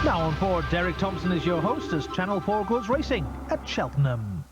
Now on board, Derek Thompson is your host as Channel 4 goes racing at Cheltenham.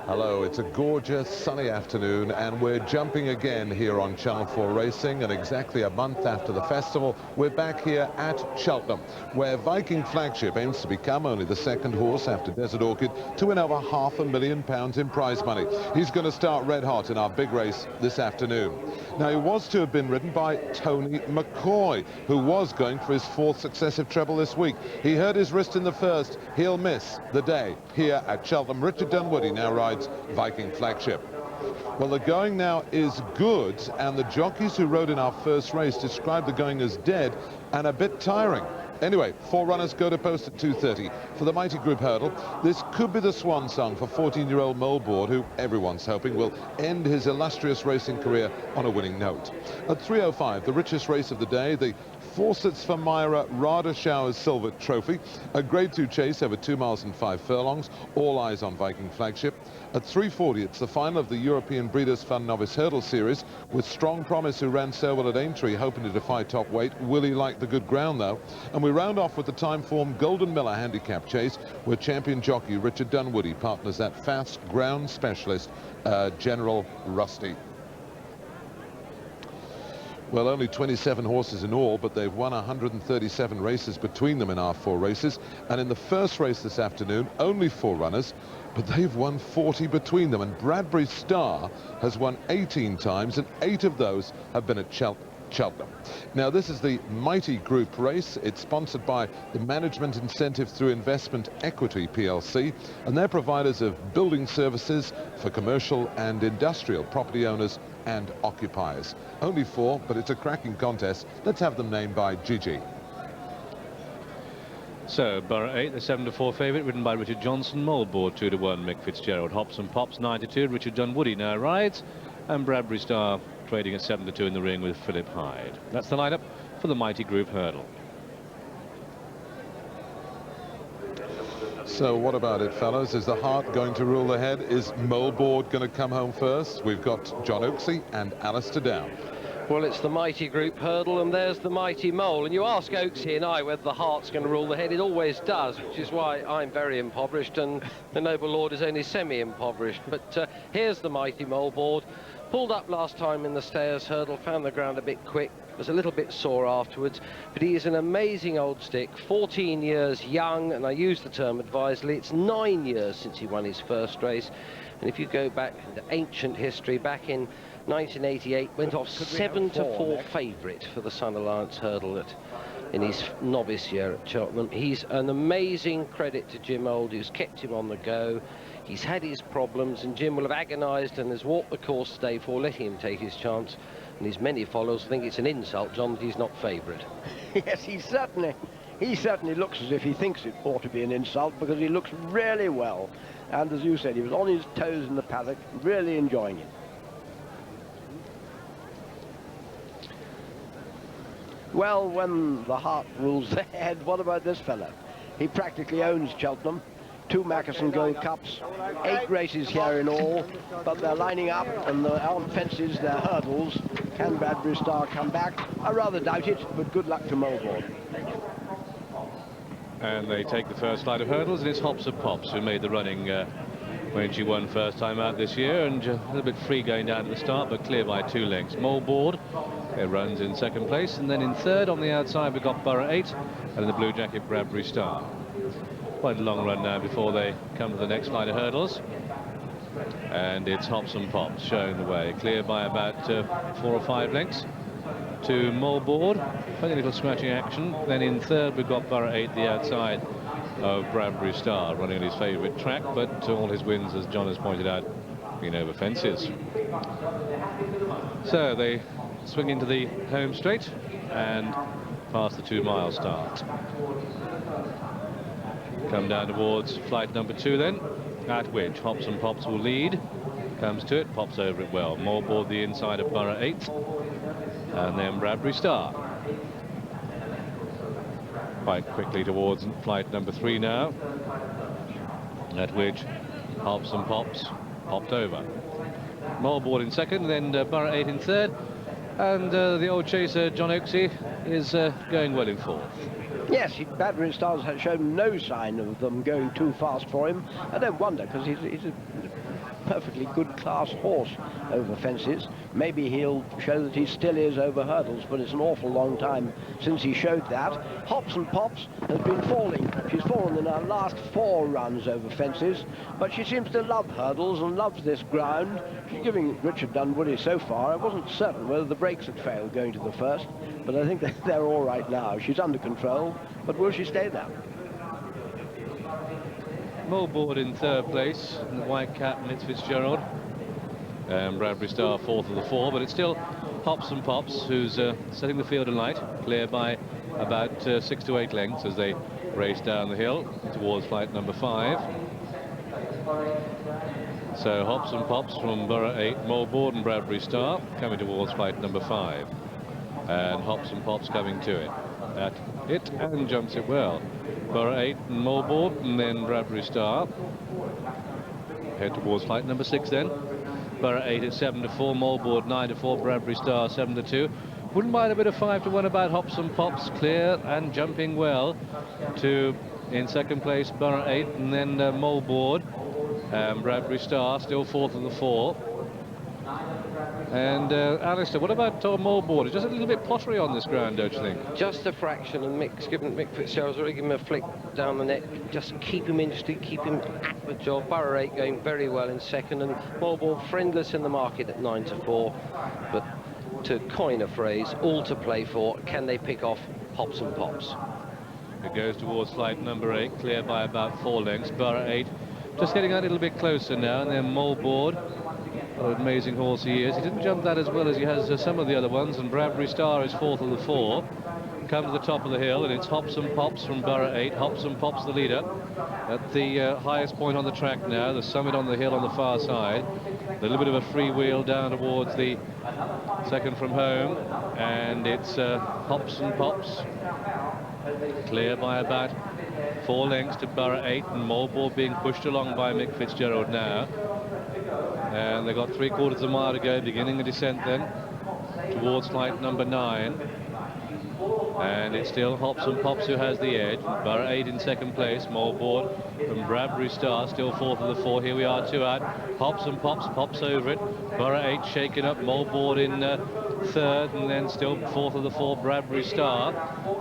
Hello, it's a gorgeous sunny afternoon and we're jumping again here on Channel 4 Racing, and exactly a month after the festival we're back here at Cheltenham, where Viking Flagship aims to become only the second horse after Desert Orchid to win over £500,000 in prize money. He's going to start red hot in our big race this afternoon. Now, he was to have been ridden by Tony McCoy, who was going for his fourth successive treble this week. He hurt his wrist in the first. He'll miss the day here at Cheltenham. Richard Dunwoody now rides Viking Flagship. Well, the going now is good, and the jockeys who rode in our first race described the going as dead and a bit tiring. Anyway, 4 runners go to post at 2:30 for the Mighty Group Hurdle. This could be the swan song for 14-year-old Moleboard, who everyone's hoping will end his illustrious racing career on a winning note. At 3:05, the richest race of the day, the Fawcett's for Myra Rada Showers Silver Trophy, a Grade 2 chase over 2 miles and 5 furlongs, all eyes on Viking Flagship. At 3:40, it's the final of the European Breeders' Fund Novice Hurdle Series, with Strong Promise, who ran so well at Aintree, hoping to defy top weight. Willie liked the good ground, though. And we round off with the time-form Golden Miller Handicap Chase, where champion jockey Richard Dunwoody partners that fast ground specialist, General Rusty. Well, only 27 horses in all, but they've won 137 races between them in our 4 races. And in the first race this afternoon, only 4 runners, but they've won 40 between them. And Bradbury Star has won 18 times, and 8 of those have been at Cheltenham. Now, this is the Mighty Group race. It's sponsored by the Management Incentive Through Investment Equity PLC, and they're providers of building services for commercial and industrial property owners and occupiers. Only 4, but it's a cracking contest. Let's have them named by Gigi. So, Borough 8, the 7-4 favourite, ridden by Richard Johnson. Moleboard 2-1, Mick Fitzgerald. Hops and Pops 9-2. Richard Dunwoody now rides, and Bradbury Star trading at 7-2 in the ring with Philip Hyde. That's the lineup for the Mighty Group Hurdle. So what about it, fellas? Is the heart going to rule the head? Is Moleboard going to come home first? We've got John Oaksey and Alistair Down. Well, it's the Mighty Group Hurdle, and there's the Mighty Mole. And you ask Oaksey and I whether the heart's going to rule the head. It always does, which is why I'm very impoverished and the noble lord is only semi-impoverished. But here's the Mighty Moleboard. Pulled up last time in the Stayers Hurdle, found the ground a bit quick, was a little bit sore afterwards, but he is an amazing old stick, 14 years young, and I use the term advisedly. It's 9 years since he won his first race, and if you go back into ancient history, back in 1988, went off 7-4 favourite for the Sun Alliance Hurdle in his novice year at Cheltenham. He's an amazing credit to Jim Old, who's kept him on the go. He's had his problems, and Jim will have agonised and has walked the course today for letting him take his chance. And his many followers think it's an insult, John, that he's not favourite. Yes, he certainly looks as if he thinks it ought to be an insult, because he looks really well. And as you said, he was on his toes in the paddock, really enjoying it. Well, when the heart rules the head, what about this fella? He practically owns Cheltenham. 2 Mackerson Gold Cups, 8 races here in all, but they're lining up and there aren't fences, they're hurdles. Can Bradbury Star come back? I rather doubt it, but good luck to Moleboard. And they take the first flight of hurdles, and it's Hops and Pops who made the running when she won first time out this year, and a little bit free going down at the start, but clear by 2 lengths. Moleboard, it runs in second place, and then in third on the outside we've got Borough 8, and in the blue jacket Bradbury Star. Quite a long run now before they come to the next flight of hurdles, and it's Hops and Pops showing the way, clear by about 4 or 5 lengths to Moleboard. Funny little scratching action. Then in third we've got Borough 8, the outside of Bradbury Star, running on his favourite track, but all his wins, as John has pointed out, been over fences. So they swing into the home straight, and past the 2-mile start. Come down towards flight number 2 then, at which Hops and Pops will lead. Comes to it, pops over it well. More aboard the inside of Borough 8. And then Bradbury Star. Quite quickly towards flight number 3 now, at which Hops and Pops popped over. More aboard in second, then Borough 8 in third. And the old chaser, John Oaksey, is going well in fourth. Yes, Bradbury Stars has shown no sign of them going too fast for him. I don't wonder, because he's a perfectly good class horse over fences. Maybe he'll show that he still is over hurdles, but it's an awful long time since he showed that. Hops and Pops has been falling. She's fallen in her last 4 runs over fences, but she seems to love hurdles and loves this ground. She's giving Richard Dunwoody so far. I wasn't certain whether the brakes had failed going to the first, but I think that they're all right now. She's under control, but will she stay there? Mulboard in third place, in the white cap, Mick Fitzgerald. And Bradbury Star fourth of the 4, but it's still Hops and Pops who's setting the field alight, clear by about 6 to 8 lengths as they race down the hill towards flight number 5. So Hops and Pops from Borough 8, Mulboard and Bradbury Star coming towards flight number 5. And Hops and Pops coming to it. At it and jumps it well. Borough 8 and Mulboard, and then Bradbury Star. Head towards flight number 6 then. Borough 8 at 7 to 4, Mulboard 9 to 4, Bradbury Star 7 to 2. Wouldn't mind a bit of 5 to 1 about Hops and Pops, clear and jumping well to, in second place, Borough 8, and then Mulboard and Bradbury Star still fourth of the 4. And Alistair, what about Mulboard? It's just a little bit pottery on this ground, don't you think? Just a fraction, and Mick Fitzgerald's already given him a flick down the neck. Just keep him interested, keep him at the job. Borough 8 going very well in second, and Mulboard friendless in the market at 9 to 4. But to coin a phrase, all to play for. Can they pick off Hops and Pops? It goes towards flight number 8, clear by about 4 lengths. Borough 8 just getting a little bit closer now, and then Mulboard. What an amazing horse he is. He didn't jump that as well as he has some of the other ones, and Bradbury Star is fourth of the 4. Come to the top of the hill, and it's Hops and Pops from Borough 8. Hops and Pops the leader at the highest point on the track now, the summit on the hill on the far side. A little bit of a free wheel down towards the second from home, and it's Hops and Pops clear by about 4 lengths to Borough 8, and Mulboard being pushed along by Mick Fitzgerald now. And they've got 3/4 of a mile to go, beginning the descent then towards flight number 9. And it's still Hops and Pops who has the edge. Borough 8 in second place. Mulboard from Bradbury Star still fourth of the 4. Here we are, 2 out. Hops and Pops pops over it. Borough 8 shaken up. Mulboard in third, and then still fourth of the 4, Bradbury Star.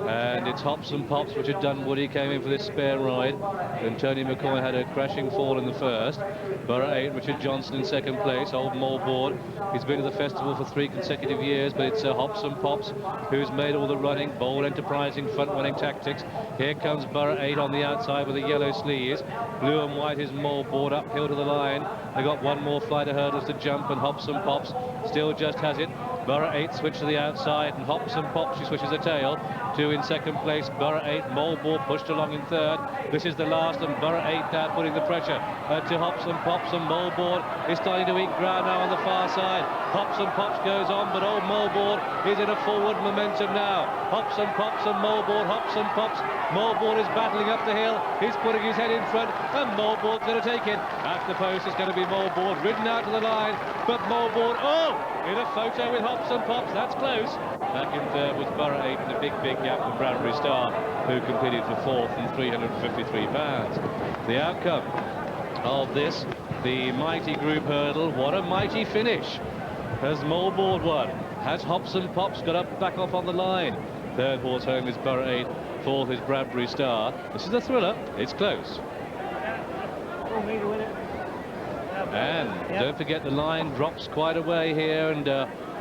And it's Hops and Pops. Richard Dunwoody came in for this spare ride, and Tony McCoy had a crashing fall in the first. Borough 8, Richard Johnson in second place. Old Mulboard, he's been to the festival for 3 consecutive years, but it's Hops and Pops who's made all the running. Bold, enterprising, front-running tactics. Here comes Borough 8 on the outside with the yellow sleeves. Blue and white is Mulboard uphill to the line. They got 1 more flight of hurdles to jump, and Hops and Pops still just has it. Borough 8 switch to the outside, and Hops and Pops, she switches the tail. 2 in second place, Borough 8, Mulboard pushed along in third. This is the last, and Borough 8 now putting the pressure to Hops and Pops, and Mulboard is starting to eat ground now on the far side. Hops and Pops goes on, but old Mulboard is in a forward momentum now. Hops and Pops and Mulboard, Hops and Pops. Mulboard is battling up the hill. He's putting his head in front, and Mulboard's going to take it. At the post, it's going to be Mulboard ridden out to the line, but Mulboard, in a photo with Hops and Pops. That's close. Back in third was Borough 8 in a big gap for Bradbury Star, who competed for 4th and £353. The outcome of this, the mighty group hurdle. What a mighty finish. Has Mulboard won? Has Hops and Pops got up back off on the line? Third horse home is Borough 8. Fourth is Bradbury Star. This is a thriller. It's close. And don't forget, the line drops quite a way here, and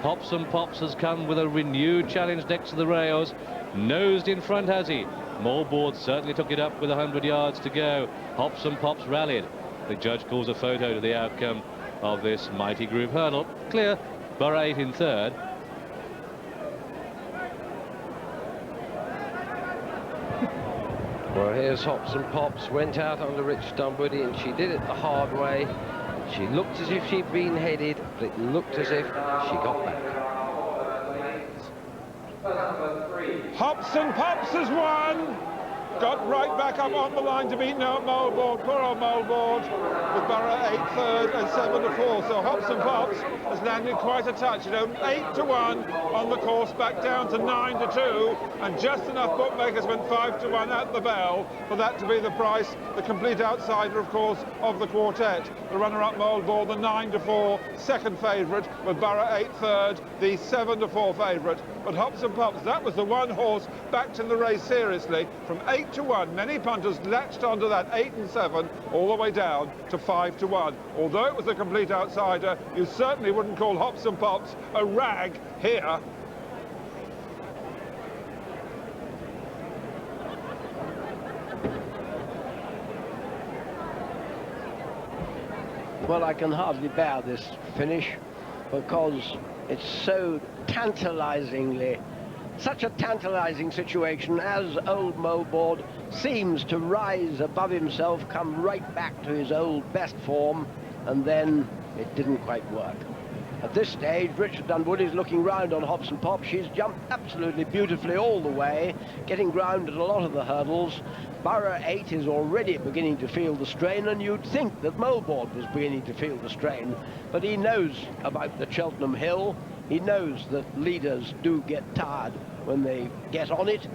Hops and Pops has come with a renewed challenge next to the rails. Nosed in front, has he? Mulboard certainly took it up with 100 yards to go. Hops and Pops rallied. The judge calls a photo to the outcome of this mighty group hurdle. Clear. Borough 8 in third. Well, here's Hops and Pops, went out under Richard Dunwoody, and she did it the hard way. She looked as if she'd been headed, but it looked as if she got back. Hops and Pops has won. Got right back up on the line to beat now Moleboard, poor old Moleboard, with Borough 8 third and 7 to 4. So Hops and Pops has landed quite a touch. 8 to 1 on the course, back down to 9 to 2, and just enough bookmakers went 5 to 1 at the bell for that to be the price. The complete outsider, of course, of the quartet. The runner-up Moleboard, the 9 to 4 second favourite, with Borough 8 third, the 7 to 4 favourite. But Hops and Pops, that was the one horse backed in the race seriously from 8 to 1. Many punters latched onto that 8 and 7 all the way down to 5 to 1. Although it was a complete outsider, you certainly wouldn't call Hops and Pops a rag here. Well, I can hardly bear this finish because it's so tantalizingly, such a tantalizing situation as old Moleboard seems to rise above himself, come right back to his old best form, and then it didn't quite work. At this stage, Richard Dunwoody is looking round on Hops and Pops. She's jumped absolutely beautifully all the way, getting ground at a lot of the hurdles. Borough 8 is already beginning to feel the strain, and you'd think that Moleboard was beginning to feel the strain, but he knows about the Cheltenham Hill. He knows that leaders do get tired when they get on it,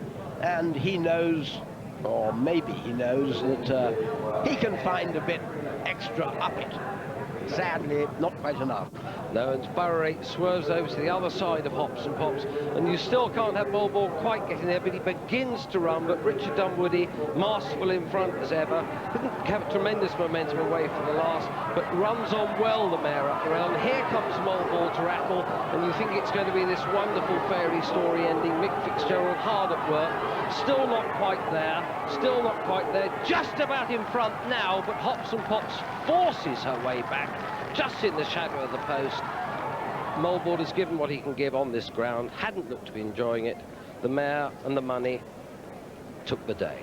and he knows, or maybe he knows, that he can find a bit extra up it. Sadly, not quite enough. No, and Borough 8 swerves over to the other side of Hops and Pops, and you still can't have Moleboard quite getting there, but he begins to run, but Richard Dunwoody, masterful in front as ever, couldn't have tremendous momentum away from the last, but runs on well, the mare up around. Here comes Moleboard to rattle, and you think it's going to be this wonderful fairy story ending. Mick Fitzgerald hard at work, still not quite there, just about in front now, but Hops and Pops forces her way back, just in the shadow of the post. Moleboard has given what he can give on this ground, hadn't looked to be enjoying it. The mare and the money took the day.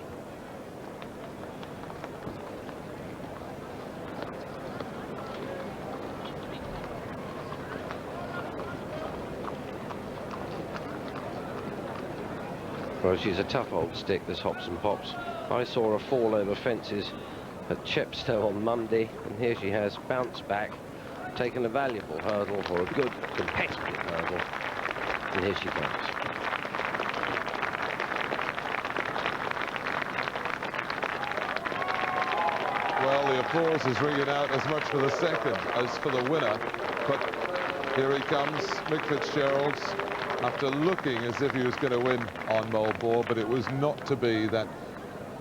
Well, she's a tough old stick, this Hops and Pops. I saw her fall over fences at Chepstow on Monday, and here she has bounced back, taken a valuable hurdle, or a good competitive hurdle, and here she comes. Well, the applause is ringing out as much for the second as for the winner, but here he comes, Mick Fitzgerald, after looking as if he was going to win on Moleboard, but it was not to be. That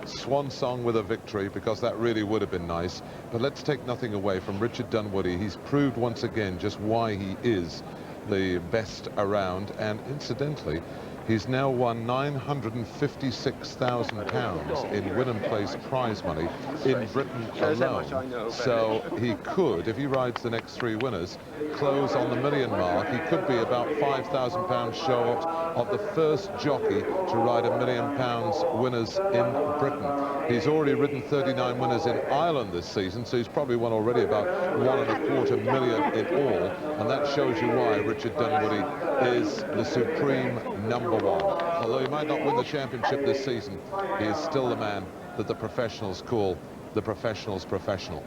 swan song with a victory, because that really would have been nice. But let's take nothing away from Richard Dunwoody. He's proved once again just why he is the best around, and incidentally, he's now won £956,000 in win and place prize money in Britain alone. So he could, if he rides the next 3 winners, close on the £1 million mark. He could be about £5,000 short of the first jockey to ride £1 million winners in Britain. He's already ridden 39 winners in Ireland this season, so he's probably won already about £1.25 million in all, and that shows you why Richard Dunwoody is the supreme #1. Although he might not win the championship this season, he is still the man that the professionals call the professional's professional.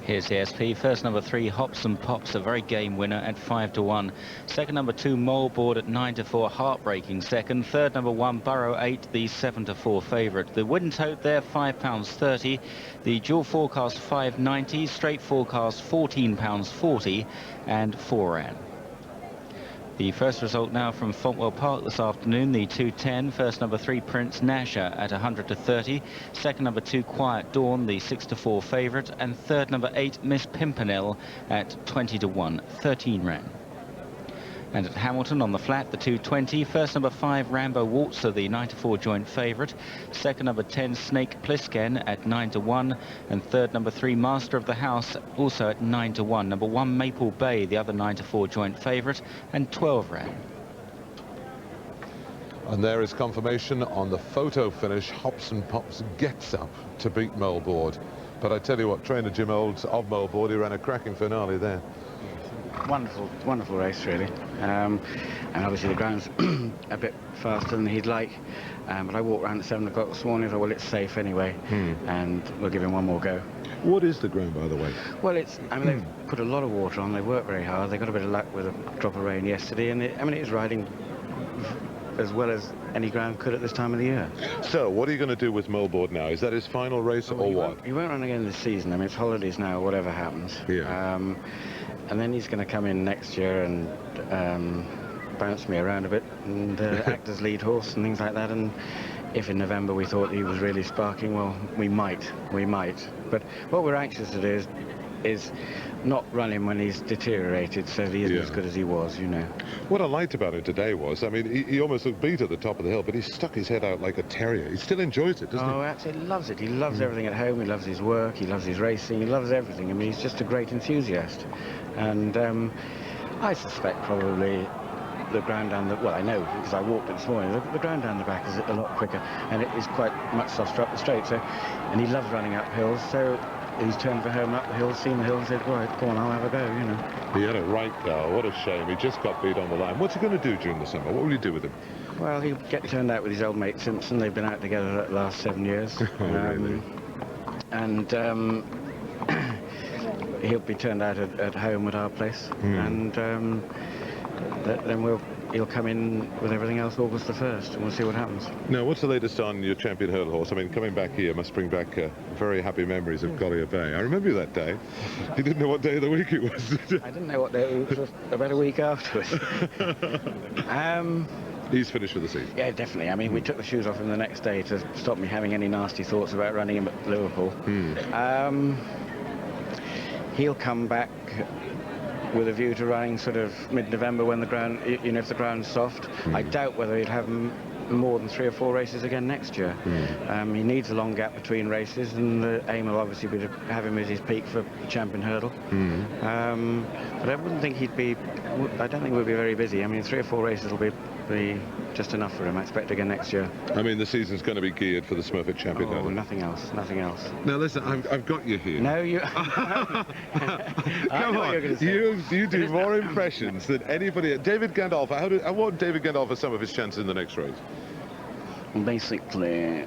Here's the SP. First number 3, Hops and Pops, a very game winner at 5 to 1. Second number 2, Moleboard at 9 to 4, heartbreaking second. Third number 1, Borough 8, the 7 to 4 favourite. The win tote there, £5.30. The dual forecast £5.90, straight forecast £14.40 and 4 Rand. The first result now from Fontwell Park this afternoon, the 2:10. First number 3, Prince Nasher at 100 to 30. Second number 2, Quiet Dawn, the 6 to 4 favourite. And third number 8, Miss Pimpernel at 20 to 1, 13 Rand. And at Hamilton on the flat, the 2:20. First number 5, Rambo Waltzer, the 9 to 4 joint favourite. Second number 10, Snake Plisken at 9 to 1. And third number 3, Master of the House, also at 9 to 1. Number 1, Maple Bay, the other 9 to 4 joint favourite, and 12 Rand. And there is confirmation on the photo finish. Hobson Pops gets up to beat Moleboard. But I tell you what, trainer Jim Olds of Moleboard, he ran a cracking finale there. Wonderful, wonderful race, really. And obviously the ground's a bit faster than he'd like. But I walked around at 7 o'clock this morning, I thought, well, it's safe anyway, and we'll give him one more go. What is the ground, by the way? Well, I mean, they've put a lot of water on, they've worked very hard, they got a bit of luck with a drop of rain yesterday, and it is riding as well as any ground could at this time of the year. So, what are you going to do with Moleboard now? Is that his final race or what? He won't run again this season. I mean, it's holidays now, whatever happens. Yeah. And then he's going to come in next year and bounce me around a bit and act as lead horse and things like that. And if in November we thought he was really sparking, well, we might. But what we're anxious to do is not run him when he's deteriorated so that he isn't as good as he was, you know. What I liked about him today was, I mean, he almost looked beat at the top of the hill, but he stuck his head out like a terrier. He still enjoys it, doesn't he? Oh, absolutely loves it. He loves everything at home. He loves his work. He loves his racing. He loves everything. I mean, he's just a great enthusiast. And I suspect probably the ground down the... Well, I know, because I walked it this morning. The ground down the back is a lot quicker, and it is quite much softer up the straight. So, and he loves running up hills, so... He's turned for home up the hill, seen the hill, and said, right, go on, I'll have a go, you know. He had it right, though. What a shame. He just got beat on the line. What's he going to do during the summer? What will you do with him? Well, he'll get turned out with his old mate Simpson. They've been out together the last 7 years. Really? And he'll be turned out at home at our place. And then he'll come in with everything else August the 1st, and we'll see what happens. Now, what's the latest on your champion hurdle horse? I mean, coming back here must bring back very happy memories of Collier Bay. I remember you that day. You didn't know what day of the week it was. I didn't know what day it was, about a week afterwards. He's finished for the season. Yeah, definitely. I mean, we took the shoes off him the next day to stop me having any nasty thoughts about running him at Liverpool. He'll come back with a view to running sort of mid-November when the ground, you know, if the ground's soft. I doubt whether he'll have more than 3 or 4 races again next year. He needs a long gap between races, and the aim will obviously be to have him at his peak for the champion hurdle. But I wouldn't think I don't think we'll be very busy. I mean, 3 or 4 races will be just enough for him, I expect, again next year. I mean, the season's going to be geared for the Smurfit champion hurdle. Nothing else. Now, listen, I've got you here. No, you... Come on, you do more impressions than anybody. David Gandolf, I want David Gandolf for some of his chances in the next race. Basically,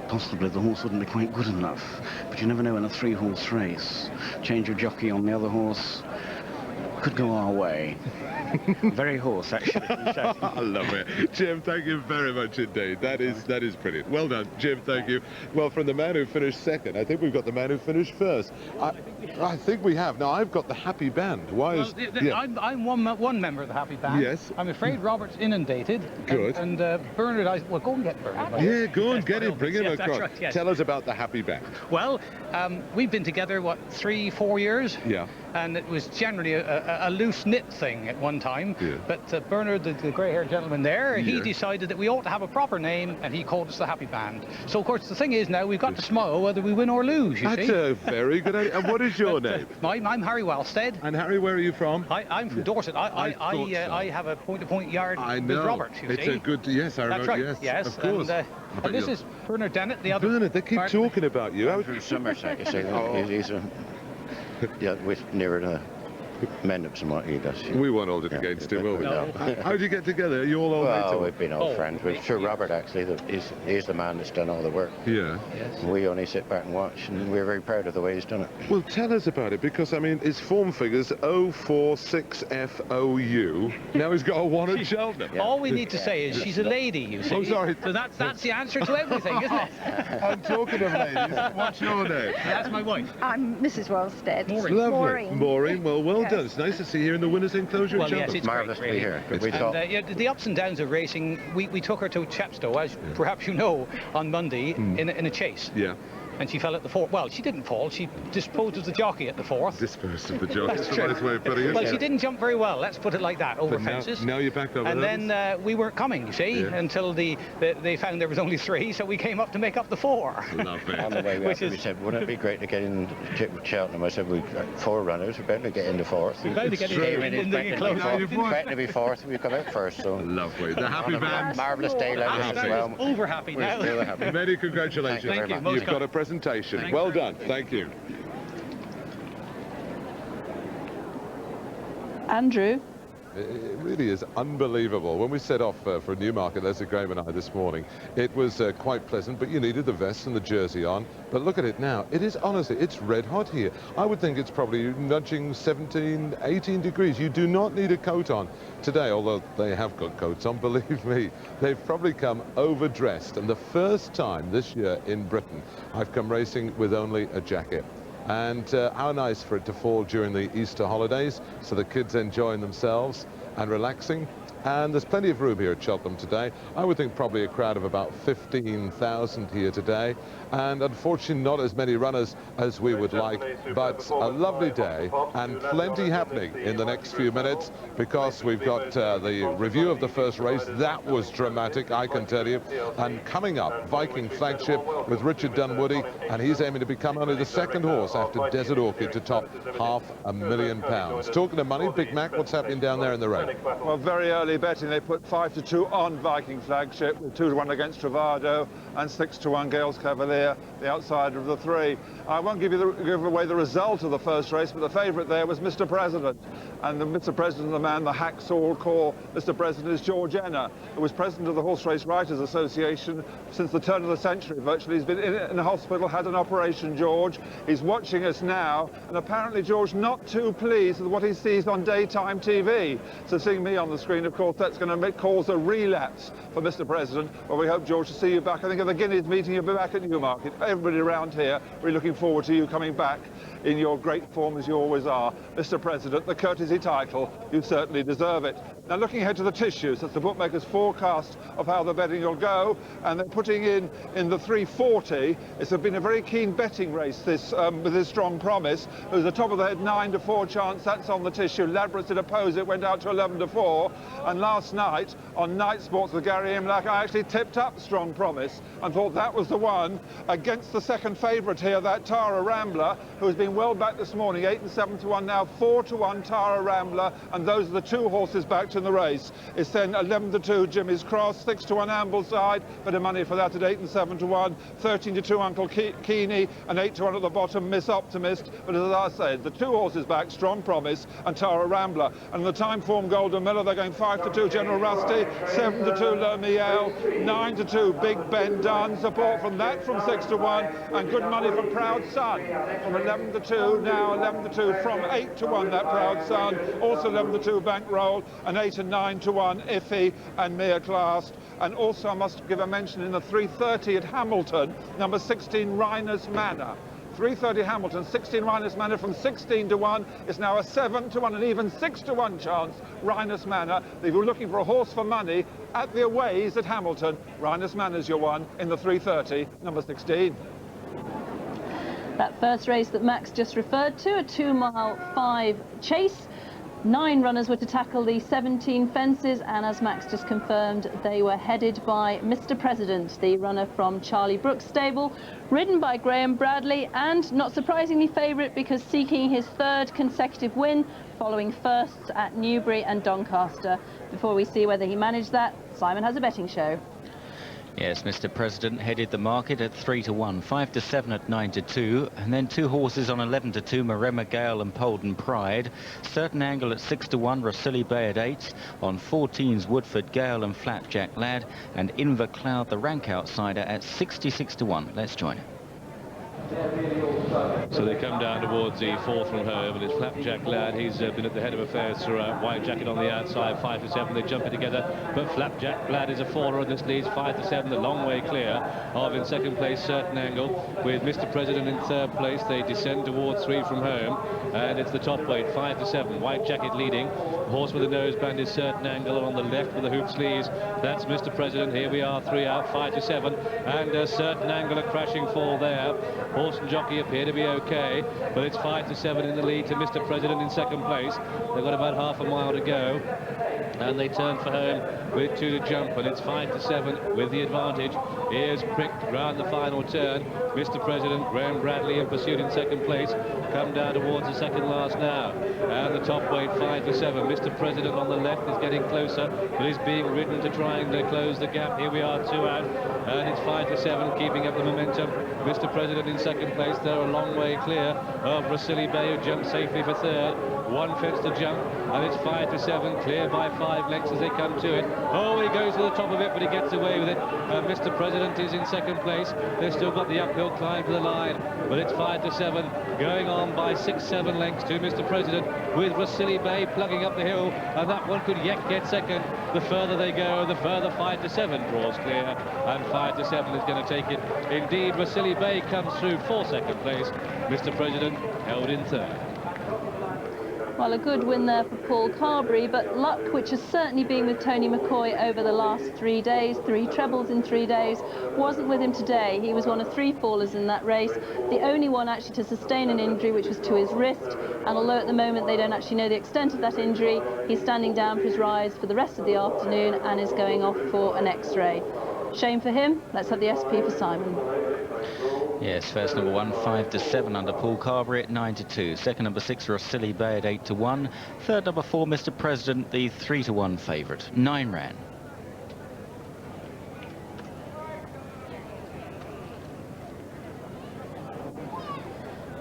possibly the horse wouldn't be quite good enough, but you never know in a 3-horse race. Change of jockey on the other horse could go our way. Very horse, actually. I love it. Jim, thank you very much indeed. That is brilliant. Well done, Jim, thank you. Well, from the man who finished second, I think we've got the man who finished first. I think we have. Now, I've got the happy band. Why is... I'm one member of the happy band. Yes. I'm afraid Robert's inundated. Good. And Bernard, well, go and get Bernard. Yeah, go and get him. Bring him across. That's right, yes. Tell us about the happy band. Well, we've been together, 3-4 years? Yeah. And it was generally a loose-knit thing at one time. Yeah. But Bernard, the grey-haired gentleman there, he decided that we ought to have a proper name, and he called us the Happy Band. So, of course, the thing is now we've got to smile whether we win or lose, you see. That's a very good idea. And what is your name? I'm Harry Wellstead. And Harry, where are you from? I'm from Dorset. I have a point-to-point yard with Robert, you see. It's a good... Yes, I remember. That's right, yes. Of course. And this is Bernard Dennett, the other... Bernard, they keep talking about you. From Somerset, you see. He's with nearer to Mendops and what he does. We won't hold it against him, will we? No. How did you get together? Are you all old mates? Well, we've been old friends. We're sure Robert, actually, he's the man that's done all the work. Yeah. Yes. We only sit back and watch, and we're very proud of the way he's done it. Well, tell us about it, because, I mean, his form figures 046FOU. Now he's got a 1 at Cheltenham. Yeah. All we need to say is she's a lady, you see. Oh, sorry. So that's the answer to everything, isn't it? I'm talking of ladies. What's your name? That's my wife. I'm Mrs. Wellstead. Lovely. Maureen. Well Yes. done. It's nice to see you in the winners' enclosure. Well, at yes, Cheltenham. it's Marvellous to be here. The ups and downs of racing, we took her to Chepstow, as perhaps you know, on Monday in a chase. Yeah. and she fell at the 4th. Well, she didn't fall. She disposed of the jockey at the 4th. Disposed of the jockey. That's That's a nice way of putting it. Well, she didn't jump very well. Let's put it like that, over fences. Now you're back over and hurdles? then we weren't coming, you see, until they found there was only 3, so we came up to make up the 4. Lovely. On the way up, we said, wouldn't it be great to get in Cheltenham? I said, we've got 4 runners, we're bound to get into 4th. We're bound to get in the close. Threatened to be 4th, we come out first, so... Lovely. The happy band. Marvellous day, ladies, as well. Over happy now. We're still happy. Many congratulations. Thank you very much. You've got a presentation. Well done. Thank you. Andrew. It really is unbelievable. When we set off for Newmarket, Leslie Graham and I this morning, it was quite pleasant, but you needed the vest and the jersey on. But look at it now. It is honestly, it's red hot here. I would think it's probably nudging 17, 18 degrees. You do not need a coat on today, although they have got coats on, believe me. They've probably come overdressed. And the first time this year in Britain, I've come racing with only a jacket. And how nice for it to fall during the Easter holidays, so the kids enjoying themselves and relaxing. And there's plenty of room here at Cheltenham today. I would think probably a crowd of about 15,000 here today. And unfortunately not as many runners as we would like, but a lovely day and plenty happening in the next few minutes, because we've got the review of the first race. That was dramatic, I can tell you. And coming up, Viking Flagship with Richard Dunwoody, and he's aiming to become only the 2nd horse after Desert Orchid to top £500,000. Talking of money, Big Mac, what's happening down there in the race? Well, very early betting, they put 5-2 on Viking Flagship, with 2-1 against Travado and 6-1 Gales Cavalier, the outsider of the 3. I won't give away the result of the first race, but the favourite there was Mr. President. And the Mr. President, the man the hacks all call Mr. President, is George Enner, who was president of the Horse Race Writers Association since the turn of the century, virtually. He's been in a hospital, had an operation, George. He's watching us now, and apparently George not too pleased with what he sees on daytime TV. So seeing me on the screen, of course, that's going to cause a relapse for Mr. President. Well, we hope, George, to see you back. I think at the Guineas meeting, you'll be back at Newmarket. Everybody around here, we're looking forward to you coming back in your great form, as you always are. Mr. President, the courtesy title, you certainly deserve it. Now, looking ahead to the tissues, that's the bookmaker's forecast of how the betting will go, and they're putting in the 340. It's been a very keen betting race, this with this Strong Promise. There's the top of the head 9-4 chance, that's on the tissue. Ladbrokes did oppose it, went out to 11-4. And last night on Night Sports with Gary Imlach, I actually tipped up Strong Promise and thought that was the one against the 2nd favourite here, that Tara Rambler, who has been well back this morning, 8-7-1 now, 4-1 Tara Rambler, and those are the 2 horses backed in the race. It's then 11-2 Jimmy's Cross, 6-1 Ambleside, bit of money for that at 8-7-1, 13-2 Uncle Keeney, and 8-1 at the bottom Miss Optimist. But as I said, the 2 horses back, Strong Promise and Tara Rambler. And the time form Golden Miller, they're going 5-2 General Rusty, 7-2 Le Miel, 9-2 Big Ben Dunn, support from that from 6-1, and good money for Proud Son from 11-2, now 11-2 from 8-1 that Proud Son, also 11-2 Bankroll, and 8 and 9-1 Iffy and Mere Class. And also I must give a mention in the 330 at Hamilton, number 16 Rhiners Manor. 330 Hamilton, 16 Rhiners Manor from 16-1. It's now a 7-1 and even 6-1 chance. Rhiners Manor. If you're looking for a horse for money at the aways at Hamilton, Rhiners Manor's your one in the 330, number 16. That first race that Max just referred to, a 2-mile 5 chase. 9 runners were to tackle the 17 fences, and as Max just confirmed, they were headed by Mr. President, the runner from Charlie Brooks' stable, ridden by Graham Bradley, and not surprisingly favourite because seeking his 3rd consecutive win, following firsts at Newbury and Doncaster. Before we see whether he managed that, Simon has a betting show. Yes, Mr. President headed the market at 3-1, 5-7 at 9-2, and then 2 horses on 11-2, Maremma Gale and Polden Pride. Certain Angle at 6-1, Rosilli Bay at 8, on 14s Woodford Gale and Flapjack Lad, and Inver Cloud, the rank outsider, at 66-1. Let's join him. So they come down towards the 4th from home, and it's Flapjack Lad. He's been at the head of affairs throughout. White Jacket on the outside, 5 to 7. They jump it together, but Flapjack Lad is a faller, and this leads 5 to 7. The long way clear of, in second place, Certain Angle, with Mr. President in third place. They descend towards 3 from home, and it's the top weight, 5 to 7. White Jacket leading. The horse with the noseband is Certain Angle, and on the left with the hoop sleeves, that's Mr. President. Here we are, 3 out, 5 to 7, and Certain Angle, a crashing fall there. Horse and jockey appear to be okay, but it's 5 to 7 in the lead to Mr. President in second place. They've got about half a mile to go, and they turn for home with 2 to jump, and it's 5 to 7 with the advantage. Here's pricked round the final turn. Mr. President, Graham Bradley in pursuit in second place, come down towards the second last now, and the top weight 5 to 7. Mr. President on the left is getting closer, but is being ridden to try and close the gap. Here we are, 2 out, and it's 5 to 7, keeping up the momentum. Mr. President in second place. They're a long way clear of Brasili Bay, who jumped safely for third. 1 fence to jump, and it's 5 to 7, clear by 5 lengths as they come to it. Oh, he goes to the top of it, but he gets away with it. Mr. President is in second place. They've still got the uphill climb to the line, but it's 5 to 7, going on by 6-7 lengths to Mr. President, with Brasili Bay plugging up the hill, and that one could yet get second. The further they go, the further 5 to 7 draws clear, and 5 to 7 is going to take it. Indeed, Brasili Bay comes through for second place. Mr. President held in third. Well, a good win there for Paul Carberry, but luck, which has certainly been with Tony McCoy over the last 3 days, 3 trebles in 3 days, wasn't with him today. He was one of 3 fallers in that race, the only one actually to sustain an injury, which was to his wrist, and although at the moment they don't actually know the extent of that injury, he's standing down for his rise for the rest of the afternoon and is going off for an X-ray. Shame for him. Let's have the SP for Simon. Yes, first number 1, 5 to 7 under Paul Carberry at 9 to 2. Second number 6, Brasili Bay at 8 to 1. Third number 4, Mr. President, the 3 to 1 favourite. 9 ran.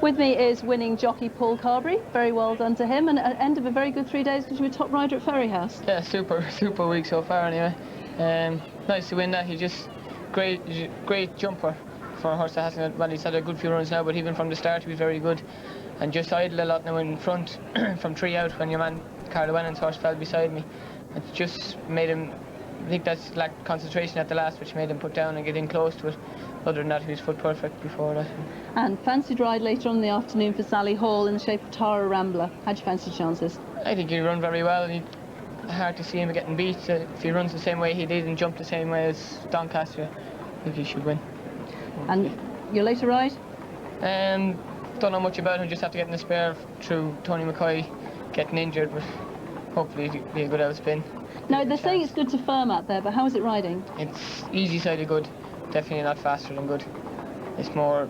With me is winning jockey Paul Carberry. Very well done to him, and at the end of a very good 3 days because you were top rider at Ferryhouse. Yeah, super week so far anyway. Nice to win that. He's just great jumper for a horse that hasn't, well, he's had a good few runs now, but even from the start he was very good, and just idled a lot now in front from 3 out when your man Carl Wennon's horse fell beside me. It just made him, I think that's lacked concentration at the last, which made him put down and get in close to it. Other than that, he was foot perfect before that. And fancied ride later on in the afternoon for Sally Hall in the shape of Tara Rambler. How'd you fancy chances? I think he'd run very well. Hard to see him getting beat. If he runs the same way he did and jumped the same way as Doncaster, I think he should win. And your later ride? Don't know much about him, just have to get in the spare through Tony McCoy getting injured, but hopefully it'll be a good outspin. Now, they're saying it's good to firm out there, but how is it riding? It's easy side of good, definitely not faster than good. It's more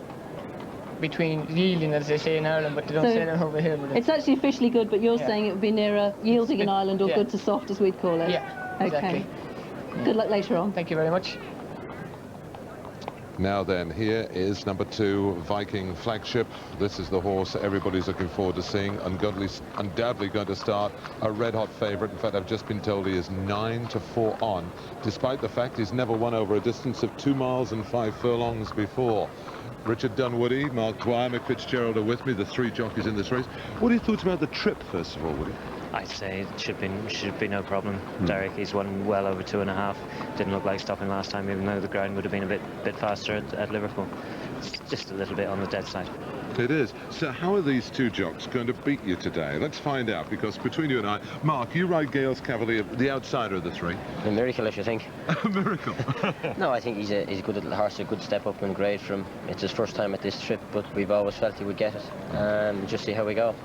between yielding, as they say in Ireland, but they don't say that over here. It's actually officially good, but you're saying it would be nearer yielding in Ireland, or good to soft, as we'd call it. Yeah, okay. Exactly. Good luck later on. Thank you very much. Now then, here is number 2, Viking Flagship. This is the horse everybody's looking forward to seeing. Undoubtedly going to start a red-hot favourite. In fact, I've just been told he is 9 to 4 on, despite the fact he's never won over a distance of 2 miles and 5 furlongs before. Richard Dunwoody, Mark Dwyer, Mick Fitzgerald are with me, the 3 jockeys in this race. What are your thoughts about the trip, first of all, Woody? I'd say it should be no problem. Derek, he's won well over 2.5. Didn't look like stopping last time, even though the ground would have been a bit faster at Liverpool. It's just a little bit on the dead side. It is. So how are these 2 jocks going to beat you today? Let's find out, because between you and I, Mark, you ride Gales Cavalier, the outsider of the 3. A miracle, I should think. A miracle? No, I think he's a good little horse, a good step up in grade from him. It's his first time at this trip, but we've always felt he would get it. Just see how we go.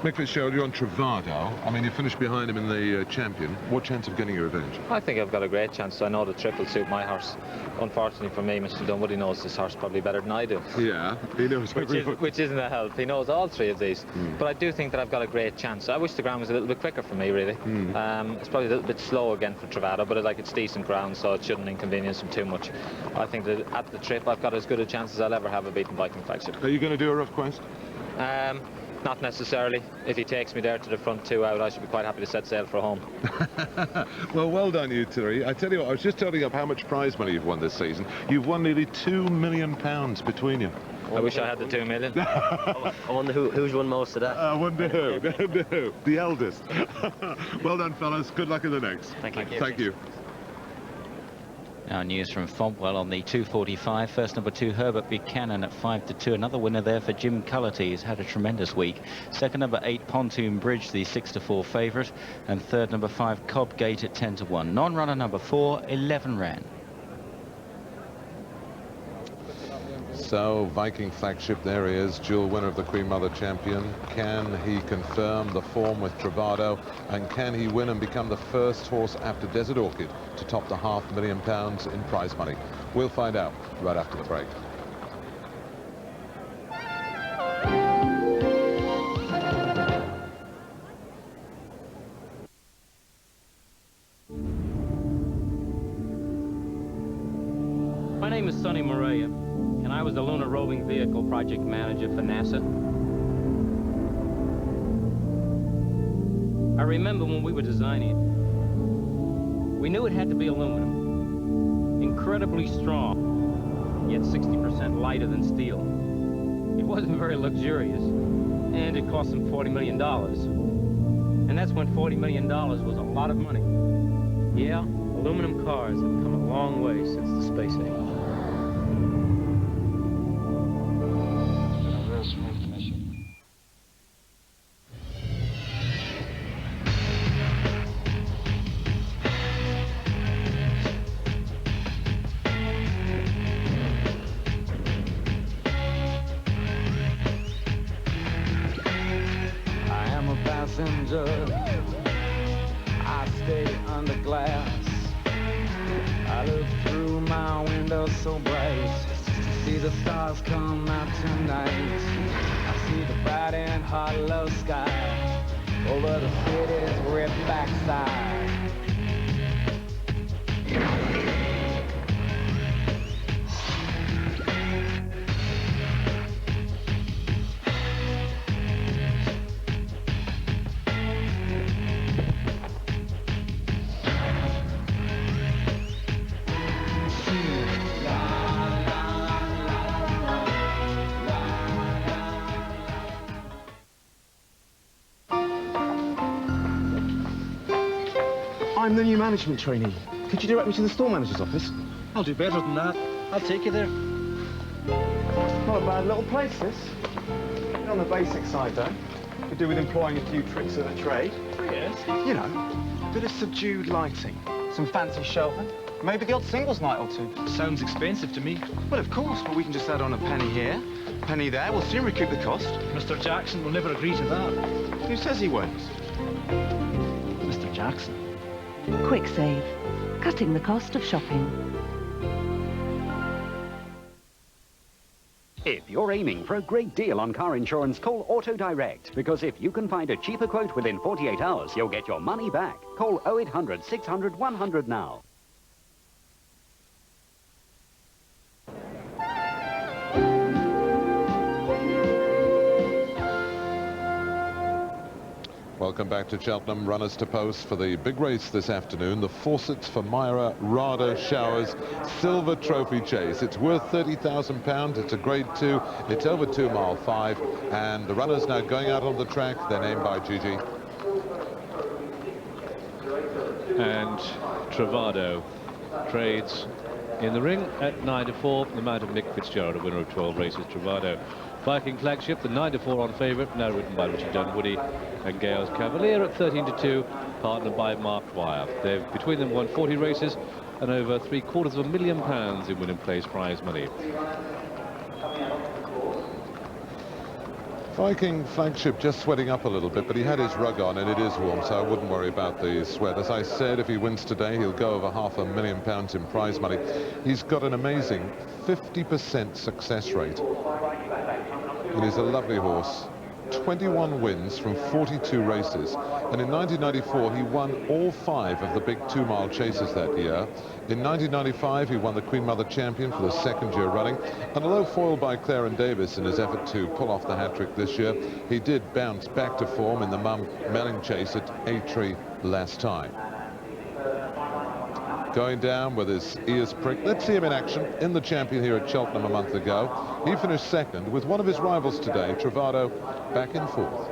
Mick Fitzgerald, you're on Travado. I mean, you finished behind him in the Champion. What chance of getting your revenge? I think I've got a great chance. I know the trip will suit my horse. Unfortunately for me, Mr. Dunwoody knows this horse probably better than I do. Yeah, he knows which isn't a help. He knows all 3 of these. But I do think that I've got a great chance. I wish the ground was a little bit quicker for me, really. It's probably a little bit slow again for Travado, but it's decent ground, so it shouldn't inconvenience him too much. I think that at the trip, I've got as good a chance as I'll ever have of beating Viking Flagship. Are you going to do a rough quest? Not necessarily. If he takes me there to the front 2 out, I should be quite happy to set sail for home. Well done, you 3. I tell you what, I was just telling up how much prize money you've won this season. You've won nearly £2 million between you. I wish I had the 2 million. I wonder who's won most of that. I wonder who. No, the eldest. Well done, fellas. Good luck in the next. Thank you. Thank you. Now news from Fontwell on the 245. First number 2, Herbert Buchanan at 5-2. Another winner there for Jim Cullity. He's had a tremendous week. Second number 8, Pontoon Bridge, the 6-4 favourite. And third number 5, Cobgate at 10-1. Non-runner number 4, 11 ran. So, Viking Flagship, there he is, dual winner of the Queen Mother Champion. Can he confirm the form with Travado? And can he win and become the first horse after Desert Orchid to top the £500,000 in prize money? We'll find out right after the break. My name is Sonny Morea, and I was the Lunar Roving Vehicle Project Manager for NASA. I remember when we were designing it, we knew it had to be aluminum, incredibly strong, yet 60% lighter than steel. It wasn't very luxurious, and it cost them $40 million. And that's when $40 million was a lot of money. Yeah, aluminum cars have come a long way since the space age. I stay under glass. I look through my window so bright, see the stars come out tonight. I see the bright and hollow sky over the city's ripped backside. I'm the new management trainee. Could you direct me to the store manager's office? I'll do better than that. I'll take you there. Not a bad little place, this. On the basic side, though. Could do with employing a few tricks of the trade. Yes? You know, a bit of subdued lighting, some fancy shelving, maybe the odd singles night or two. Sounds expensive to me. Well, of course, but we can just add on a penny here, penny there. We'll soon recoup the cost. Mr. Jackson will never agree to that. Who says he won't? Mr. Jackson. Quick Save, cutting the cost of shopping. If you're aiming for a great deal on car insurance, call Auto Direct, because if you can find a cheaper quote within 48 hours, you'll get your money back. Call 0800 600 100 now. Welcome back to Cheltenham. Runners to post for the big race this afternoon. The Fawcett's for Myra Rada Showers Silver Trophy Chase. It's worth £30,000. It's a Grade 2. It's over 2 mile 5. And the runners now going out on the track. They're named by Gigi. And Travado trades in the ring at 9-4. The mount of Mick Fitzgerald, a winner of 12 races. Travado. Viking Flagship, the 9-4 on favourite, now written by Richard Dunwoody, and Gales Cavalier at 13-2, partnered by Mark Dwyer. They've between them won 40 races and over £750,000 in win and place prize money. Viking Flagship just sweating up a little bit, but he had his rug on and it is warm, so I wouldn't worry about the sweat. As I said, if he wins today, he'll go over £500,000 in prize money. He's got an amazing 50% success rate. It is a lovely horse. 21 wins from 42 races, and in 1994 he won all 5 of the big 2 mile chases that year. In 1995 he won the Queen Mother Champion for the 2nd year running, and although foiled by Clarence Davis in his effort to pull off the hat-trick this year, he did bounce back to form in the Mum Melling chase at Aitree last time. going down with his ears pricked. Let's see him in action in the Champion here at Cheltenham a month ago. He finished second with one of his rivals today, Travado, back in fourth.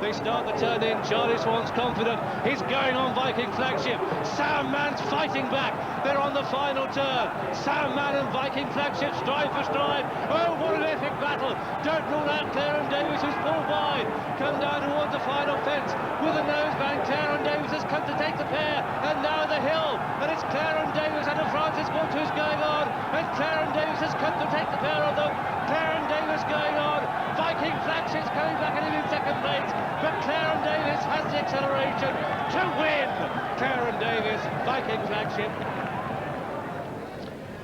They start the turn in. Charlie Swan's confident. He's going on Viking Flagship. Sam Mann's fighting back. They're on the final turn. Sam Mann and Viking Flagship stride for stride. Oh, what an epic battle. Don't rule out Clarence Davis, who's pulled wide. Come down towards the final fence with a nosebang. Clarence Davis has come to take the pair. And now the hill. And it's Clarence Davis and Francis Wood who's going on. And Clarence Davis has come to take the pair of them. Clarence Davis going on. Viking Flagship's coming back and in second place. But Clarence Davis has the acceleration to win. Clarence Davis, Viking Flagship.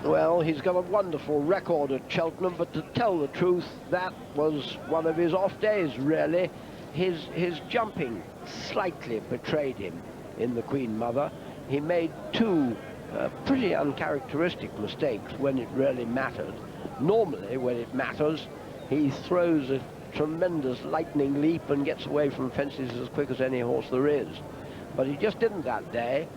Well, he's got a wonderful record at Cheltenham, but to tell the truth, that was one of his off days, really. His jumping slightly betrayed him in the Queen Mother. He made two pretty uncharacteristic mistakes when it really mattered. Normally, when it matters, he throws a tremendous lightning leap and gets away from fences as quick as any horse there is. But he just didn't that day,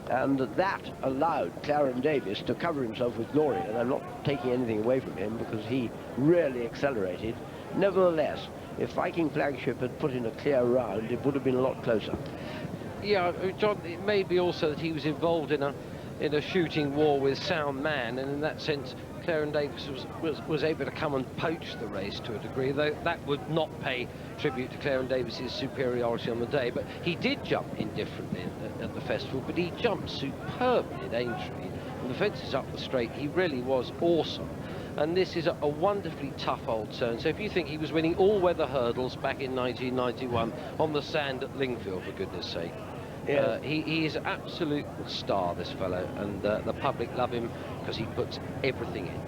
and that allowed Clarence Davis to cover himself with glory, and I'm not taking anything away from him because he really accelerated. Nevertheless, if Viking Flagship had put in a clear round, it would have been a lot closer. Yeah, John, it may be also that he was involved in a shooting war with Sound Man, and in that sense Clarence Davis was able to come and poach the race to a degree, though that would not pay tribute to Clarence Davis's superiority on the day. But he did jump indifferently at the festival, but he jumped superbly at Aintree, and the fences up the straight, he really was awesome. And this is a wonderfully tough old turn. So if you think he was winning all-weather hurdles back in 1991 on the sand at Lingfield, for goodness sake. Yeah. He is an absolute star, this fellow, and the public love him because he puts everything in.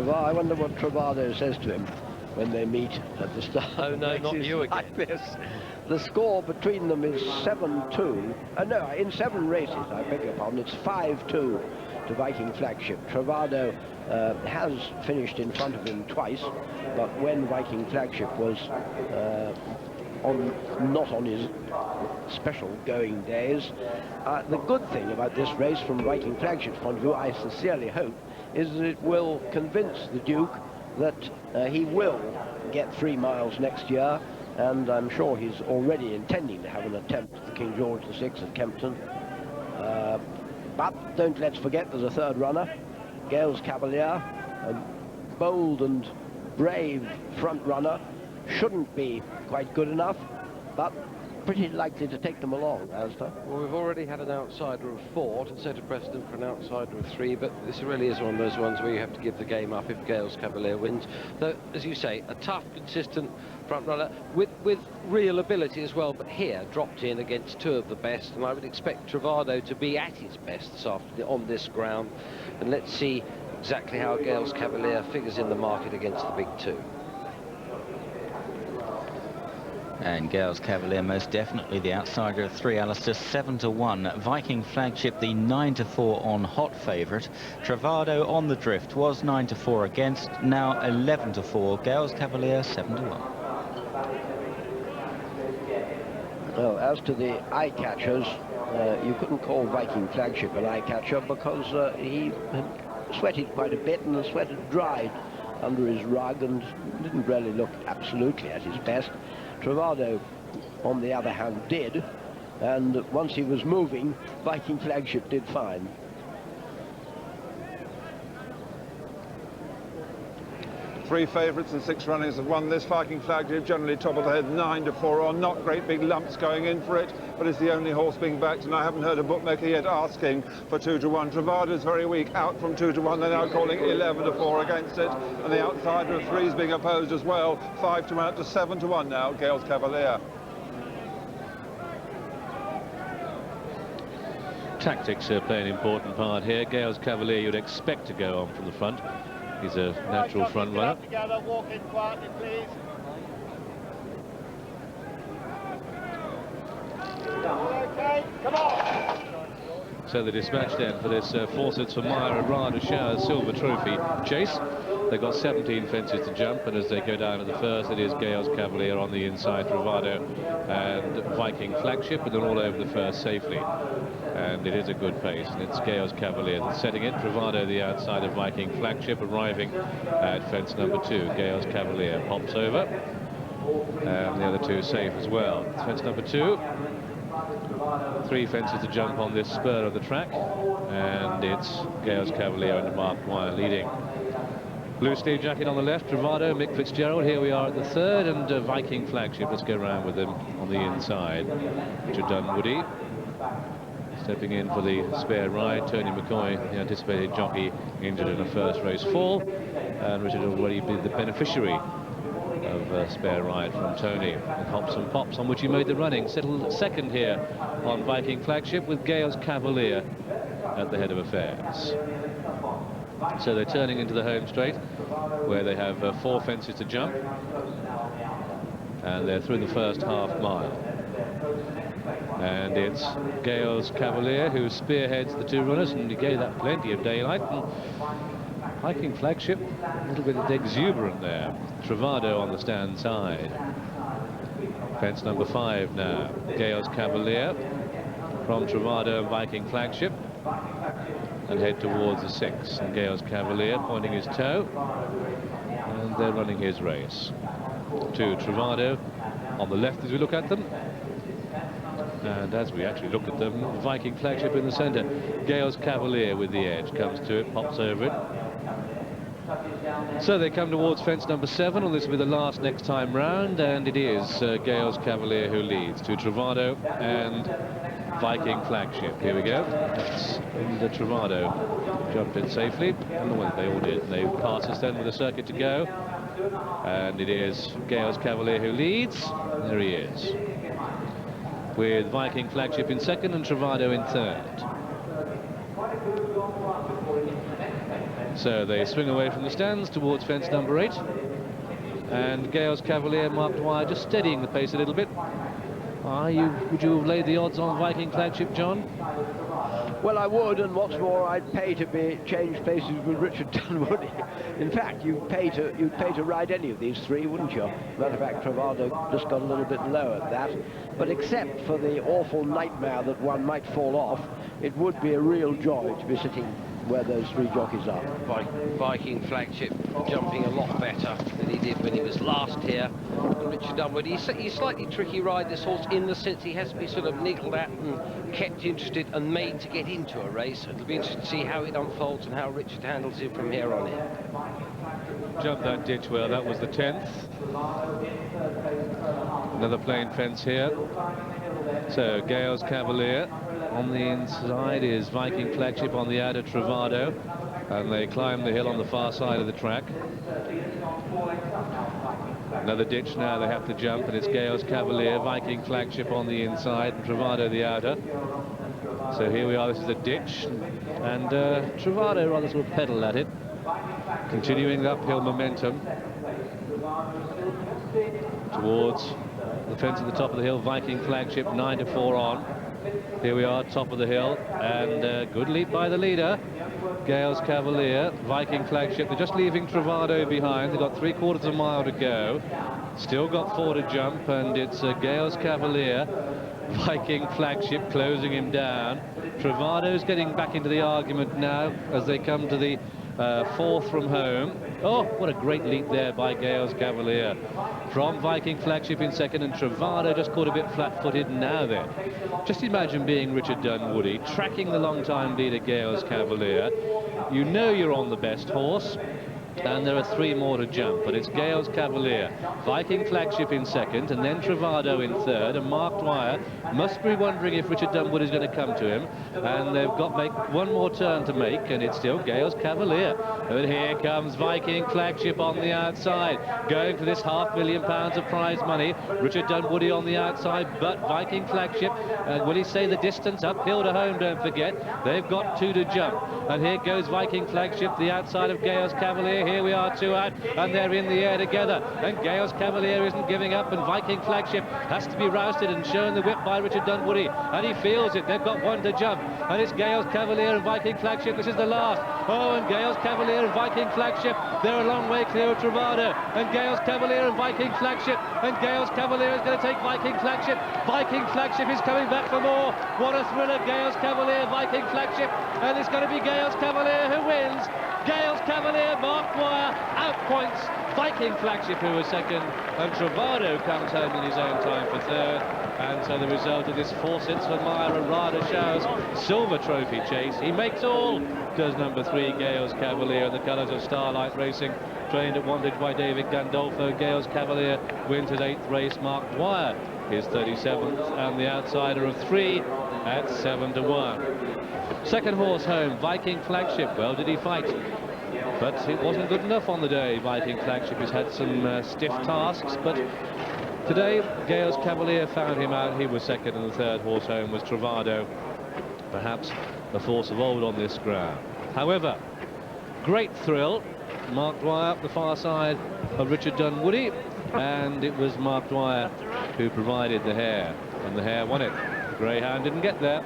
I wonder what Travado says to him when they meet at the start. Oh no, not you again. Like this. The score between them is 7-2. No, in 7 races, I beg your pardon, it's 5-2 to Viking Flagship. Travado has finished in front of him twice, but when Viking Flagship was not on his special going days. The good thing about this race from Viking Flagship's point of view, I sincerely hope, is that it will convince the Duke that he will get 3 miles next year, and I'm sure he's already intending to have an attempt at the King George VI at Kempton. But let's forget there's a third runner, Gales Cavalier, a bold and brave front runner. Shouldn't be quite good enough, but pretty likely to take them along, Asda. Well, we've already had an outsider of 4 to set a precedent for an outsider of 3, but this really is one of those ones where you have to give the game up if Gales Cavalier wins. Though, as you say, a tough, consistent front runner with real ability as well, but here dropped in against 2 of the best, and I would expect Travado to be at his best this afternoon on this ground. And let's see exactly how Gales Cavalier figures in the market against the big 2. And Gales Cavalier most definitely the outsider of 3, Alistair, 7-1. Viking Flagship the 9-4 on hot favourite. Travado on the drift was 9-4 against, now 11-4. Gales Cavalier 7-1. Well, as to the eye catchers, you couldn't call Viking Flagship an eye catcher because he had sweated quite a bit, and the sweat had dried under his rug and didn't really look absolutely at his best. Travado, on the other hand, did, and once he was moving, Viking Flagship did fine. Three favourites and 6 runners have won this. Viking Flagship generally top of the head, 9-4 on. Not great big lumps going in for it, but it's the only horse being backed, and I haven't heard a bookmaker yet asking for 2-1. Travado's very weak, out from 2-1. They're now calling 11-4 against it, and the outsider of 3 is being opposed as well. 5-1 out to 7-1 now, Gales Cavalier. Tactics play an important part here. Gales Cavalier you'd expect to go on from the front. He's a natural front runner. Together, walk in quietly, please. Okay, come on. So the dispatch then for this Fawcett's for Meyer and Rada Shower Silver Trophy chase. They've got 17 fences to jump, and as they go down to the first, it is Gales Cavalier on the inside, Travado and Viking Flagship, and they're all over the first safely. And it is a good pace, and it's Gales Cavalier that's setting it. Travado the outside of Viking Flagship, arriving at fence number 2. Gales Cavalier pops over, and the other two safe as well. Fence number 2. 3 fences to jump on this spur of the track, and it's Gales Cavalier and Mark Dwyer leading. Blue sleeve jacket on the left, Travado, Mick Fitzgerald. Here we are at the 3rd, and Viking Flagship. Let's go around with them on the inside. Richard Dunwoody stepping in for the spare ride. Tony McCoy, the anticipated jockey, injured in a first race fall, and Richard will already be the beneficiary of a spare ride from Tony. And Hops and Pops, on which he made the running, settled second here on Viking Flagship, with Gales Cavalier at the head of affairs. So they're turning into the home straight, where they have 4 fences to jump, and they're through the first half mile. And it's Gales Cavalier who spearheads the 2 runners, and he gave that plenty of daylight. And Viking Flagship, a little bit exuberant there. Travado on the stand side. Fence number 5 now. Gales Cavalier from Travado and Viking Flagship, and head towards the 6. And Gales Cavalier pointing his toe, and they're running his race. 2 Travado on the left as we look at them, and as we actually look at them, Viking Flagship in the centre. Gales Cavalier with the edge, comes to it, pops over it. So they come towards fence number 7, and this will be the last next time round, and it is Gales Cavalier who leads, to Travado and Viking Flagship. Here we go. And Travado jumped in safely, and well, they all did. They pass us then with a circuit to go, and it is Gales Cavalier who leads. There he is, with Viking Flagship in 2nd and Travado in 3rd. So they swing away from the stands towards fence number 8, and Gales Cavalier, Mark Dwyer, just steadying the pace a little bit. Would you have laid the odds on Viking Flagship, John? Well, I would, and what's more, I'd pay to be changed places with Richard Dunwoody. In fact, you'd pay to ride any of these 3, wouldn't you? Matter of fact, Travado just got a little bit low at that. But except for the awful nightmare that one might fall off, it would be a real joy to be sitting where those 3 jockeys are. Viking Flagship jumping a lot better than he did when he was last here. And Richard Dunwoody, he's slightly tricky ride, this horse, in the sense he has to be sort of niggled at and kept interested and made to get into a race. It'll be interesting to see how it unfolds and how Richard handles it from here on in. Jumped that ditch well, that was the 10th. Another plain fence here. So Gales Cavalier. On the inside is Viking Flagship, on the outer Travado, and they climb the hill on the far side of the track. Another ditch now they have to jump, and it's Gales Cavalier, Viking Flagship on the inside, and Travado the outer. So here we are, this is a ditch, and Travado rather sort of pedal at it, continuing the uphill momentum towards the fence at the top of the hill. Viking Flagship 9-4 on. Here we are, top of the hill, and good leap by the leader, Gales Cavalier. Viking Flagship, they're just leaving Travado behind. They've got 3/4 of a mile to go. Still got 4 to jump, and it's Gales Cavalier, Viking Flagship closing him down. Travado's getting back into the argument now as they come to the 4th from home. Oh, what a great leap there by Gales Cavalier from Viking Flagship in 2nd, and Travado just caught a bit flat-footed. Now then, just imagine being Richard Dunwoody, tracking the long-time leader Gales Cavalier. You know you're on the best horse, and there are 3 more to jump, but it's Gales Cavalier, Viking Flagship in 2nd, and then Travado in 3rd, and Mark Dwyer must be wondering if Richard Dunwoody is going to come to him, and they've got to make 1 more turn to make, and it's still Gales Cavalier. And here comes Viking Flagship on the outside, going for this £500,000 of prize money. Richard Dunwoody on the outside, but Viking Flagship, will he say the distance uphill to home, don't forget. They've got 2 to jump, and here goes Viking Flagship, the outside of Gales Cavalier. Here we are, 2 out, and they're in the air together, and Gales Cavalier isn't giving up, and Viking Flagship has to be rousted and shown the whip by Richard Dunwoody, and he feels it. They've got 1 to jump, and it's Gales Cavalier and Viking Flagship. This is the last. Oh, and Gales Cavalier and Viking Flagship, they're a long way clear of Travado. And Gales Cavalier and Viking Flagship, and Gales Cavalier is going to take Viking Flagship. Viking Flagship is coming back for more. What a thriller, Gales Cavalier, Viking Flagship, and it's going to be Gales Cavalier who wins. Gales Cavalier, Mark Dwyer outpoints Viking Flagship, who was second, and Travado comes home in his own time for third. And so the result of this Fawcett's for Meyer and Rada Show's silver trophy chase. He makes all, does number 3, Gales Cavalier, in the colours of Starlight Racing, trained at Wantage by David Gandolfo. Gales Cavalier wins his 8th race. Mark Dwyer his 37th, and the outsider of 3 at 7-1. Second horse home, Viking Flagship. Well, did he fight? But it wasn't good enough on the day. Viking Flagship has had some stiff tasks, but today Gales Cavalier found him out. He was second, and the third horse home was Travado, perhaps a force of old on this ground. However, great thrill. Mark Dwyer up the far side of Richard Dunwoody, and it was Mark Dwyer who provided the hare, and the hare won it. The greyhound didn't get there.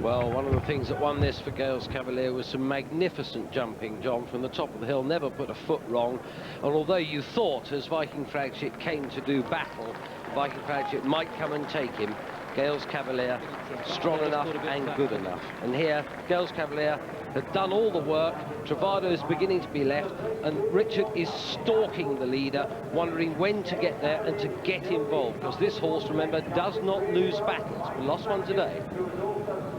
Well, one of the things that won this for Gales Cavalier was some magnificent jumping, John, from the top of the hill, never put a foot wrong. And although you thought, as Viking Flagship came to do battle, Viking Flagship might come and take him, Gales Cavalier strong enough and good enough. And here, Gales Cavalier had done all the work. Travado is beginning to be left, and Richard is stalking the leader, wondering when to get there and to get involved, because this horse, remember, does not lose battles. We lost one today.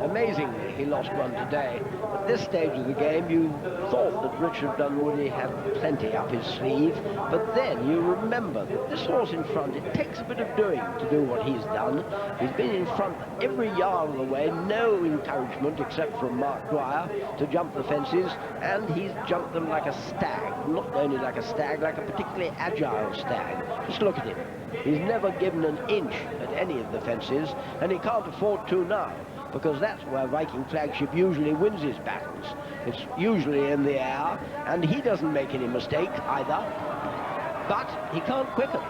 Amazingly, he lost one today. At this stage of the game, you thought that Richard Dunwoody had plenty up his sleeve, but then you remember that this horse in front, it takes a bit of doing to do what he's done. He's been in front every yard of the way, no encouragement except from Mark Dwyer to jump the fences, and he's jumped them like a stag. Not only like a stag, like a particularly agile stag. Just look at him. He's never given an inch at any of the fences, and he can't afford to now, because that's where Viking Flagship usually wins his battles. It's usually in the air, and he doesn't make any mistake either, but he can't quicken.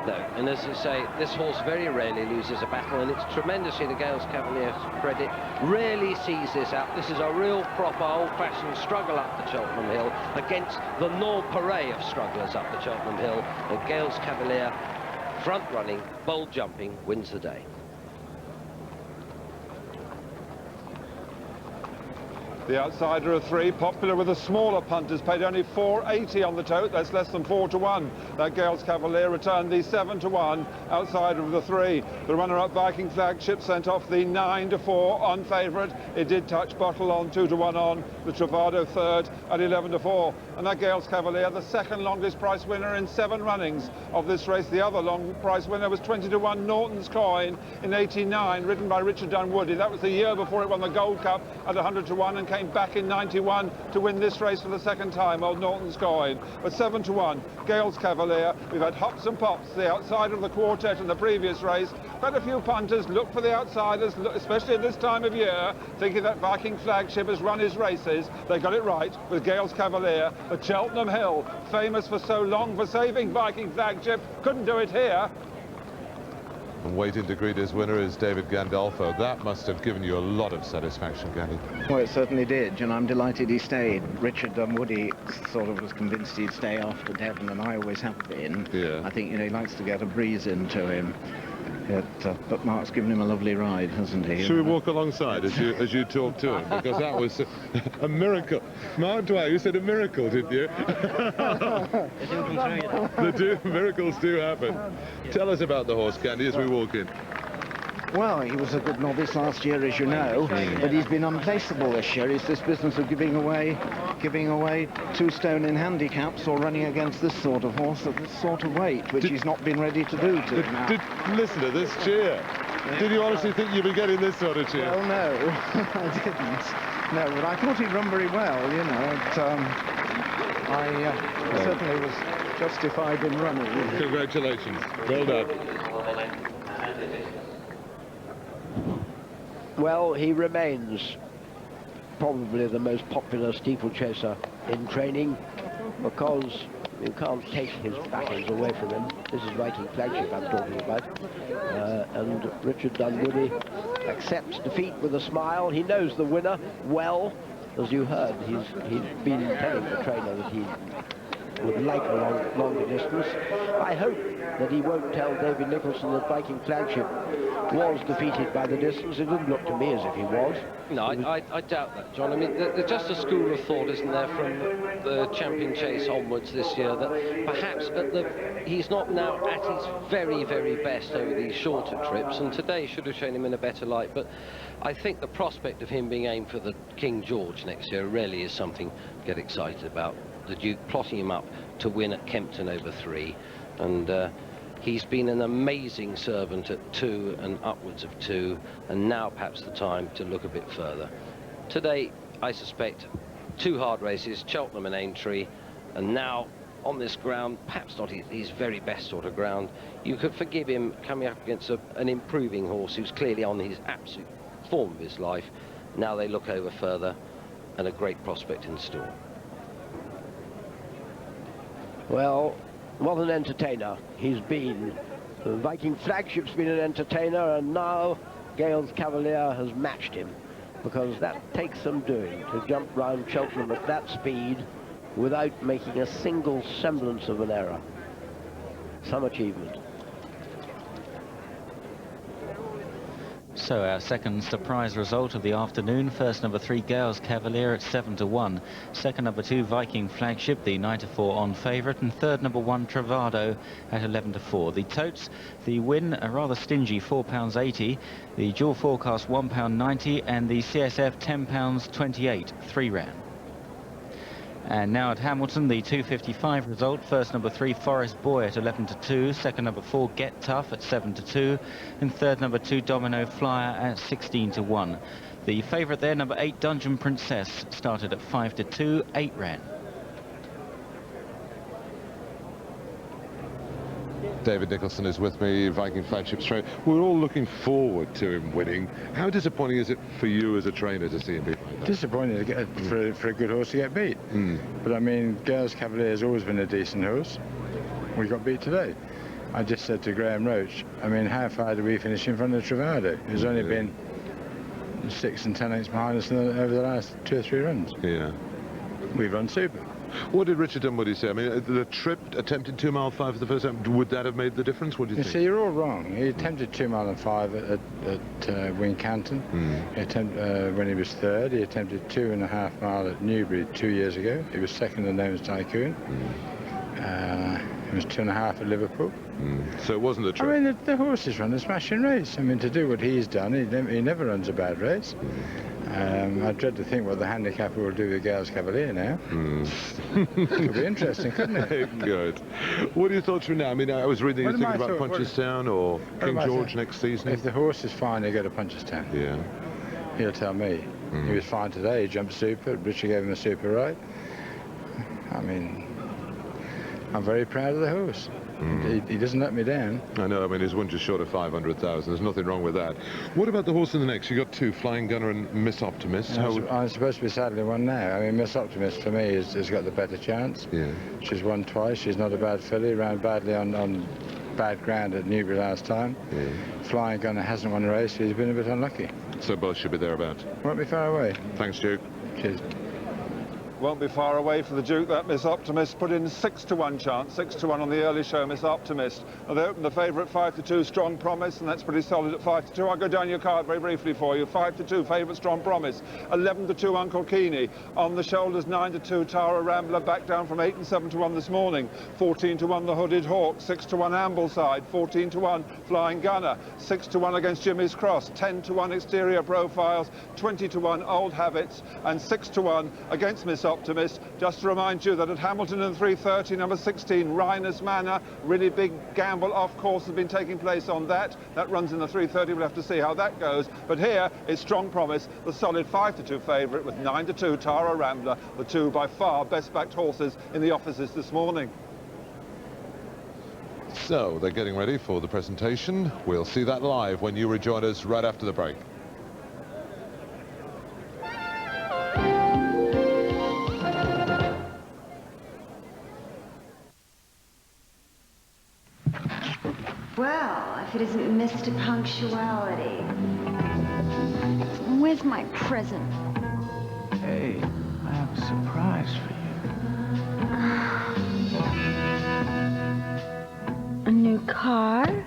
No, and as I say, this horse very rarely loses a battle, and it's tremendously to Gales Cavalier's credit, rarely sees this out. This is a real proper old-fashioned struggle up the Cheltenham Hill against the nonpareil of strugglers up the Cheltenham Hill, and Gales Cavalier, front-running, bold jumping, wins the day. The outsider of 3, popular with the smaller punters, paid only 4.80 on the tote. That's less than 4-1. That Gales Cavalier returned the 7-1 outsider of the 3. The runner-up Viking Flagship sent off the 9-4 on favourite. It did touch bottle on 2-1 on. The Travado third at 11-4. And that Gales Cavalier, the second longest price winner in 7 runnings of this race. The other long price winner was 20-1 Norton's Coin in '89, ridden by Richard Dunwoody. That was the year before it won the Gold Cup at 100-1 and came back in '91 to win this race for the second time, old Norton's Coin. But 7-1, Gales Cavalier. We've had hops and pops, the outsider of the quartet in the previous race. Quite a few punters look for the outsiders, especially at this time of year, thinking that Viking Flagship has run his races. They got it right with Gales Cavalier. The Cheltenham Hill, famous for so long for saving Viking Flagship, couldn't do it here. And waiting to greet his winner is David Gandolfo. That must have given you a lot of satisfaction, Gandhi. Well, it certainly did, and I'm delighted he stayed. Richard Dunwoody sort of was convinced he'd stay after Devon, and I always have been. Yeah. I think, you know, he likes to get a breeze into him. But Mark's given him a lovely ride, hasn't he? Should we walk alongside as you talk to him? Because that was a miracle. Mark Dwyer, you said a miracle, didn't you? Miracles do happen. Tell us about the horse, Candy, as we walk in. Well, he was a good novice last year, as you know, but he's been unplaceable this year. It's this business of giving away 2 stone in handicaps or running against this sort of horse at this sort of weight, which he's not been ready to do Listen to this cheer. Yeah. Did you honestly think you'd be getting this sort of cheer? Well, no, I didn't. No, but I thought he'd run very well, you know. I certainly was justified in running. Congratulations. Well done. Well, he remains probably the most popular steeplechaser in training, because You can't take his battles away from him. This is Viking Flagship I'm talking about. And Richard Dunwoody accepts defeat with a smile. He knows the winner well. As you heard, he's been telling the trainer that he would like a longer distance. I hope that he won't tell David Nicholson that Viking Flagship was defeated by the distance. It didn't look to me as if he was. No, I doubt that, John. I mean, there's just a school of thought, isn't there, from the champion chase onwards this year, that perhaps he's not now at his very, very best over these shorter trips, and today should have shown him in a better light. But I think the prospect of him being aimed for the King George next year really is something to get excited about. The Duke plotting him up to win at Kempton over 3, and he's been an amazing servant at 2 and upwards of 2, and now perhaps the time to look a bit further. Today, I suspect, 2 hard races, Cheltenham and Aintree, and now on this ground, perhaps not his very best sort of ground. You could forgive him coming up against an improving horse who's clearly on his absolute form of his life. Now they look over further, and a great prospect in store. Well, what an entertainer he's been. The Viking Flagship's been an entertainer, and now Gales Cavalier has matched him, because that takes some doing to jump round Cheltenham at that speed without making a single semblance of an error. Some achievement. So our second surprise result of the afternoon. First number 3, Gales Cavalier at 7-1. Second number 2, Viking Flagship, the 9-4 on favourite. And third number 1, Travado at 11-4. The totes, the win, a rather stingy £4.80. The dual forecast £1.90. And the CSF £10.28, 3 rand. And now at Hamilton, the 2:55 result. First number 3, Forest Boy at 11-2. Second number 4, Get Tough at 7-2. And third number 2, Domino Flyer at 16-1. The favourite there, number 8, Dungeon Princess, started at 5-2, 8 rand. David Nicholson is with me, Viking Flagship trainer. We're all looking forward to him winning. How disappointing is it for you as a trainer to see him beat like that? Disappointing to get, for a good horse to get beat. But I mean, Gales Cavalier has always been a decent horse. We got beat today. I just said to Graham Roach, I mean, how far did we finish in front of Travado? He's only been 6 and 10 lengths behind us over the last 2 or 3 runs. Yeah. We've run super. What did Richard Dunwoody say? I mean, the trip attempted 2 mile 5 for the first time. Would that have made the difference? What do you think? See, you're all wrong. He attempted 2 mile and 5 at Wincanton. He attempted, when he was 3rd, he attempted 2.5 mile at Newbury 2 years ago. He was 2nd in the Names Tycoon. He was 2.5 at Liverpool. So it wasn't a trip. I mean, the horses run a smashing race. I mean, to do what he's done, he never runs a bad race. I dread to think what the handicapper will do with Gales Cavalier now. Could be interesting, couldn't it? Good. What are your thoughts from now? I mean, I was reading you thinking about Punchestown or King George next season. If the horse is fine, they go to Punchestown. Yeah. He'll tell me. He was fine today. He jumped super. Richard gave him a super ride. I mean, I'm very proud of the horse. He doesn't let me down. I know. I mean, his win just short of 500,000. There's nothing wrong with that. What about the horse in the next? You got 2, Flying Gunner and Miss Optimist. I'm supposed to be sadly one now. I mean, Miss Optimist for me has got the better chance. Yeah. She's won twice. She's not a bad filly. Ran badly on bad ground at Newbury last time. Yeah. Flying Gunner hasn't won a race. He's been a bit unlucky. So both should be thereabouts. Won't be far away. Thanks, Duke. Cheers. Won't be far away for the Duke. That Miss Optimist put in 6-1 chance, 6-1 on the early show, Miss Optimist. Well, they opened the favourite 5-2, Strong Promise, and that's pretty solid at 5-2. I'll go down your card very briefly for you. 5-2, favourite Strong Promise. 11-2, Uncle Keeney. On the shoulders, 9-2, Tara Rambler, back down from 8 and 7-1 this morning. 14-1, the Hooded Hawk. 6-1, Ambleside. 14-1, Flying Gunner. 6-1 against Jimmy's Cross. 10-1, Exterior Profiles. 20-1, Old Habits. And 6-1 against Miss Optimist. Just to remind you that at Hamilton and 3:30, number 16, Rhinus Manor, really big gamble off course has been taking place on that. That runs in the 3:30. We'll have to see how that goes. But here is Strong Promise, the solid 5-2 favourite with 9-2 Tara Rambler, the 2 by far best backed horses in the offices this morning. So they're getting ready for the presentation. We'll see that live when you rejoin us right after the break. it isn't Mr. Punctuality. Where's my present? Hey, I have a surprise for you. A new car?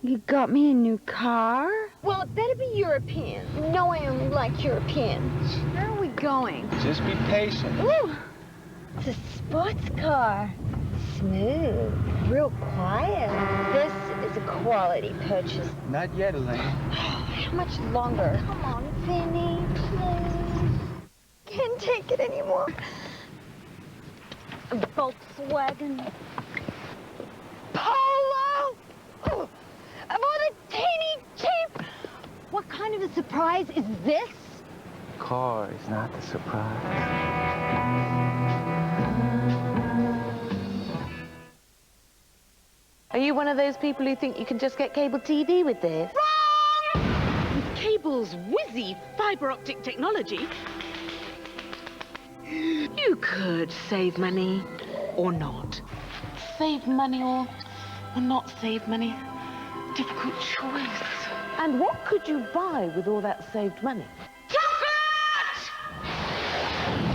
You got me a new car? Well, it better be European. No, I only like Europeans. Where are we going? Just be patient. Ooh, it's a sports car. Smooth, real quiet. This is a quality purchase. Not yet, Elaine. How much longer? Come on, Vinny, please. Can't take it anymore. A Volkswagen. Polo! Oh, I bought a teeny cheap. What kind of a surprise is this? Car is not the surprise. Are you one of those people who think you can just get cable TV with this? Wrong! With cable's whizzy fiber optic technology, you could save money or not. Save money or not save money. Difficult choice. And what could you buy with all that saved money?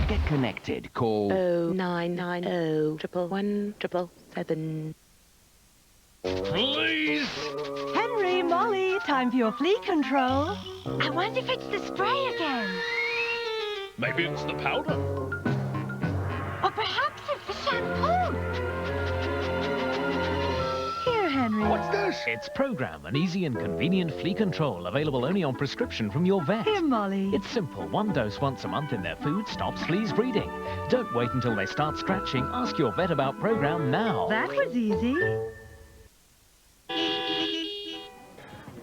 Get connected. Call 0990 111 777. Please. Henry, Molly, time for your flea control. I wonder if it's the spray again. Maybe it's the powder. Or perhaps it's the shampoo. Here, Henry. What's this? It's Program, an easy and convenient flea control available only on prescription from your vet. Here, Molly. It's simple. One dose once a month in their food stops fleas breeding. Don't wait until they start scratching. Ask your vet about Program now. That was easy.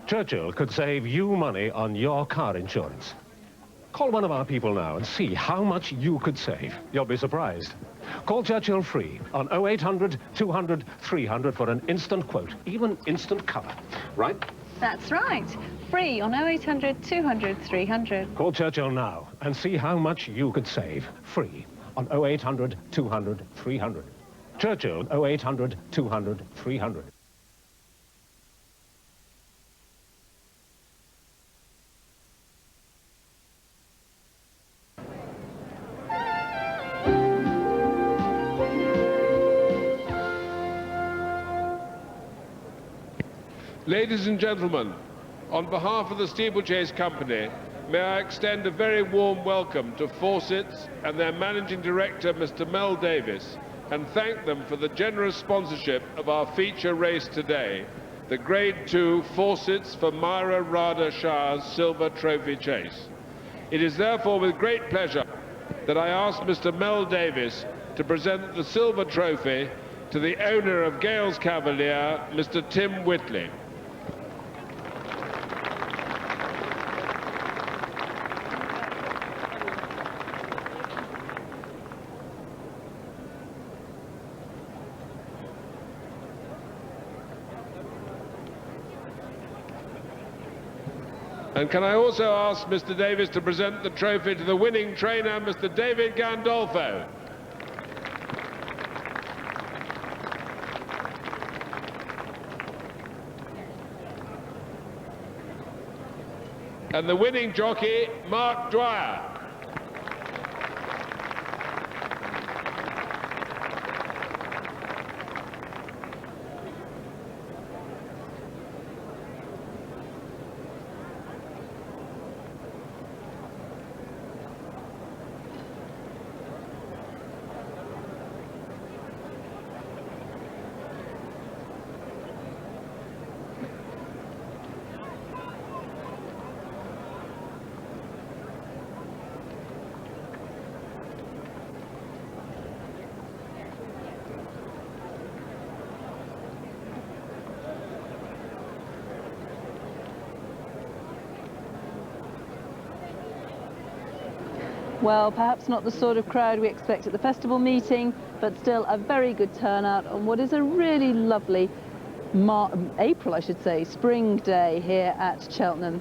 Churchill could save you money on your car insurance. Call one of our people now and see how much you could save. You'll be surprised. Call Churchill free on 0800 200 300 for an instant quote, even instant cover. Right? That's right. Free on 0800 200 300. Call Churchill now and see how much you could save. Free on 0800 200 300. Churchill 0800 200 300. Ladies and gentlemen, on behalf of the Steeplechase Company, may I extend a very warm welcome to Fawcett's and their Managing Director, Mr. Mel Davis, and thank them for the generous sponsorship of our feature race today, the Grade 2 Fawcett's for Myra Rada Shah's Silver Trophy Chase. It is therefore with great pleasure that I ask Mr. Mel Davis to present the Silver Trophy to the owner of Gales Cavalier, Mr. Tim Whitley. And can I also ask Mr. Davis to present the trophy to the winning trainer, Mr. David Gandolfo. And the winning jockey, Mark Dwyer. Well, perhaps not the sort of crowd we expect at the festival meeting, but still a very good turnout on what is a really lovely April, I should say, spring day here at Cheltenham.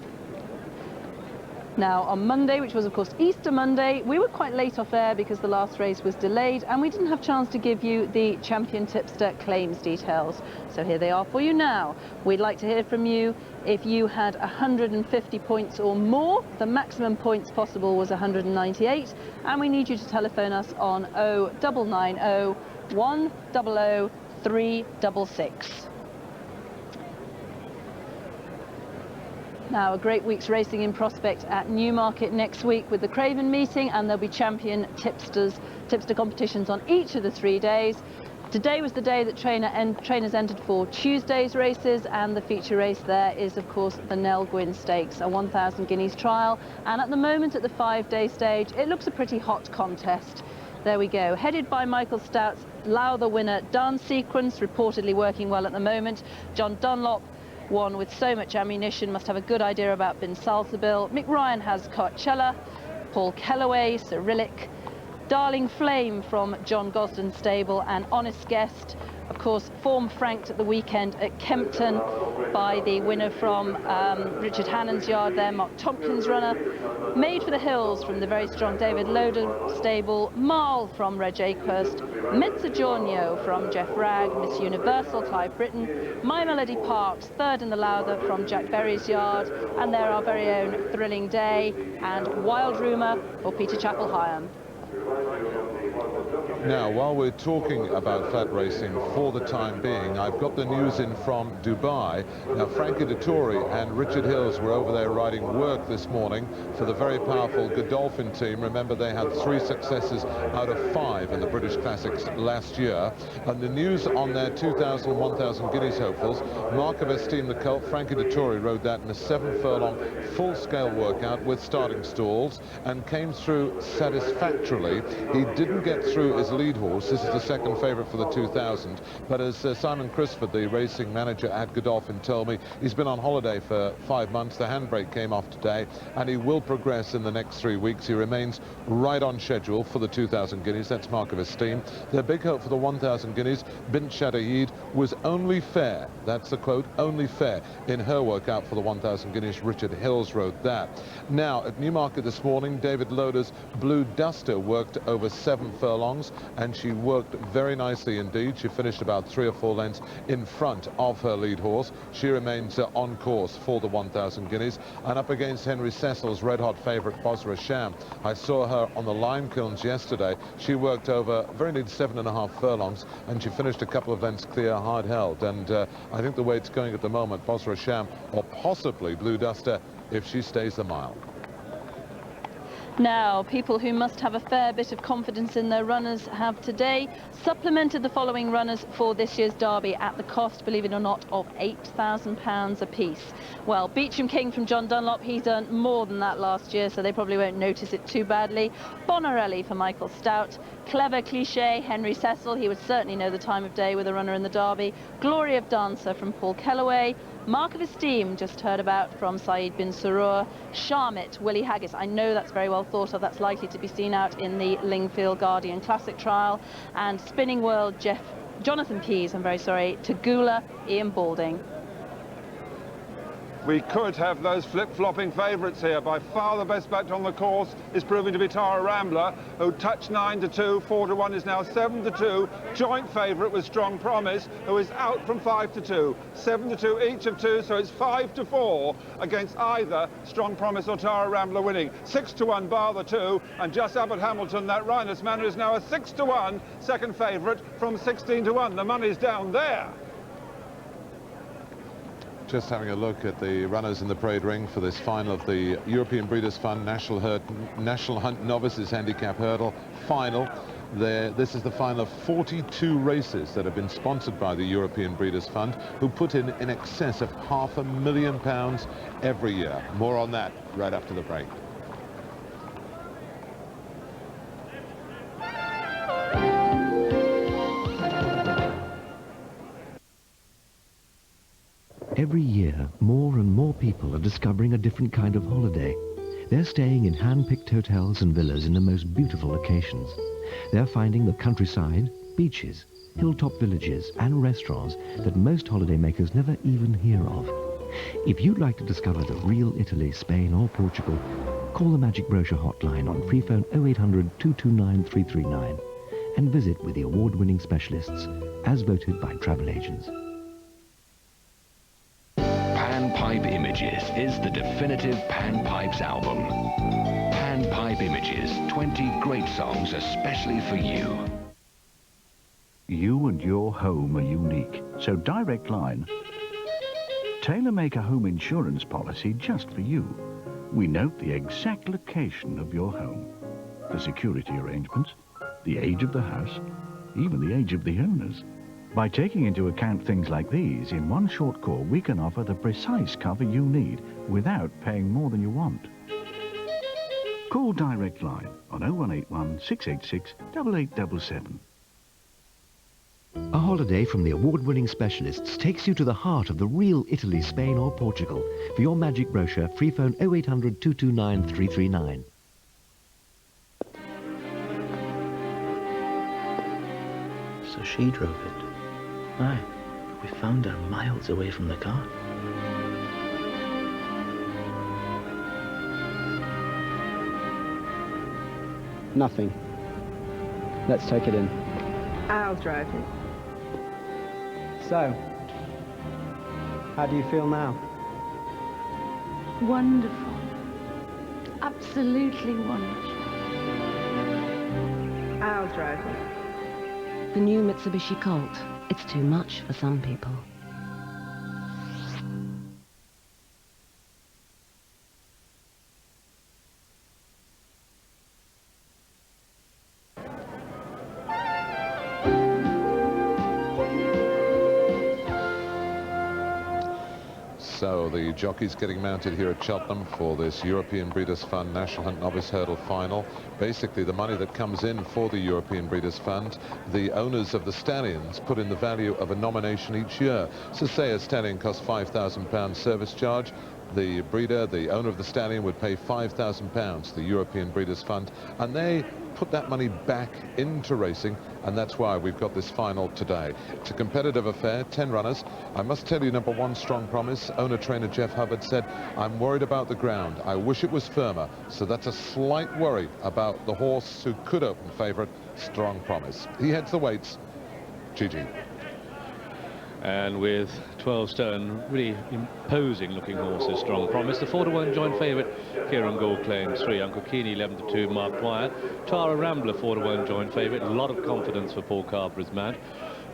Now, on Monday, which was, of course, Easter Monday, we were quite late off air because the last race was delayed and we didn't have a chance to give you the champion tipster claims details. So here they are for you now. We'd like to hear from you if you had 150 points or more. The maximum points possible was 198, and we need you to telephone us on 0990 100 366. Now, a great week's racing in prospect at Newmarket next week with the Craven meeting, and there'll be champion tipster competitions on each of the 3 days. Today was the day that trainers entered for Tuesday's races, and the feature race there is, of course, the Nell Gwyn Stakes, a 1,000 guineas trial. And at the moment, at the 5-day stage, it looks a pretty hot contest. There we go. Headed by Michael Stout's Lowther winner, Dance Sequence, reportedly working well at the moment. John Dunlop, one with so much ammunition, must have a good idea about Bin Salsabil. Mick Ryan has Coachella, Paul Kellaway, Cyrillic, Darling Flame from John Gosden's stable, and Honest Guest, of course, form franked at the weekend at Kempton by the winner from Richard Hannon's yard there, Mark Tompkins' runner. Made for the Hills from the very strong David Loder stable, Marl from Reg Akehurst, Mezzogiorno from Jeff Ragg, Miss Universal, Clive Britton, My Melody Parks, third in the Lowther from Jack Berry's yard, and there our very own Thrilling Day and Wild Rumour for Peter Chappell-Hyam. Now, while we're talking about flat racing for the time being, I've got the news in from Dubai. Now, Frankie Dettori and Richard Hills were over there riding work this morning for the very powerful Godolphin team. Remember, they had 3 successes out of 5 in the British Classics last year. And the news on their 2,000 and 1,000 guineas hopefuls, Mark of Esteem the Colt, Frankie Dettori rode that in a 7-furlong full-scale workout with starting stalls and came through satisfactorily. He didn't get through his lead horse. This is the second favourite for the 2,000, but as Simon Crisford, the racing manager at Godolphin, told me, he's been on holiday for 5 months. The handbrake came off today, and he will progress in the next 3 weeks. He remains right on schedule for the 2,000 guineas. That's Mark of Esteem. Their big hope for the 1,000 guineas, Bint Shadayid, was only fair. That's the quote, only fair in her workout for the 1,000 guineas. Richard Hills rode that. Now, at Newmarket this morning, David Loder's Blue Duster worked over 7 furlongs, and she worked very nicely indeed. She finished about 3 or 4 lengths in front of her lead horse. She remains on course for the 1,000 guineas, and up against Henry Cecil's red-hot favourite, Bosra Sham. I saw her on the lime kilns yesterday. She worked over very nearly 7.5 furlongs, and she finished a couple of lengths clear, hard-held. And I think the way it's going at the moment, Bosra Sham, or possibly Blue Duster, if she stays the mile. Now, people who must have a fair bit of confidence in their runners have today supplemented the following runners for this year's Derby at the cost, believe it or not, of £8,000 apiece. Well, Beecham King from John Dunlop, he's earned more than that last year, so they probably won't notice it too badly. Bonarelli for Michael Stout. Clever Cliché, Henry Cecil, he would certainly know the time of day with a runner in the Derby. Glory of Dancer from Paul Kellaway. Mark of Esteem, just heard about from Saeed bin Surur. Charmit, Willie Haggis, I know that's very well thought of, that's likely to be seen out in the Lingfield Guardian Classic trial. And Spinning World, Jonathan Pease, I'm very sorry, Tagula, Ian Balding. We could have those flip-flopping favourites here. By far the best backed on the course is proving to be Tara Rambler, who touched 9-2, 4-1 is now 7-2. Joint favourite with Strong Promise, who is out from 5-2. 7-2 each of 2, so it's 5-4 against either Strong Promise or Tara Rambler winning. 6-1 bar the 2, and just up at Hamilton, that Rhinus Manor is now a 6-1 second favourite from 16-1. The money's down there. Just having a look at the runners in the parade ring for this final of the European Breeders' Fund National Hunt Novices Handicap Hurdle final. This is the final of 42 races that have been sponsored by the European Breeders' Fund, who put in excess of £500,000 every year. More on that right after the break. Every year, more and more people are discovering a different kind of holiday. They're staying in hand-picked hotels and villas in the most beautiful locations. They're finding the countryside, beaches, hilltop villages and restaurants that most holidaymakers never even hear of. If you'd like to discover the real Italy, Spain or Portugal, Call the Magic Brochure hotline on free phone 0800 229 339 and visit with the award-winning specialists as voted by travel agents. Pan-Pipe Images is the definitive Pan-Pipes album. Pan-Pipe Images, 20 great songs especially for you. You and your home are unique, so Direct Line tailor-make a home insurance policy just for you. We note the exact location of your home, the security arrangements, the age of the house, even the age of the owners. By taking into account things like these, in one short call we can offer the precise cover you need without paying more than you want. Call Direct Line on 0181 686 8877. A holiday from the award-winning specialists takes you to the heart of the real Italy, Spain or Portugal. For your magic brochure, free phone 0800 229 339. So she drove it. Aye, we found her miles away from the car. Nothing. Let's take it in. I'll drive it. So, how do you feel now? Wonderful. Absolutely wonderful. I'll drive it. The new Mitsubishi Colt. It's too much for some people. So the jockeys getting mounted here at Cheltenham for this European Breeders' Fund National Hunt Novice Hurdle final. Basically the money that comes in for the European Breeders' Fund, the owners of the stallions put in the value of a nomination each year. So say a stallion costs £5,000 service charge, the breeder, the owner of the stallion, would pay £5,000 to the European Breeders' Fund, and they put that money back into racing, and that's why we've got this final today. It's a competitive affair, 10 runners. I must tell you, number one, Strong Promise. Owner-trainer Jeff Hubbard said, I'm worried about the ground. I wish it was firmer. So that's a slight worry about the horse who could open favourite, Strong Promise. He heads the weights. Gigi. And with 12 stone, really imposing looking horses, Strong Promise. The 4-to-1 joint favourite, Kieran Gould claims 3. Uncle Keeney 11-2, Mark Dwyer. Tara Rambler 4-to-1 joint favourite. A lot of confidence for Paul Carber's man.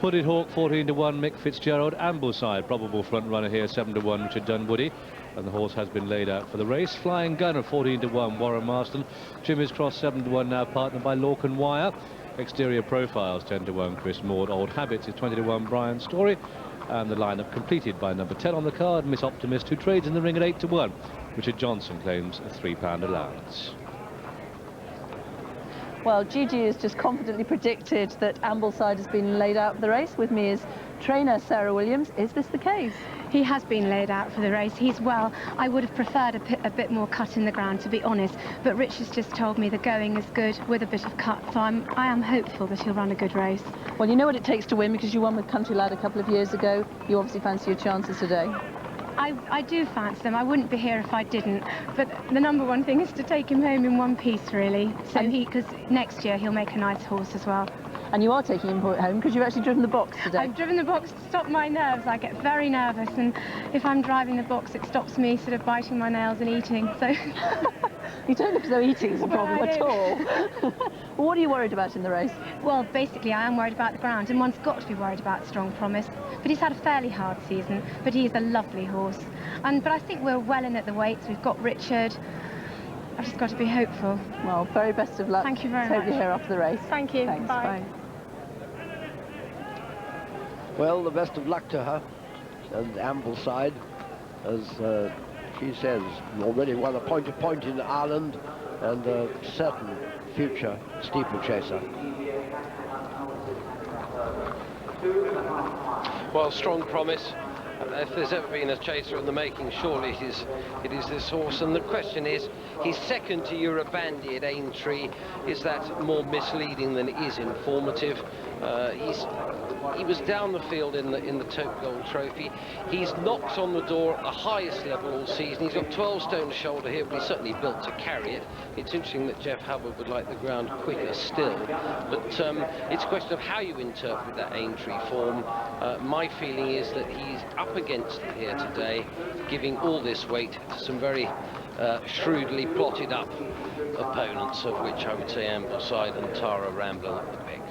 Hooded Hawk 14-1, Mick Fitzgerald. Ambleside, probable front runner here, 7-1, Richard Dunwoody. And the horse has been laid out for the race. Flying Gunner 14-1, Warren Marston. Jimmy's Cross 7-1, now partnered by Lorcan Wire. Exterior Profiles 10-1, Chris Maud. Old Habits is 20-1, Brian Story. And the lineup completed by number 10 on the card, Miss Optimist, who trades in the ring at 8-1. Richard Johnson claims a £3 allowance. Well, Gigi has just confidently predicted that Ambleside has been laid out for the race. With me is trainer Sarah Williams. Is this the case? He has been laid out for the race. He's well. I would have preferred a bit more cut in the ground, to be honest. But Rich has just told me the going is good with a bit of cut. So I am hopeful that he'll run a good race. Well, you know what it takes to win because you won with Country Lad a couple of years ago. You obviously fancy your chances today. I do fancy them. I wouldn't be here if I didn't. But the number one thing is to take him home in one piece, really. So because next year he'll make a nice horse as well. And you are taking him home because you've actually driven the box today. I've driven the box to stop my nerves. I get very nervous, and if I'm driving the box, it stops me sort of biting my nails and eating. So you don't look as though eating is a problem at all. Well, what are you worried about in the race? Well, basically, I am worried about the ground, and one's got to be worried about Strong Promise. But he's had a fairly hard season, but he's a lovely horse. But I think we're well in at the weights. We've got Richard. I've just got to be hopeful. Well, very best of luck. Thank you very much. Hope you're here after the race. Thank you. Thanks. Bye. Bye. Well, the best of luck to her. And Ambleside, as she says, already won a point in Ireland and a certain future steeplechaser. Well, Strong Promise. If there's ever been a chaser in the making, surely it is this horse. And the question is, he's second to Eurobandy at Aintree. Is that more misleading than it is informative? He was down the field in the Tote Gold Trophy. He's knocked on the door at the highest level all season. He's got 12 stone shoulder here, but he's certainly built to carry it. It's interesting that Jeff Hubbard would like the ground quicker still, but it's a question of how you interpret that Aintree form. My feeling is that he's up against it here today, giving all this weight to some very shrewdly plotted up opponents, of which I would say Ambleside and Tara Rambler look the pick.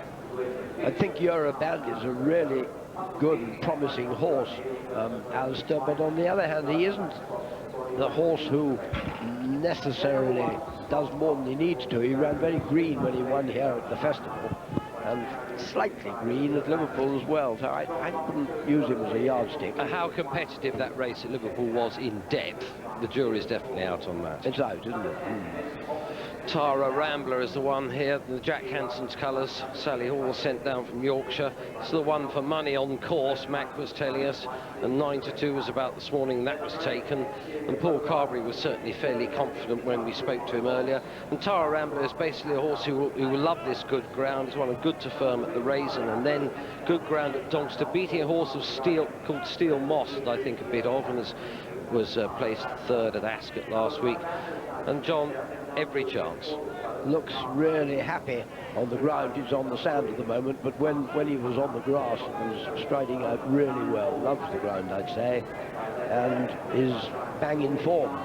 I think Euroband is a really good and promising horse, Alistair, but on the other hand, he isn't the horse who necessarily does more than he needs to. He ran very green when he won here at the festival, and slightly green at Liverpool as well, so I wouldn't use him as a yardstick. How competitive that race at Liverpool was in depth, the jury's definitely out on that. It's out, isn't it? Tara Rambler is the one here, the Jack Hanson's colours. Sally Hall sent down from Yorkshire. It's the one for money on course, Mac was telling us. And 9-2 was about this morning, that was taken. And Paul Carberry was certainly fairly confident when we spoke to him earlier. And Tara Rambler is basically a horse who will love this good ground. He's won a good to firm at the Raisin, and then good ground at Doncaster, beating a horse of steel called Steel Moss, that I think a bit of, and was placed third at Ascot last week. And John, every chance. Looks really happy on the ground. He's on the sand at the moment, but when he was on the grass, he was striding out really well. Loves the ground, I'd say, and is bang in form.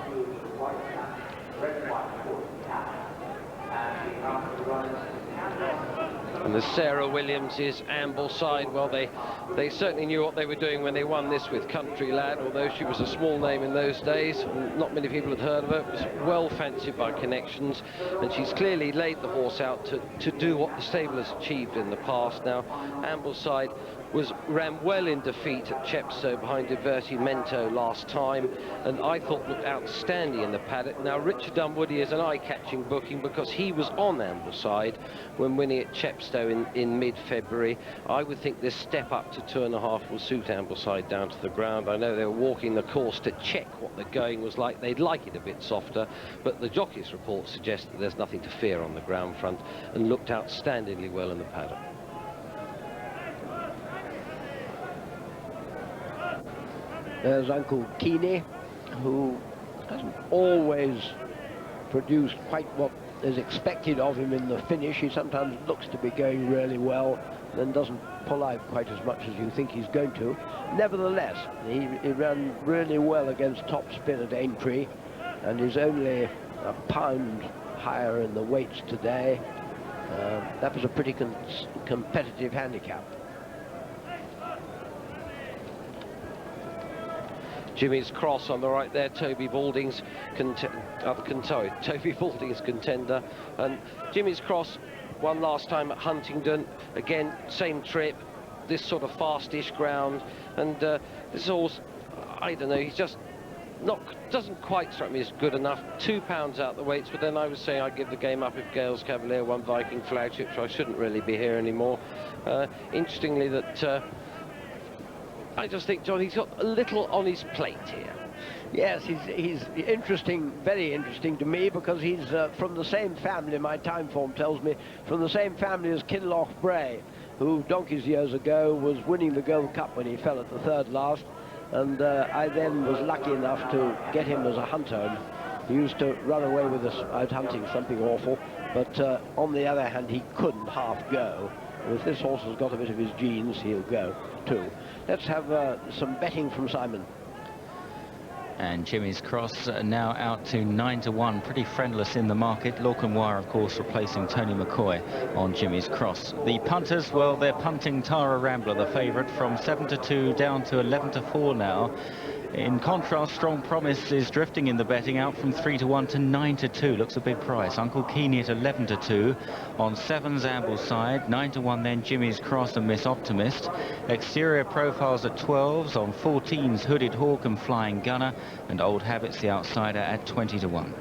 And the Sarah Williams's Ambleside, well, they certainly knew what they were doing when they won this with Country Lad, although she was a small name in those days, and not many people had heard of her. It was well fancied by connections, and she's clearly laid the horse out to do what the stable has achieved in the past. Now, Ambleside ran well in defeat at Chepstow behind Divertimento last time, and I thought looked outstanding in the paddock. Now, Richard Dunwoody is an eye-catching booking because he was on Ambleside when winning at Chepstow in mid-February. I would think this step up to 2.5 will suit Ambleside down to the ground. I know they were walking the course to check what the going was like. They'd like it a bit softer, but the jockey's report suggests that there's nothing to fear on the ground front, and looked outstandingly well in the paddock. There's Uncle Keeney, who hasn't always produced quite what is expected of him in the finish. He sometimes looks to be going really well, then doesn't pull out quite as much as you think he's going to. Nevertheless, he ran really well against top spin at Aintree, and is only a pound higher in the weights today. That was a pretty competitive handicap. Jimmy's Cross on the right there, Toby Balding's Toby Balding's contender, and Jimmy's Cross won last time at Huntingdon. Again, same trip, this sort of fastish ground, and this horse, I don't know, he's just doesn't quite strike me as good enough. 2 pounds out the weights, but then I was saying I'd give the game up if Gales Cavalier won Viking Flagship, so I shouldn't really be here anymore. Interestingly, that I just think, John, he's got a little on his plate here. Yes, he's interesting, very interesting to me, because he's from the same family, my time form tells me, from the same family as Kinloch Bray, who donkeys years ago was winning the Gold Cup when he fell at the third last, and I then was lucky enough to get him as a hunter. He used to run away with us out hunting, something awful, but on the other hand, he couldn't half go. If this horse has got a bit of his genes, he'll go too. Let's have some betting from Simon. And Jimmy's Cross now out to 9-1, pretty friendless in the market. Lorcan-Wire, of course, replacing Tony McCoy on Jimmy's Cross. The punters, well, they're punting Tara Rambler, the favourite, from 7-2 down to 11-4 now. In contrast, Strong Promise is drifting in the betting, out from 3-1 to 9-2. Looks a big price. Uncle Keeney at 11-2. On 7's Ambleside, 9-1 then Jimmy's Cross and Miss Optimist. Exterior Profiles at 12s. On 14's Hooded Hawk and Flying Gunner. And Old Habits, the outsider, at 20-1.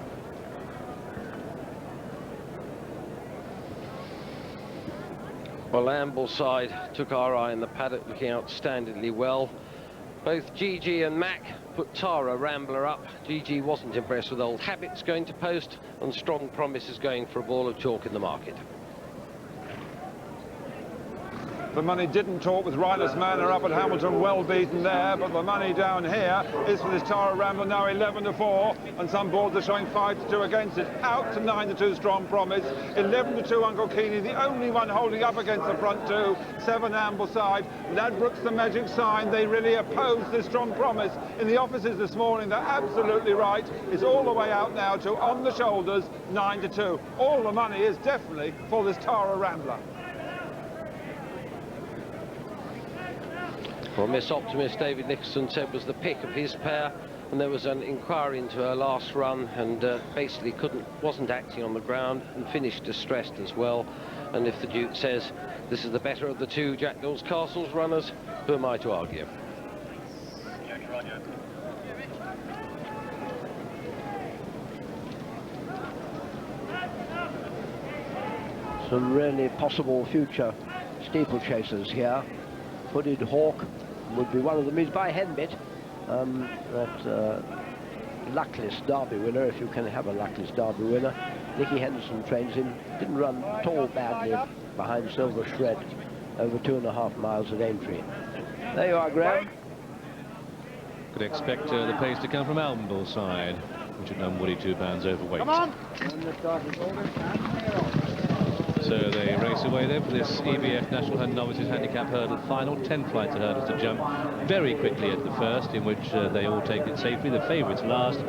Well, Ambleside took our eye in the paddock, looking outstandingly well. Both Gigi and Mac put Tara Rambler up. Gigi wasn't impressed with Old Habits going to post, and Strong Promise is going for a ball of chalk in the market. The money didn't talk with Ryless Manor up at Hamilton, well beaten there, but the money down here is for this Tara Rambler, now 11-4, and some boards are showing 5-2 against it. Out to 9-2 Strong Promise, 11-2 Uncle Keeney, the only one holding up against the front two, 7 Ambleside. Ladbrokes the magic sign, they really oppose this Strong Promise. In the offices this morning, they're absolutely right. It's all the way out now to On the Shoulders, 9-2. All the money is definitely for this Tara Rambler. Well, Miss Optimist, David Nicholson said, was the pick of his pair, and there was an inquiry into her last run, and basically wasn't acting on the ground and finished distressed as well. And if the Duke says this is the better of the two Jack Mills Castles runners, who am I to argue? Some really possible future steeplechasers here. Hooded Hawk would be one of them. He's by Henbit, that luckless Derby winner, if you can have a luckless Derby winner. Nicky Henderson trains him. Didn't run at all badly behind Silver Shred over 2.5 miles at Aintree. There you are, Graham. Could expect the pace to come from Ambleside, which at Dunwoody 2 pounds overweight. Come on! So they race away then for this EBF National Novices Handicap Hurdle final. 10 flights of hurdles to jump very quickly at the first, in which they all take it safely. The favourites last,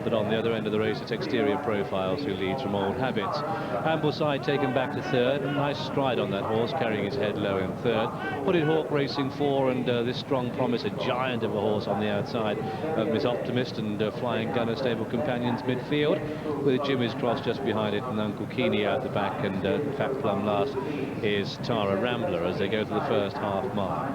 but on the other end of the race it's Exterior Profiles who leads from Old Habits. Ambleside taken back to third. A nice stride on that horse, carrying his head low in third. Hooded Hawk racing 4, and this Strong Promise, a giant of a horse on the outside of Miss Optimist, and Flying Gunner stable companions midfield, with Jimmy's Cross just behind it and Uncle Keeney out the back, and fat plum last is Tara Rambler as they go to the first half mile,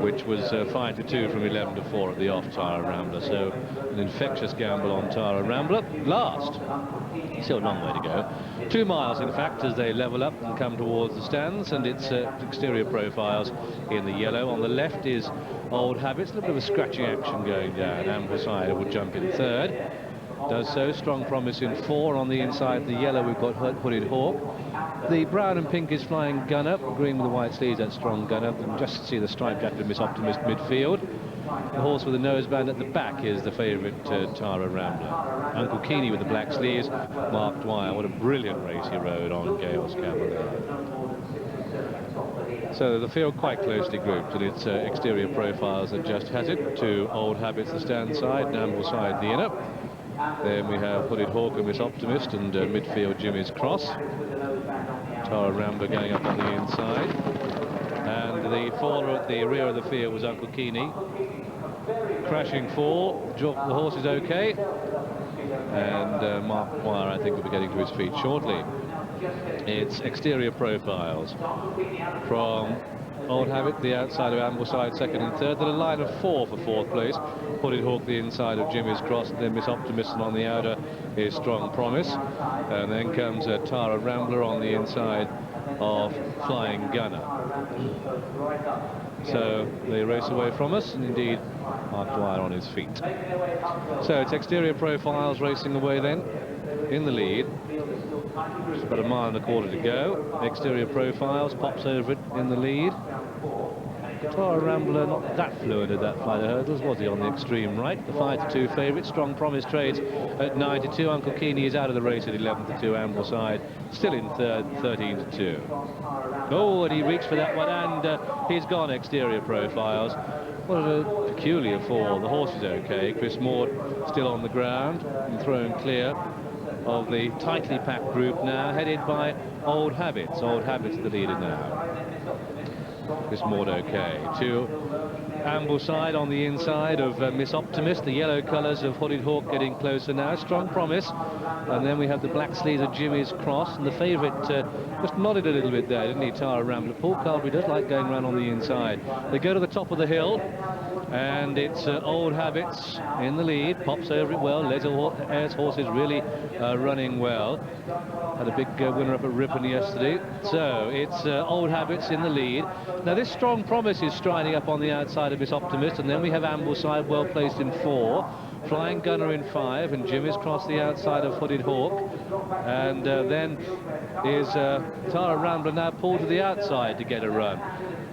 which was 5-2 from 11-4 at the off Tara Rambler. So an infectious gamble on Tara Rambler. Last, still a long way to go, 2 miles in fact, as they level up and come towards the stands, and it's Exterior Profiles in the yellow. On the left is Old Habits, a little bit of a scratching action going down. Ambleside will jump in third. Does so. Strong Promise in 4. On the inside, the yellow, we've got Hooded Hawk. The brown and pink is Flying Gunner. Green with the white sleeves, that's Strong Gunner. And just see the striped jacket of Miss Optimist midfield. The horse with the noseband at the back is the favourite Tara Rambler. Uncle Keeney with the black sleeves, Mark Dwyer. What a brilliant race he rode on Gale's Camel there. So the field quite closely grouped, and it's Exterior Profiles that just has it. To Old Habits the stand side, and Ambleside the inner. Then we have Hooded Hawk and Miss Optimist, and midfield Jimmy's Cross. Tara Rambler going up on the inside. And the faller at the rear of the field was Uncle Keeney. Crashing fall. The horse is okay. And Mark Dwyer, I think, will be getting to his feet shortly. It's Exterior Profiles from Old Habit, the outside of Ambleside, second and third. Then a line of 4 for fourth place. Hooded Hawk the inside of Jimmy's Cross, and then Miss Optimist, and on the outer is Strong Promise. And then comes Tara Rambler on the inside of Flying Gunner. So they race away from us, and indeed Mark Dwyer on his feet. So it's Exterior Profiles racing away then in the lead. Just about 1.25 miles to go. Exterior Profiles pops over it in the lead. Tara Rambler not that fluid at that flight of hurdles, was he, on the extreme right? The 5-2 favourite. Strong Promise trades at 9-2. Uncle Keeney is out of the race at 11-2. Ambleside still in third, 13-2. Oh, and he reached for that one, and he's gone. Exterior Profiles. What a peculiar fall. The horse is okay. Chris Maud still on the ground and thrown clear of the tightly packed group now, headed by Old Habits. Old Habits the leader now. Chris Maud okay. To Ambleside on the inside of Miss Optimist. The yellow colours of Hooded Hawk getting closer now. Strong Promise. And then we have the black sleeves of Jimmy's Cross. And the favourite just nodded a little bit there, didn't he, Tara Rambler? Paul Carberry does like going round on the inside. They go to the top of the hill. And it's Old Habits in the lead. Pops over it well. Ayres horse is really running well. Had a big winner up at Ripon yesterday. So it's Old Habits in the lead. Now this Strong Promise is striding up on the outside of Miss Optimist, and then we have Ambleside well placed in 4. Flying Gunner in 5, and Jimmy's Cross the outside of Hooded Hawk. And then is Tara Rambler now pulled to the outside to get a run.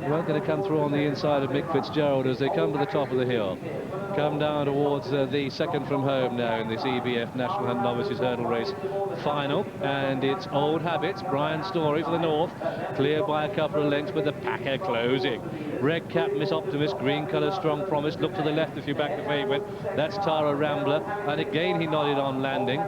They weren't going to come through on the inside of Mick Fitzgerald as they come to the top of the hill. Come down towards the second from home now in this EBF National Hunt Novices Hurdle Race final. And it's Old Habits, Brian Story for the north, clear by a couple of lengths, but the packer closing. Red Cap, Miss Optimist, green colour, Strong Promise. Look to the left if you back the favourite. That's Tara Rambler. And again he nodded on landing.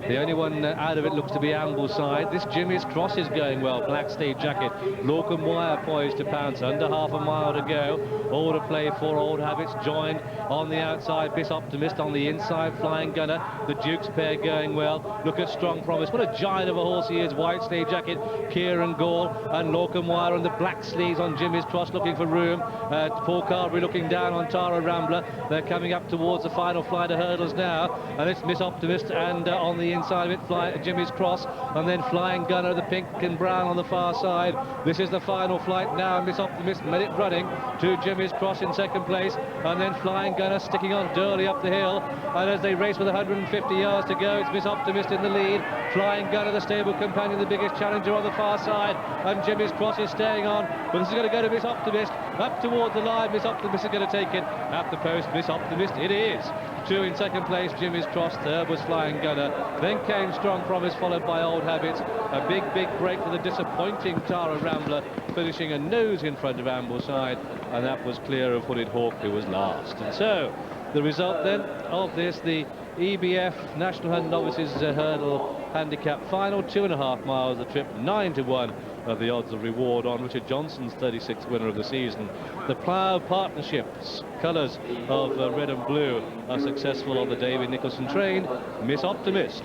The only one out of it looks to be Ambleside. This Jimmy's Cross is going well. Black Steve Jacket. Lorcan Wire poised to pounce. Under half a mile to go. All to play for. Old Habits joined on the outside. Miss Optimist on the inside. Flying Gunner. The Duke's pair going well. Look at Strong Promise. What a giant of a horse he is. White Steve Jacket. Kieran Gall and Lorcan Wire and the Black Sleeves on Jimmy's Cross looking for room. Paul Carberry looking down on Tara Rambler. They're coming up towards the final flight of hurdles now. And it's Miss Optimist and on the inside of it, Jimmy's Cross, and then Flying Gunner, the pink and brown on the far side. This is the final flight now. Miss Optimist made it running to Jimmy's Cross in second place, and then Flying Gunner sticking on Durley up the hill. And as they race with 150 yards to go, it's Miss Optimist in the lead. Flying Gunner, the stable companion, the biggest challenger on the far side, and Jimmy's Cross is staying on. But this is going to go to Miss Optimist up towards the line. Miss Optimist is going to take it at the post. Miss Optimist, it is. 2 in second place, Jimmy's Cross. Third was Flying Gunner. Then came Strong Promise, followed by Old Habits. A big break for the disappointing Tara Rambler, finishing a nose in front of Ambleside, and that was clear of Hooded Hawk, who was last. And so, the result then of this, the EBF National Hunt Novices Hurdle Handicap Final, 2.5 miles the trip, 9-1 of the odds of reward on Richard Johnson's 36th winner of the season. The Plough Partnerships colours of red and blue are successful on the David Nicholson train. Miss Optimist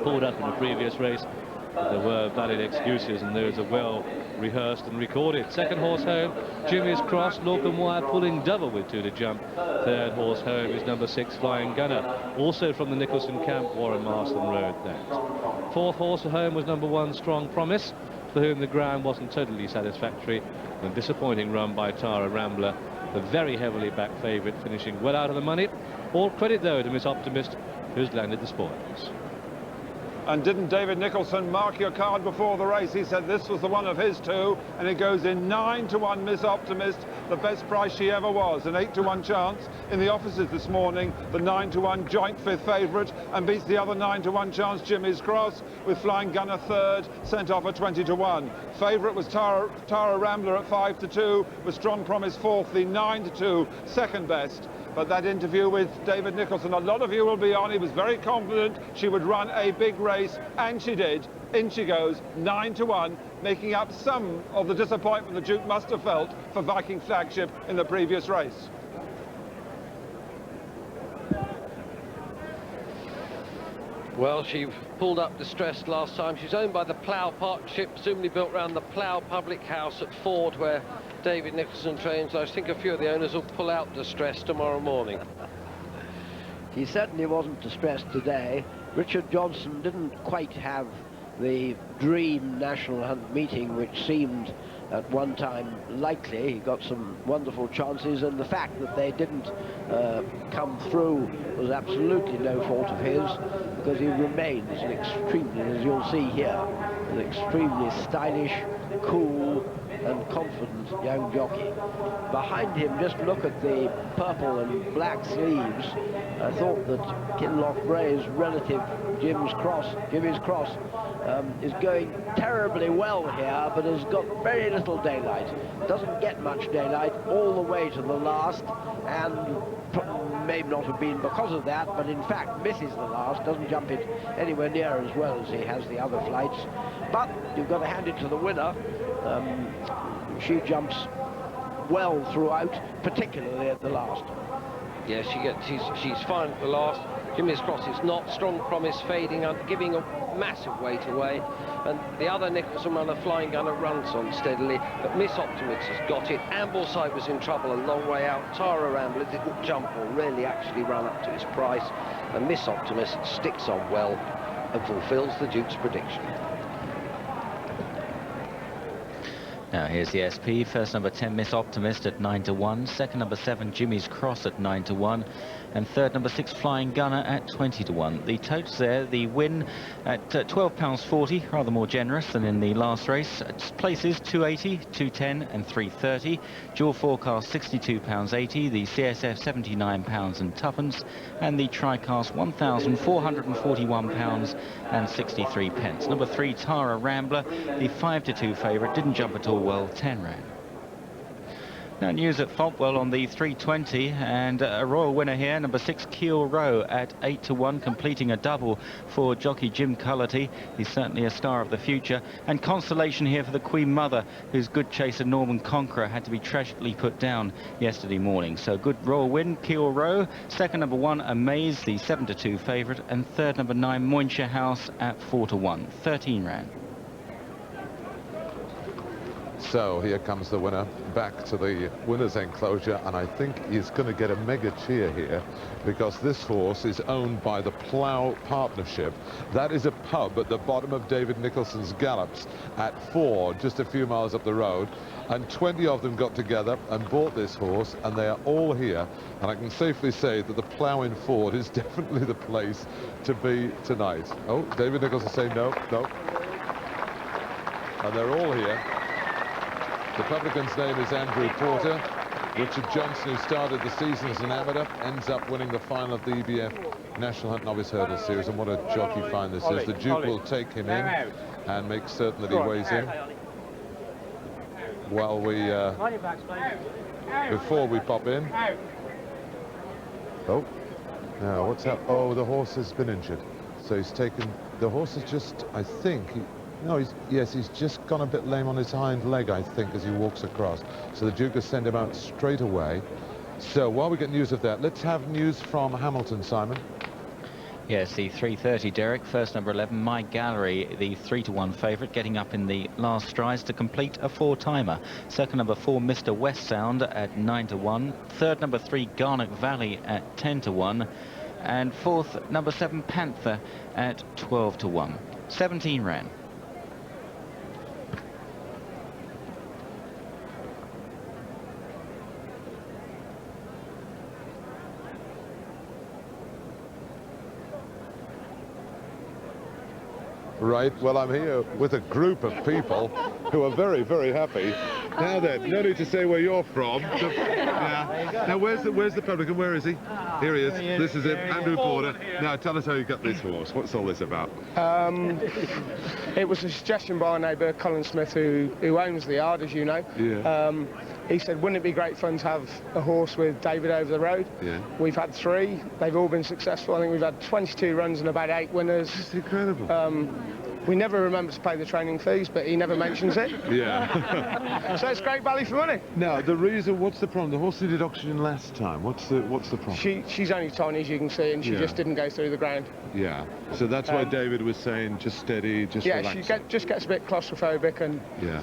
pulled up in a previous race. There were valid excuses, and those are well rehearsed and recorded. Second horse home, Jimmy's Cross. Lorcan Wire pulling double with 2 to jump. Third horse home is number 6, Flying Gunner, also from the Nicholson camp. Warren Marston rode that. Fourth horse home was number 1, Strong Promise, for whom the ground wasn't totally satisfactory. A disappointing run by Tara Rambler, the very heavily backed favourite, finishing well out of the money. All credit though to Miss Optimist, who's landed the spoils. And didn't David Nicholson mark your card before the race? He said this was the one of his too, and it goes in 9-1 Miss Optimist, the best price she ever was. An 8-1 chance in the offices this morning, the 9-1 joint 5th favourite, and beats the other 9-1 chance Jimmy's Cross, with Flying Gunner 3rd, sent off at 20-1. Favourite was Tara Rambler at 5-2, with Strong Promise 4th, the 9-2 second best. But that interview with David Nicholson, a lot of you will be on. He was very confident she would run a big race, and she did. In she goes, 9-1, making up some of the disappointment the Duke must have felt for Viking Flagship in the previous race. Well, she pulled up distressed last time. She's owned by the Plough Partnership, presumably built around the Plough Public House at Ford, where David Nicholson trains. I think a few of the owners will pull out distressed tomorrow morning. He certainly wasn't distressed today. Richard Johnson didn't quite have the dream National Hunt meeting, which seemed at one time likely. He got some wonderful chances, and the fact that they didn't come through was absolutely no fault of his, because he remains an extremely, as you'll see here, an extremely stylish, cool and confident young jockey. Behind him, just look at the purple and black sleeves. I thought that Kinloch Bray's relative Jimmy's Cross is going terribly well here, but has got very little daylight. Doesn't get much daylight all the way to the last, and may not have been because of that, but in fact misses the last, doesn't jump it anywhere near as well as he has the other flights. But you've got to hand it to the winner. She jumps well throughout, particularly at the last. Yeah, she's fine at the last. Jimmy's Cross is not. Strong Promise fading, giving a massive weight away. And the other Nicholson runner, Flying Gunner, runs on steadily. But Miss Optimist has got it. Ambleside was in trouble a long way out. Tara Rambler didn't jump or really actually run up to his price. And Miss Optimist sticks on well and fulfills the Duke's prediction. Now here's the SP. First number 10, Miss Optimist at 9-1. Second number 7, Jimmy's Cross at 9-1. And third number 6, Flying Gunner at 20-1. The totes there, the win at £12.40, rather more generous than in the last race. Places 280, 210 and 330. Dual forecast £62.80. The CSF £79 and twopence. And the Tricast £1,441 and 63 pence. Number 3, Tara Rambler, the 5-2 favourite, didn't jump at all well, 10 rand. Now news at Falkwell on the 320, and a royal winner here, number 6, Keel Row at 8-1, completing a double for jockey Jim Cullity. He's certainly a star of the future. And consolation here for the Queen Mother, whose good chaser Norman Conqueror had to be tragically put down yesterday morning. So good royal win, Keel Row. Second number 1, Amaze, the 7-2 favourite, and third number 9, Moynshire House at 4-1, 13 rand. So here comes the winner back to the winner's enclosure, and I think he's going to get a mega cheer here because this horse is owned by the Plough Partnership. That is a pub at the bottom of David Nicholson's Gallops at 4, just a few miles up the road, and 20 of them got together and bought this horse, and they are all here, and I can safely say that the Plough in Ford is definitely the place to be tonight. Oh, David Nicholson saying no, no, and they're all here. The publican's name is Andrew Porter. Richard Johnson, who started the season as an amateur, ends up winning the final of the EBF National Hunt Novice Hurdle Series, and what a jockey find this is. The Duke will take him in and make certain that he weighs in. While we, before we pop in. Oh, now what's up? Oh, the horse has been injured. So he's taken, the horse is just, I think, no, he's just gone a bit lame on his hind leg, I think, as he walks across. So the Duke has sent him out straight away. So while we get news of that, let's have news from Hamilton, Simon. Yes, the 330, Derek. First number 11, My Gallery, the 3-1 favourite, getting up in the last strides to complete a 4-timer. Second number 4, Mr. West Sound at 9-1. Third number 3, Garnock Valley at 10-1. And fourth, number 7, Panther at 12-1. 17 rand. Right, well, I'm here with a group of people who are very, very happy. Now then, no need to say where you're from. Yeah. Now, where's the publican? Where is he? Here he is. This is him, Andrew Porter. Now, tell us how you got this horse. What's all this about? It was a suggestion by our neighbour, Colin Smith, who owns the yard, as you know. Yeah. He said, wouldn't it be great fun to have a horse with David over the road? Yeah. We've had 3. They've all been successful. I think we've had 22 runs and about 8 winners. That's incredible. We never remember to pay the training fees, but he never mentions it. Yeah. So it's great value for money. Now, the reason, what's the problem? The horse needed oxygen last time. What's the problem? She's only tiny, as you can see, and she just didn't go through the ground. Yeah. So that's why David was saying, just steady, just relax. Yeah, she just gets a bit claustrophobic, and yeah.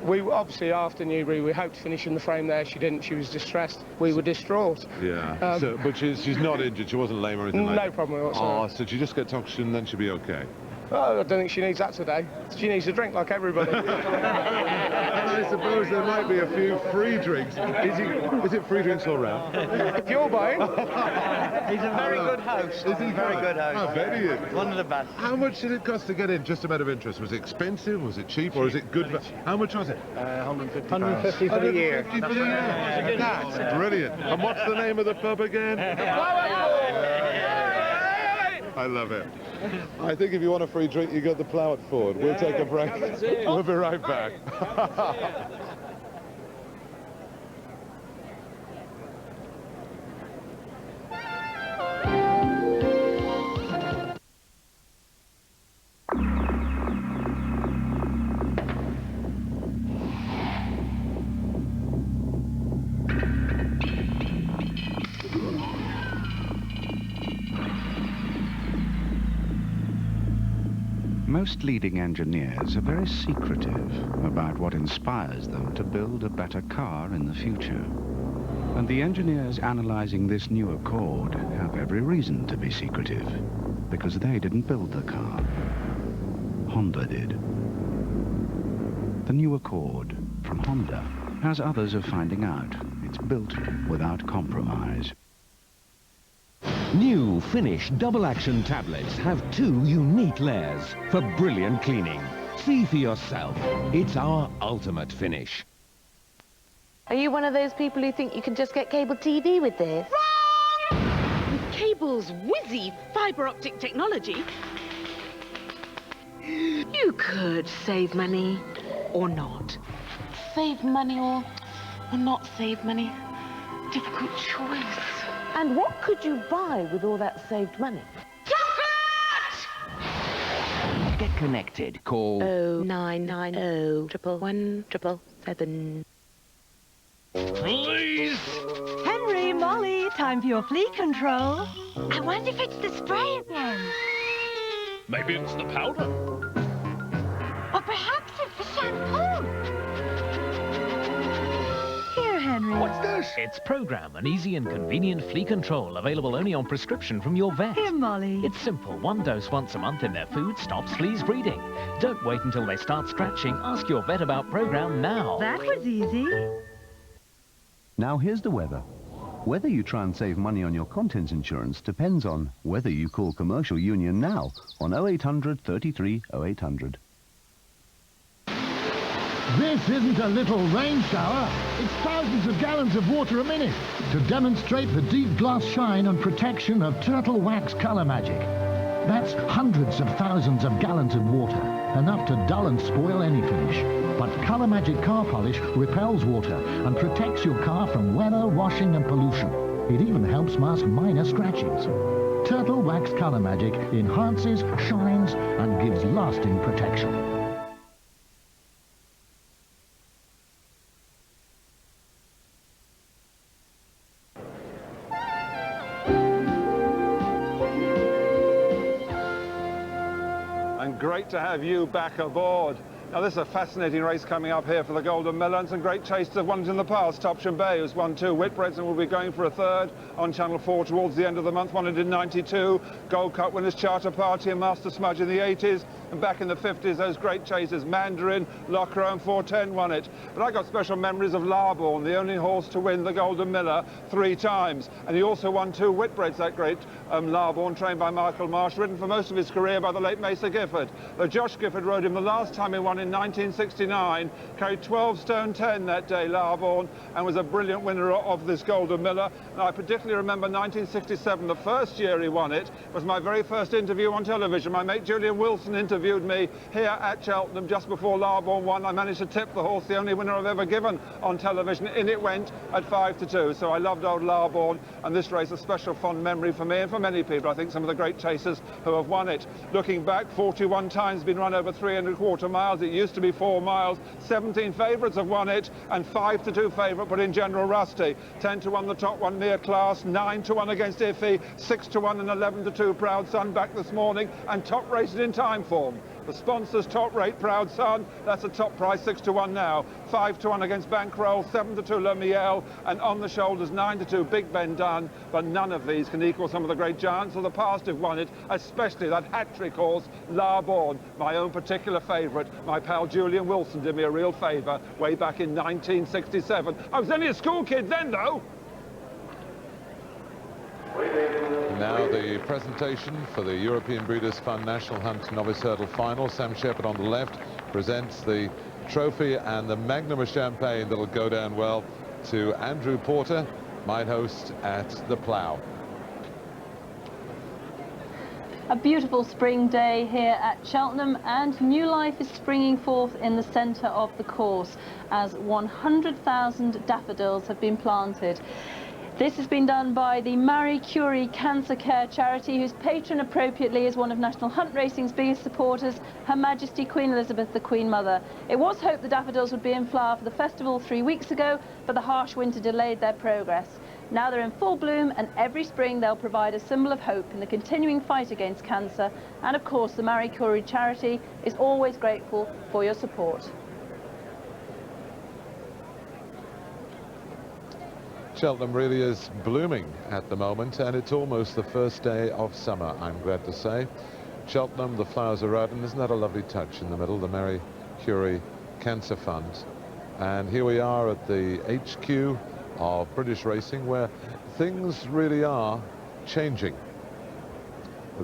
We obviously, after Newbury, we hoped to finish in the frame there. She didn't. She was distressed. We were distraught. Yeah. But she's not injured. She wasn't lame or anything like that? No problem whatsoever. Oh, so she just gets oxygen, then she'll be okay. Oh, I don't think she needs that today. She needs a drink like everybody. And I suppose there might be a few free drinks. Is it free drinks all round? If you're buying. He's a very good host. Is he very good host? I bet he is. One of the best. How much did it cost to get in, just a matter of interest? Was it expensive? Was it cheap? Or is it good? How much was it? 150 for the year. 150 for the year. That's brilliant. And what's the name of the pub again? I love it. I think if you want a free drink, you got the Plough at Ford. We'll take a break. We'll be right back. Most leading engineers are very secretive about what inspires them to build a better car in the future. And the engineers analyzing this new Accord have every reason to be secretive, because they didn't build the car. Honda did. The new Accord from Honda, as others are finding out. It's built without compromise. New Finish double-action tablets have 2 unique layers for brilliant cleaning. See for yourself. It's our ultimate finish. Are you one of those people who think you can just get cable TV with this? Wrong! With cable's whizzy fibre optic technology, you could save money or not. Save money or not save money. Difficult choice. And what could you buy with all that saved money? Get connected. Call 0990 111 777. Please! Henry, Molly, time for your flea control. I wonder if it's the spray again. Maybe it's the powder. Or perhaps it's the shampoo. Here, Henry. What's this? It's Program, an easy and convenient flea control available only on prescription from your vet. Here, Molly. It's simple. 1 dose once a month in their food stops fleas breeding. Don't wait until they start scratching. Ask your vet about Program now. That was easy. Now here's the weather. Whether you try and save money on your contents insurance depends on whether you call Commercial Union now on 0800 33 0800. This isn't a little rain shower, it's thousands of gallons of water a minute to demonstrate the deep gloss shine and protection of Turtle Wax Colour Magic. That's hundreds of thousands of gallons of water, enough to dull and spoil any finish. But Colour Magic car polish repels water and protects your car from weather, washing and pollution. It even helps mask minor scratches. Turtle Wax Colour Magic enhances, shines and gives lasting protection. Great to have you back aboard. Now this is a fascinating race coming up here for the Golden Miller, and some great chases have won it in the past. Topsham Bay has won 2 Whitbreads and will be going for a 3rd on Channel 4 towards the end of the month. Won it in '92. Gold Cup winners Charter Party and Master Smudge in the '80s. And back in the '50s, those great chases, Mandarin, Lockrow and 410 won it. But I got special memories of Larborn, the only horse to win the Golden Miller 3 times. And he also won 2 Whitbreads, that great Larborn, trained by Michael Marsh, ridden for most of his career by the late Mesa Gifford. Though Josh Gifford rode him the last time he won in 1969, carried 12 stone 10 that day, Larborn, and was a brilliant winner of this Golden Miller. And I particularly remember 1967, the first year he won it, was my very first interview on television. My mate Julian Wilson interviewed me here at Cheltenham just before Larborn won. I managed to tip the horse, the only winner I've ever given on television. In it went at 5-2. So I loved old Larborn, and this race a special fond memory for me and for many people. I think some of the great chasers who have won it. Looking back, 41 times been run over 3¼ miles. It used to be 4 miles. 17 favourites have won it, and 5-2 favourite put in General Rusty. 10-1 the top one, Mere Class. 9-1 against Iffy. 6-1 and 11-2 Proud Son back this morning, and top rated in time form. The sponsors top rate Proud Son, that's a top price, 6-1 now. 5-1 against Bankroll, 7-2 Le Miel, and on the shoulders 9-2 Big Ben Dunn. But none of these can equal some of the great giants of the past who've won it, especially that hat-trick horse, Larborn, my own particular favourite. My pal Julian Wilson did me a real favour way back in 1967. I was only a school kid then, though. Now the presentation for the European Breeders' Fund National Hunt Novice Hurdle Final. Sam Shepherd on the left presents the trophy and the magnum of champagne that'll go down well to Andrew Porter, mine host at the Plough. A beautiful spring day here at Cheltenham, and new life is springing forth in the centre of the course as 100,000 daffodils have been planted. This has been done by the Marie Curie Cancer Care Charity, whose patron appropriately is one of National Hunt Racing's biggest supporters, Her Majesty Queen Elizabeth, the Queen Mother. It was hoped the daffodils would be in flower for the festival 3 weeks ago, but the harsh winter delayed their progress. Now they're in full bloom, and every spring they'll provide a symbol of hope in the continuing fight against cancer. And of course, the Marie Curie Charity is always grateful for your support. Cheltenham really is blooming at the moment, and it's almost the first day of summer, I'm glad to say. Cheltenham, the flowers are out, and isn't that a lovely touch in the middle, the Marie Curie Cancer Fund? And here we are at the HQ of British Racing, where things really are changing.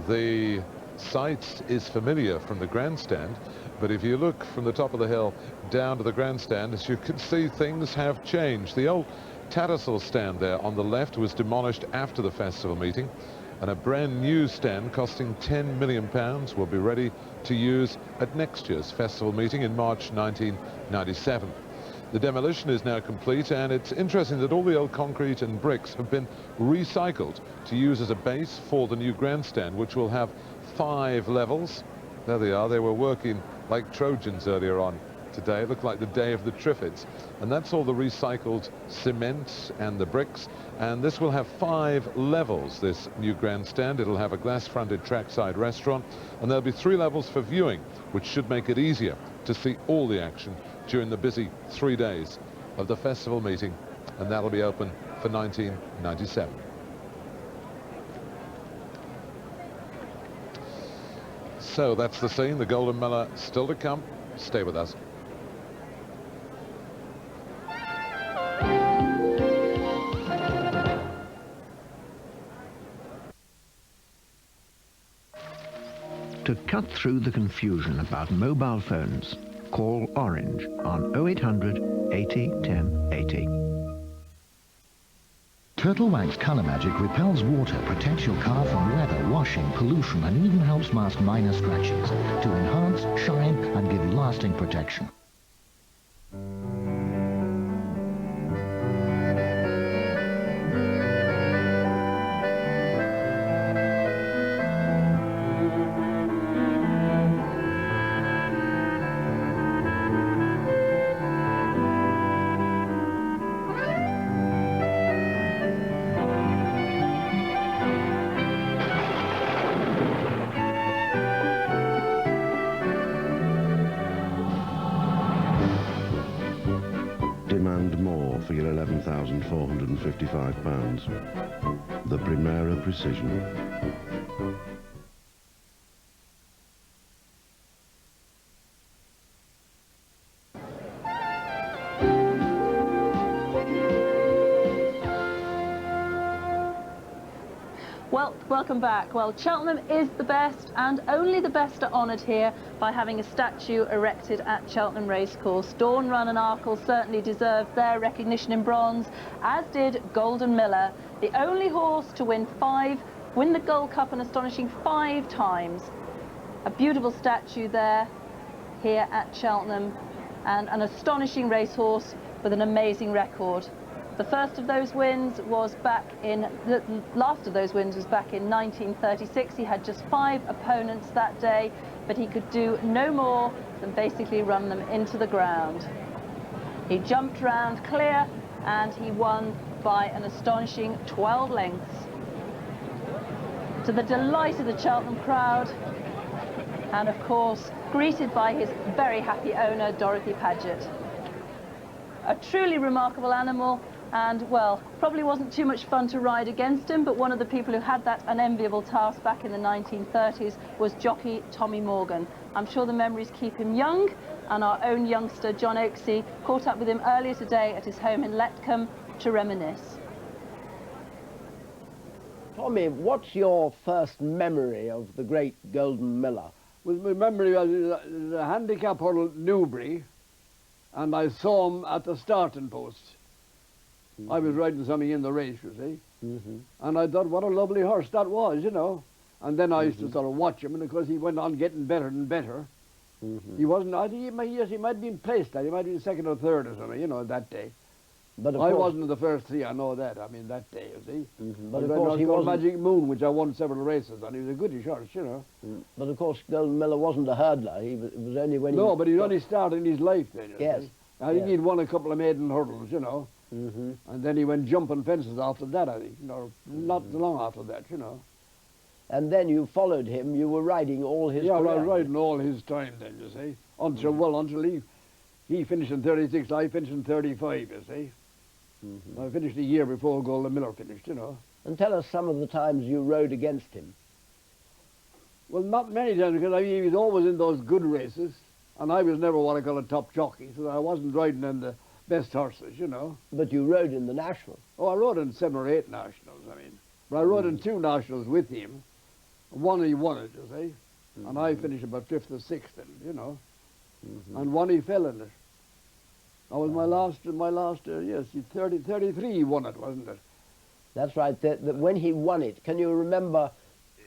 The site is familiar from the grandstand, but if you look from the top of the hill down to the grandstand, as you can see, things have changed. The old Tattersall stand there on the left was demolished after the festival meeting, and a brand new stand costing £10 million will be ready to use at next year's festival meeting in March 1997. The demolition is now complete, and it's interesting that all the old concrete and bricks have been recycled to use as a base for the new grandstand, which will have 5 levels. There they are. They were working like Trojans earlier on today. It looked like the day of the Triffids. And that's all the recycled cement and the bricks. And this will have 5 levels, this new grandstand. It'll have a glass-fronted trackside restaurant, and there'll be 3 levels for viewing, which should make it easier to see all the action during the busy 3 days of the festival meeting, and that'll be open for 1997. So that's the scene. The Golden Miller still to come. Stay with us. To cut through the confusion about mobile phones, call Orange on 0800 80 10 80. Turtle Wax Colour Magic repels water, protects your car from weather, washing, pollution, and even helps mask minor scratches to enhance, shine, and give lasting protection. Demand more for your £11,455. The Primera Precision. Well, welcome back. Well, Cheltenham is the best, and only the best are honoured here by having a statue erected at Cheltenham Racecourse. Dawn Run and Arkle certainly deserved their recognition in bronze, as did Golden Miller, the only horse to win the Gold Cup an astonishing 5 times. A beautiful statue there, here at Cheltenham, and an astonishing racehorse with an amazing record. The first of those wins was back in, the last of those wins was back in 1936. He had just 5 opponents that day, but he could do no more than basically run them into the ground. He jumped round clear, and he won by an astonishing 12 lengths. To the delight of the Cheltenham crowd, and of course, greeted by his very happy owner, Dorothy Paget. A truly remarkable animal, and, well, probably wasn't too much fun to ride against him, but one of the people who had that unenviable task back in the 1930s was jockey Tommy Morgan. I'm sure the memories keep him young, and our own youngster, John Oaksey, caught up with him earlier today at his home in Letcombe to reminisce. Tommy, what's your first memory of the great Golden Miller? Well, my memory was the handicap hurdle at Newbury, and I saw him at the starting post. I was riding something in the race, you see. And I thought, what a lovely horse that was, you know. And then I used to sort of watch him, and of course he went on getting better and better. He wasn't, I think he might have been placed that. He might have been 2nd or 3rd or something, you know, that day. But I wasn't in the first 3, I know that, I mean, that day, you see. But of course he was Magic Moon, which I won several races on. He was a goodish horse, you know. But of course Golden Miller wasn't a hurdler. It was only when No, but he'd only started in his life then, you Yes. see. I think he'd won a couple of maiden hurdles, you know. And then he went jumping fences after that, I think, or not long after that, you know. And then you followed him, you were riding all his Yeah, career. I was riding all his time then, you see. Until, well, until he finished in 36, I finished in 35, you see. I finished a year before Golden Miller finished, you know. And tell us some of the times you rode against him. Well, not many times, because he was always in those good races, and I was never what I call a top jockey, so I wasn't riding in the best horses, you know. But you rode in the National. Oh, I rode in 7 or 8 Nationals, I mean. But I rode in 2 Nationals with him. One he won it, you see. And I finished about 5th or 6th in it, you know. And one he fell in it. That was my last, yes, 33 he won it, wasn't it? That's right. When he won it, can you remember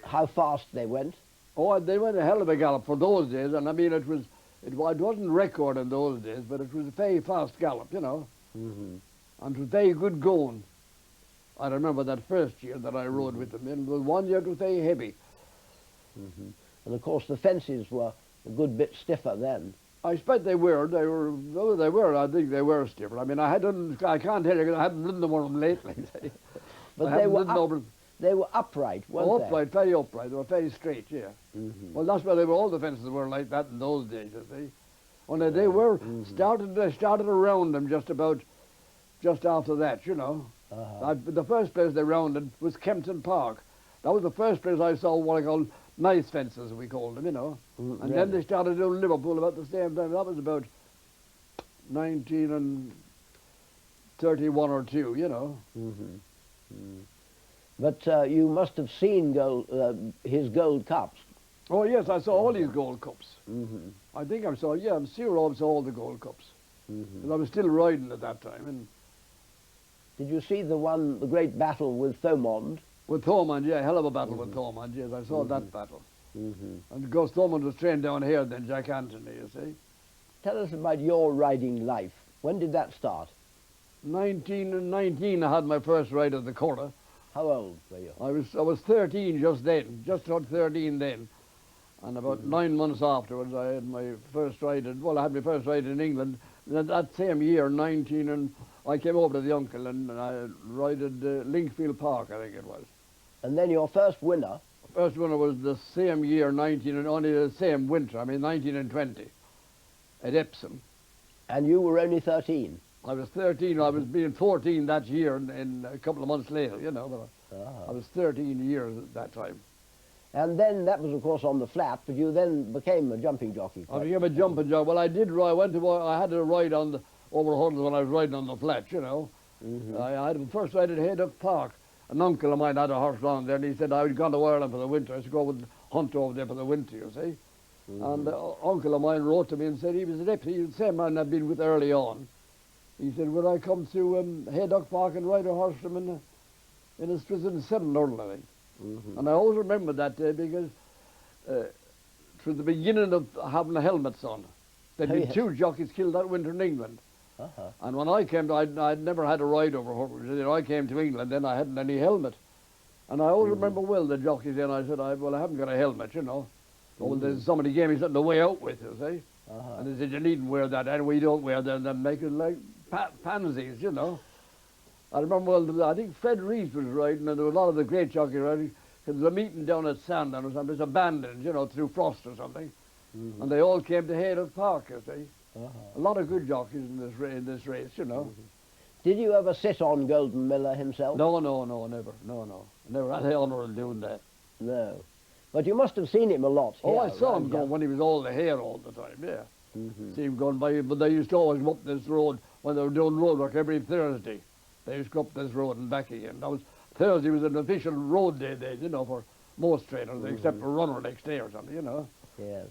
how fast they went? Oh, they went a hell of a gallop for those days, and I mean, it wasn't record in those days, but it was a very fast gallop, you know. And it was very good going. I remember that first year that I rode with them, and the one year it was very heavy. And of course the fences were a good bit stiffer then. I expect they were. I think they were stiffer. I mean, I can't tell you because I haven't ridden them on them lately. But they were upright, weren't they? Upright, very upright. They were very straight, yeah. Well, that's why all the fences were like that in those days, you see. Only they were started around them just after that, you know. The first place they rounded was Kempton Park. That was the first place I saw what I call nice fences, we called them, you know. And then they started doing Liverpool about the same time. That was about 1931 or 2, you know. But you must have seen his gold cups. Oh yes, I saw all his gold cups. I think I'm sure I saw all the gold cups. And I was still riding at that time. And did you see the great battle with Thomond? With Thomond, yeah, hell of a battle with Thomond, yes, I saw that battle. And of course Thomond was trained down here then, Jack Anthony, you see. Tell us about your riding life. When did that start? 1919 I had my first ride at the Curragh. How old were you? I was 13 just then, just turned 13 then. And about 9 months afterwards I had my first ride, I had my first ride in England. And that same year, 19, and I came over to the uncle and I rided Linkfield Park, I think it was. And then your first winner? First winner was the same year, 19, and only the same winter, I mean 19 and 20, at Epsom. And you were only 13? I was 13, I was being 14 that year, and a couple of months later, you know, but I was 13 years at that time. And then that was, of course, on the flat, but you then became a jumping jockey. I became a jumping jockey. Well, I had to ride on over hurdles when I was riding on the flat, you know. I had the first ride at Haydock Park. An uncle of mine had a horse down there, and he said, I'd gone to Ireland for the winter. I should go and hunt over there for the winter, you see. And the uncle of mine wrote to me and said he was an Epsom. He was the same man I'd been with early on. He said, would I come to Haydock Park and ride a horse from in a 7 hurdle, I think. And I always remember that day because it was the beginning of having the helmets on. There'd been 2 jockeys killed that winter in England. And when I came, I'd never had a ride over horses. I came to England, then I hadn't any helmet. And I always remember well the jockeys then. I said, well, I haven't got a helmet, you know. Well, there's somebody gave me something to weigh out with, you see. And they said, you needn't wear that, and we don't wear them, then make it like pansies, you know. I remember, well, I think Fred Rees was riding, and there were a lot of the great jockeys riding, because there was a meeting down at Sandown or something, it was abandoned, you know, through frost or something. And they all came to Haydock Park, you see. A lot of good jockeys in this race, you know. Did you ever sit on Golden Miller himself? No, never. No. Never had the honour of doing that. No. But you must have seen him a lot here. Oh, I saw him going when he was all the hair all the time, yeah. See him going by, but they used to always go up this road when they were doing road work every Thursday. They used to go up this road and back again. That was Thursday was an official road day, you know, for most trainers, except for runner next day or something, you know. Yes.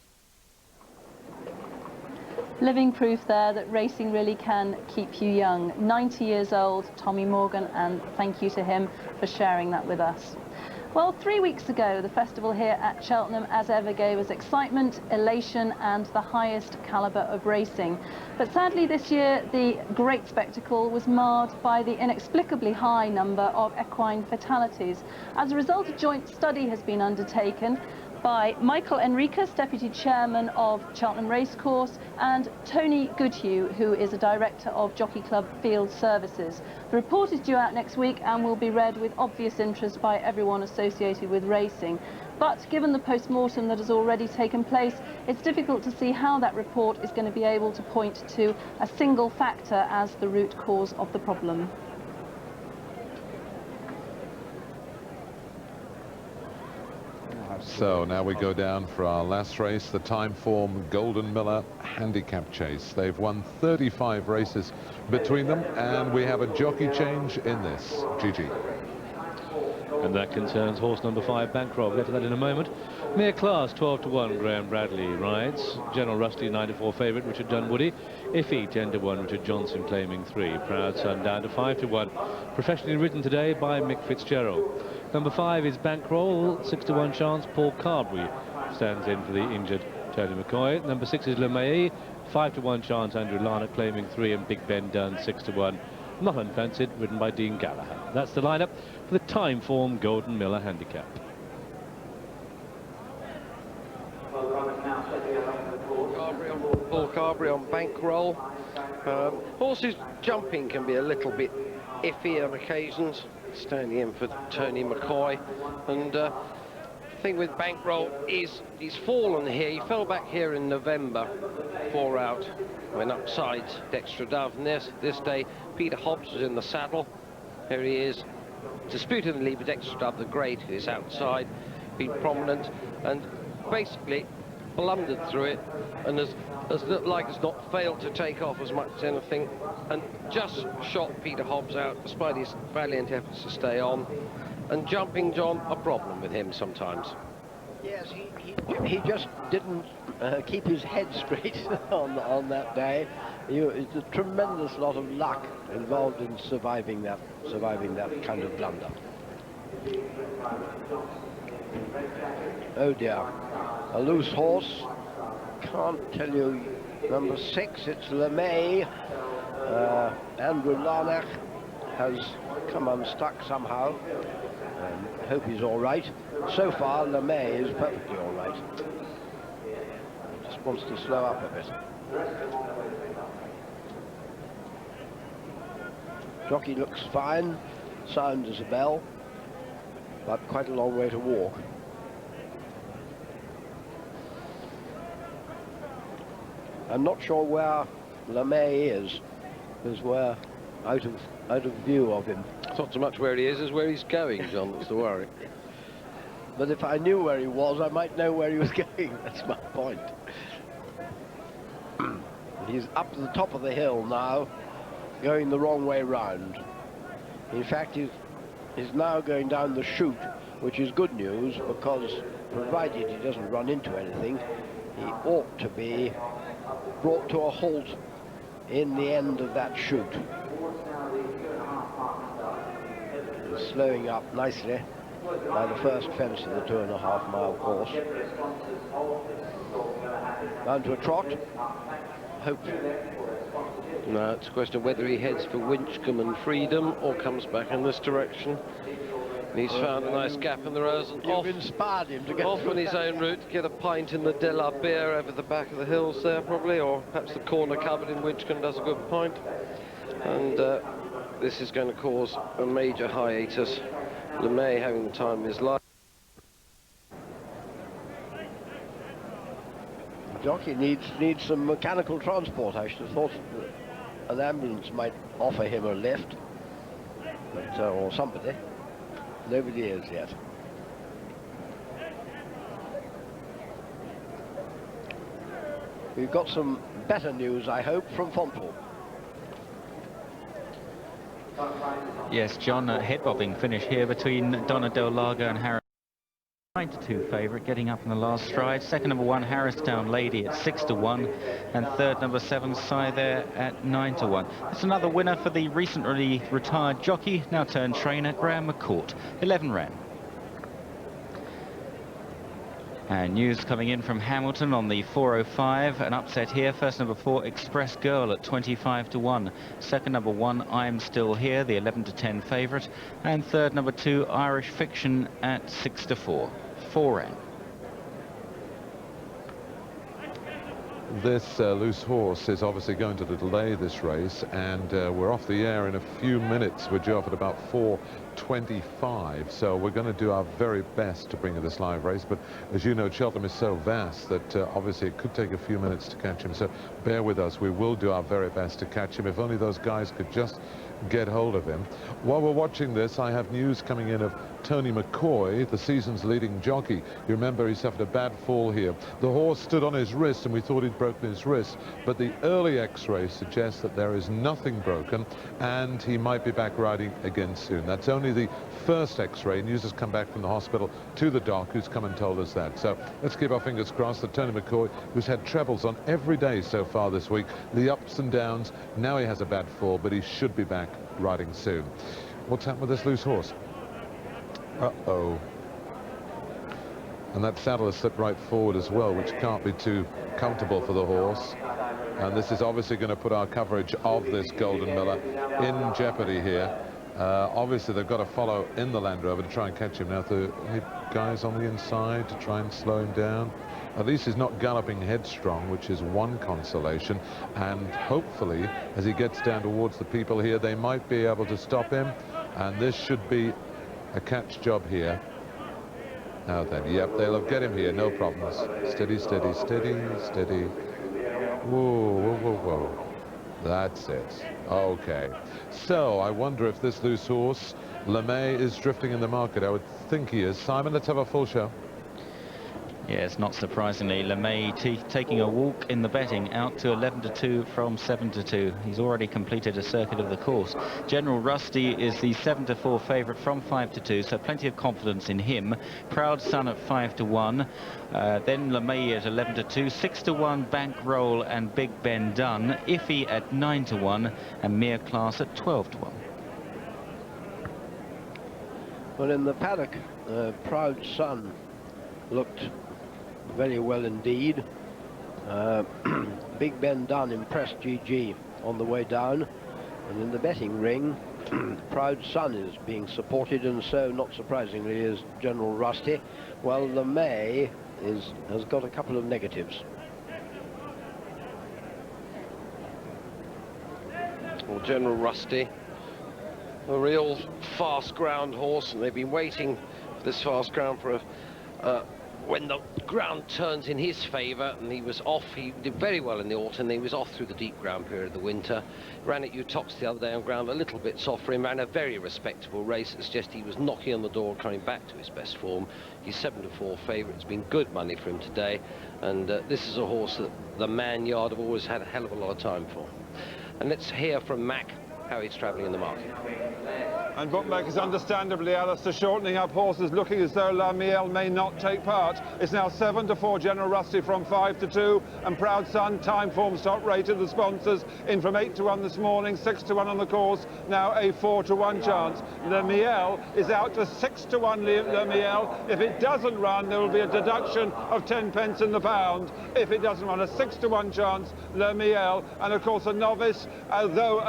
Living proof there that racing really can keep you young. 90 years old, Tommy Morgan, and thank you to him for sharing that with us. Well, 3 weeks ago, the festival here at Cheltenham, as ever, gave us excitement, elation, and the highest calibre of racing. But sadly this year, the great spectacle was marred by the inexplicably high number of equine fatalities. As a result, a joint study has been undertaken by Michael Enriquez, Deputy Chairman of Cheltenham Racecourse, and Tony Goodhue, who is a Director of Jockey Club Field Services. The report is due out next week and will be read with obvious interest by everyone associated with racing. But given the post-mortem that has already taken place, it's difficult to see how that report is going to be able to point to a single factor as the root cause of the problem. So now we go down for our last race, the time form Golden Miller Handicap Chase. They've won 35 races between them, and we have a jockey change in this. Gigi. And that concerns horse number 5, Bankroll. We'll get to that in a moment. Mere Class, 12-1, Graham Bradley rides. General Rusty, 9-4 favourite, Richard Dunwoody. Iffy, 10-1, Richard Johnson claiming 3. Proud Son down to 5-1. Professionally ridden today by Mick Fitzgerald. Number 5 is Bankroll, 6-1 chance. Paul Carberry stands in for the injured Tony McCoy. Number 6 is LeMay, 5-1 chance. Andrew Larnock claiming 3, and Big Ben Dunn, 6-1. Not unfancied, ridden by Dean Gallagher. That's the lineup for the time form Golden Miller Handicap. Paul Carberry on Bankroll. Horses jumping can be a little bit iffy on occasions, standing in for Tony McCoy. And the thing with Bankroll is he's fallen here. He fell back here in November, 4 out, went upside Dexter Dove. And this day Peter Hobbs was in the saddle. Here he is, disputing the lead with Dexter Dove, the great, who's outside, been prominent, and basically blundered through it, and has looked like has not failed to take off as much as anything, and just shot Peter Hobbs out despite his valiant efforts to stay on. And jumping, John, a problem with him sometimes. Yes, he just didn't keep his head straight on that day. It's a tremendous lot of luck involved in surviving that kind of blunder. Oh dear, a loose horse. Can't tell you. Number 6, it's LeMay. Andrew Larnock has come unstuck somehow. Hope he's all right. So far, LeMay is perfectly all right. Just wants to slow up a bit. Jockey looks fine, sound as a bell, but quite a long way to walk. I'm not sure where LeMay is, because we're out of view of him. It's not so much where he is as where he's going, John, that's the worry. But if I knew where he was, I might know where he was going. That's my point. He's up to the top of the hill now, going the wrong way round. In fact, he's now going down the chute, which is good news, because provided he doesn't run into anything, he ought to be brought to a halt in the end of that chute. He's slowing up nicely by the first fence of the 2.5-mile course. Down to a trot. Hopefully. No, it's a question of whether he heads for Winchcombe and Freedom or comes back in this direction. And he's found a nice gap in the rows and You've inspired him to get off on his own route to get a pint in the De La Beer over the back of the hills there probably, or perhaps the corner cupboard in Winchcombe does a good pint. And this is going to cause a major hiatus. LeMay having the time of his life. Jockey needs some mechanical transport. I should have thought an ambulance might offer him a lift, but, or somebody. Nobody is yet. We've got some better news, I hope, from Fontal. Yes, John, a head-bobbing finish here between Donna Del Lago and Harris. 9-2 favourite, getting up in the last stride. Second, number 1, Harristown Lady at 6-1, and third, number 7, Sai there at 9-1. It's another winner for the recently retired jockey, now turned trainer, Graham McCourt. 11 ran. And news coming in from Hamilton on the 405, an upset here. First, number 4, Express Girl at 25-1. Second, number 1, I'm Still Here, the 11-10 favourite. And third, number 2, Irish Fiction at 6-4. 4 ran. This loose horse is obviously going to delay this race, and we're off the air in a few minutes. We're due off at about 4:25, so we're going to do our very best to bring you this live race. But as you know, Cheltenham is so vast that obviously it could take a few minutes to catch him, so bear with us. We will do our very best to catch him. If only those guys could just get hold of him. While we're watching this, I have news coming in of Tony McCoy, the season's leading jockey. You remember he suffered a bad fall here. The horse stood on his wrist and we thought he'd broken his wrist, but the early x-ray suggests that there is nothing broken and he might be back riding again soon. That's only the first x-ray. News has come back from the hospital to the doc, who's come and told us that. So let's keep our fingers crossed that Tony McCoy, who's had trebles on every day so far this week, the ups and downs, now he has a bad fall, but he should be back riding soon. What's happened with this loose horse? Uh-oh. And that saddle has slipped right forward as well, which can't be too comfortable for the horse. And this is obviously going to put our coverage of this Golden Miller in jeopardy here. Obviously, they've got to follow in the Land Rover to try and catch him. Now, the guys on the inside to try and slow him down. At least he's not galloping headstrong, which is one consolation. And hopefully, as he gets down towards the people here, they might be able to stop him. And this should be a catch job here. Now then, yep, they'll get him here, no problems. Steady, steady, steady, steady. Whoa, whoa, whoa, whoa. That's it. Okay. So I wonder if this loose horse, LeMay, is drifting in the market. I would think he is. Simon, let's have a full show. Yes, not surprisingly, LeMay taking a walk in the betting out to 11-2 from 7-2. He's already completed a circuit of the course. General Rusty is the 7-4 favourite from 5-2, so plenty of confidence in him. Proud Son at 5-1. Then LeMay at 11-2, 6-1 Bankroll and Big Ben Dunn. Iffy at 9-1 and Mere Class at 12-1. Well, in the paddock, Proud Son looked very well indeed. Big Ben Dunn impressed GG on the way down, and in the betting ring Proud Son is being supported, and so not surprisingly is General Rusty, while LeMay has got a couple of negatives. Well, General Rusty, a real fast ground horse, and they've been waiting for this fast ground for when the ground turns in his favour, and he was off. He did very well in the autumn. He was off through the deep ground period of the winter. Ran at Utox the other day on ground a little bit soft for him. Ran a very respectable race. It suggests he was knocking on the door, coming back to his best form. He's 7-4 favourite. It's been good money for him today, and this is a horse that the Man Yard have always had a hell of a lot of time for. And let's hear from Mac how he's travelling in the market. And bookmakers, understandably, Alistair, shortening up horses, looking as though La Miel may not take part. It's now 7-4 General Rusty from 5-2, and Proud Son, time form stock rated, the sponsors, in from 8-1 this morning, 6-1 on the course, now a 4-1 chance. La Miel is out to 6-1 La Miel. If it doesn't run, there will be a deduction of 10 pence in the pound. If it doesn't run, a 6-1 chance, La Miel. And of course, a novice, although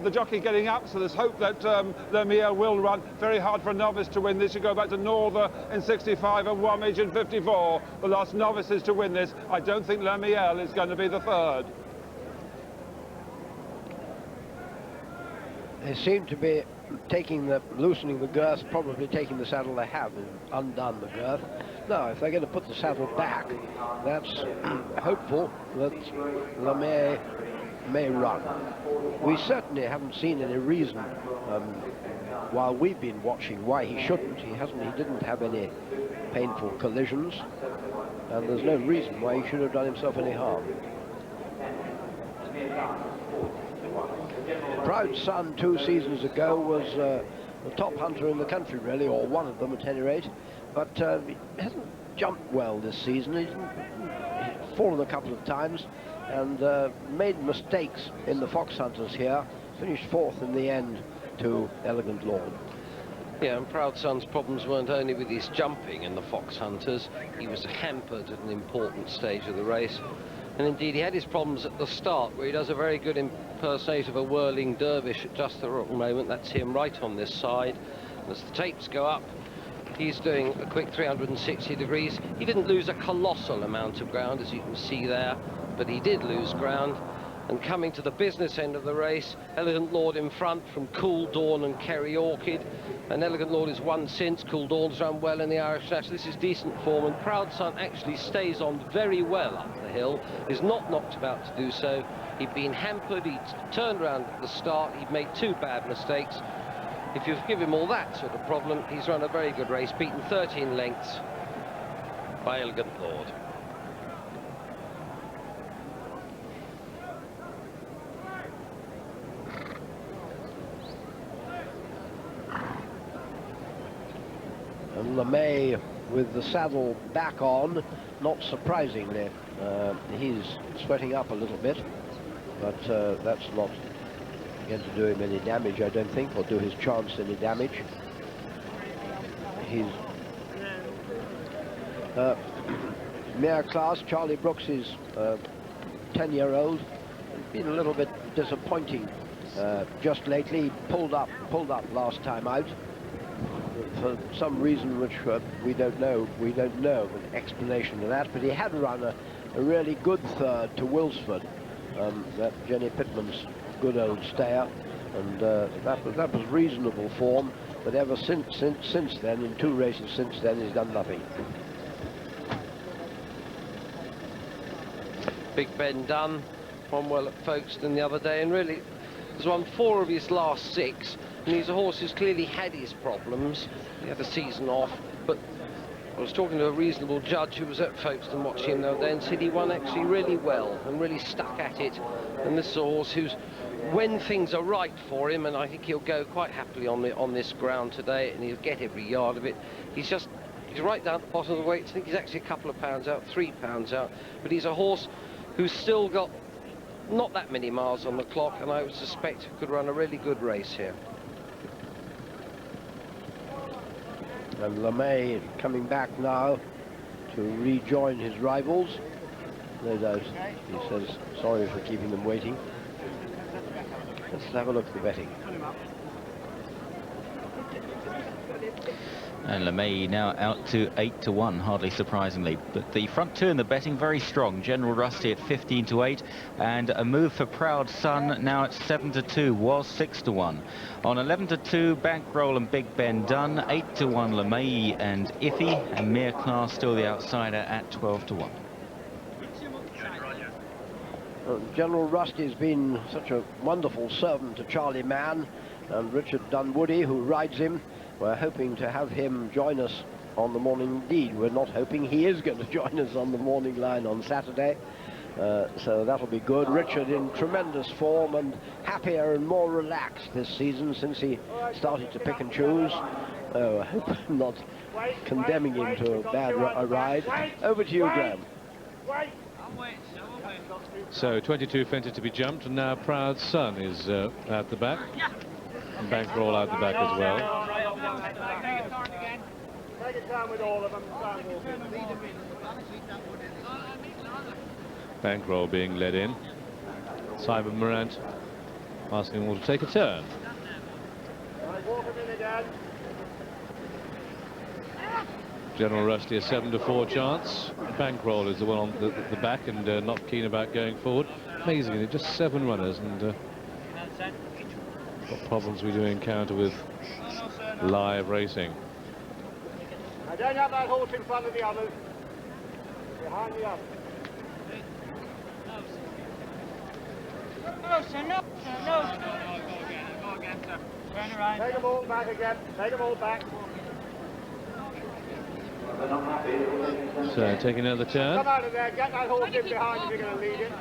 the jockey getting up, so there's hope that La Miel will run. Very hard for a novice to win this. You go back to Norther in 65 and Womage in 54. The last novices to win this. I don't think La Miel is going to be the third. They seem to be loosening the girth, probably taking the saddle they have and undone the girth. Now, if they're going to put the saddle back, that's hopeful that LeMay may run. We certainly haven't seen any reason while we've been watching why he shouldn't. He didn't have any painful collisions, and there's no reason why he should have done himself any harm. Proud Son 2 seasons ago was the top hunter in the country, really, or one of them at any rate, but he hasn't jumped well this season. He's fallen a couple of times and made mistakes in the Fox Hunters here. Finished 4th in the end to Elegant Lord. Yeah, and Proud Son's problems weren't only with his jumping in the Fox Hunters. He was hampered at an important stage of the race. And indeed, he had his problems at the start, where he does a very good impersonation of a whirling dervish at just the right moment. That's him right on this side. And as the tapes go up, he's doing a quick 360 degrees. He didn't lose a colossal amount of ground, as you can see there, but he did lose ground. And coming to the business end of the race, Elegant Lord in front from Cool Dawn and Kerry Orchid. And Elegant Lord has won since. Cool Dawn's run well in the Irish National. This is decent form, and Proud Son actually stays on very well up the hill. Is not knocked about to do so. He'd been hampered. He'd turned around at the start. He'd made 2 bad mistakes. if you give him all that sort of problem, he's run a very good race, beaten 13 lengths by Elegant Lord. And LeMay with the saddle back on, not surprisingly, he's sweating up a little bit, but that's not going to do him any damage, I don't think, or do his chance any damage. He's mare class, Charlie Brooks is 10-year-old, been a little bit disappointing just lately. He pulled up last time out for some reason which we don't know. We don't know an explanation of that, but he had run a really good third to Wilsford, that Jenny Pittman's good old stayer, and that was reasonable form. But ever since then, in 2 races since then, he's done nothing. Big Ben Dunn won well at Folkestone the other day, and really has won 4 of his last 6. And he's a horse who's clearly had his problems. He had a season off, but I was talking to a reasonable judge who was at Folkestone watching him the other day and said he won actually really well and really stuck at it. And this is a horse who's, when things are right for him, and I think he'll go quite happily on this ground today, and he'll get every yard of it. He's right down at the bottom of the weight. I think he's actually a couple of pounds out, 3 pounds out, but he's a horse who's still got not that many miles on the clock, and I would suspect could run a really good race here. And LeMay coming back now to rejoin his rivals. No doubt he says sorry for keeping them waiting. Let's have a look at the betting. And LeMay now out to 8-1, hardly surprisingly. But the front 2 in the betting very strong. General Rusty at 15-8, and a move for Proud Son now at 7-2, was 6-1. On 11-2, Bankroll and Big Ben Dunn, 8-1 LeMay and Iffy, and Mere Class still the outsider at 12-1. General Rusty's been such a wonderful servant to Charlie Mann and Richard Dunwoody, who rides him. We're hoping to have him join us on the morning. Indeed, we're not hoping, he is going to join us on the morning line on Saturday. So that'll be good. Richard in tremendous form and happier and more relaxed this season since he started to pick and choose. Oh, I hope I'm not condemning him to a bad ride. Over to you, Graham. So 22 fences to be jumped, and now Proud Son is at the back. And Bankroll out the back as well. Take it down with all of them. Bankroll being led in. Simon Morant asking them all to take a turn. Walk him in again. General Rusty a 7-4 chance. Bankroll is the one on the back and not keen about going forward. Amazingly, just 7 runners, and what problems we do encounter with live racing. Now don't have that horse in front of the others. Behind the others. No, sir, no, sir, no. Go again, sir. Turn around. Take them all back again. Take them all back. So taking another turn. Come out of there. Get that horse in behind if you're going to lead him.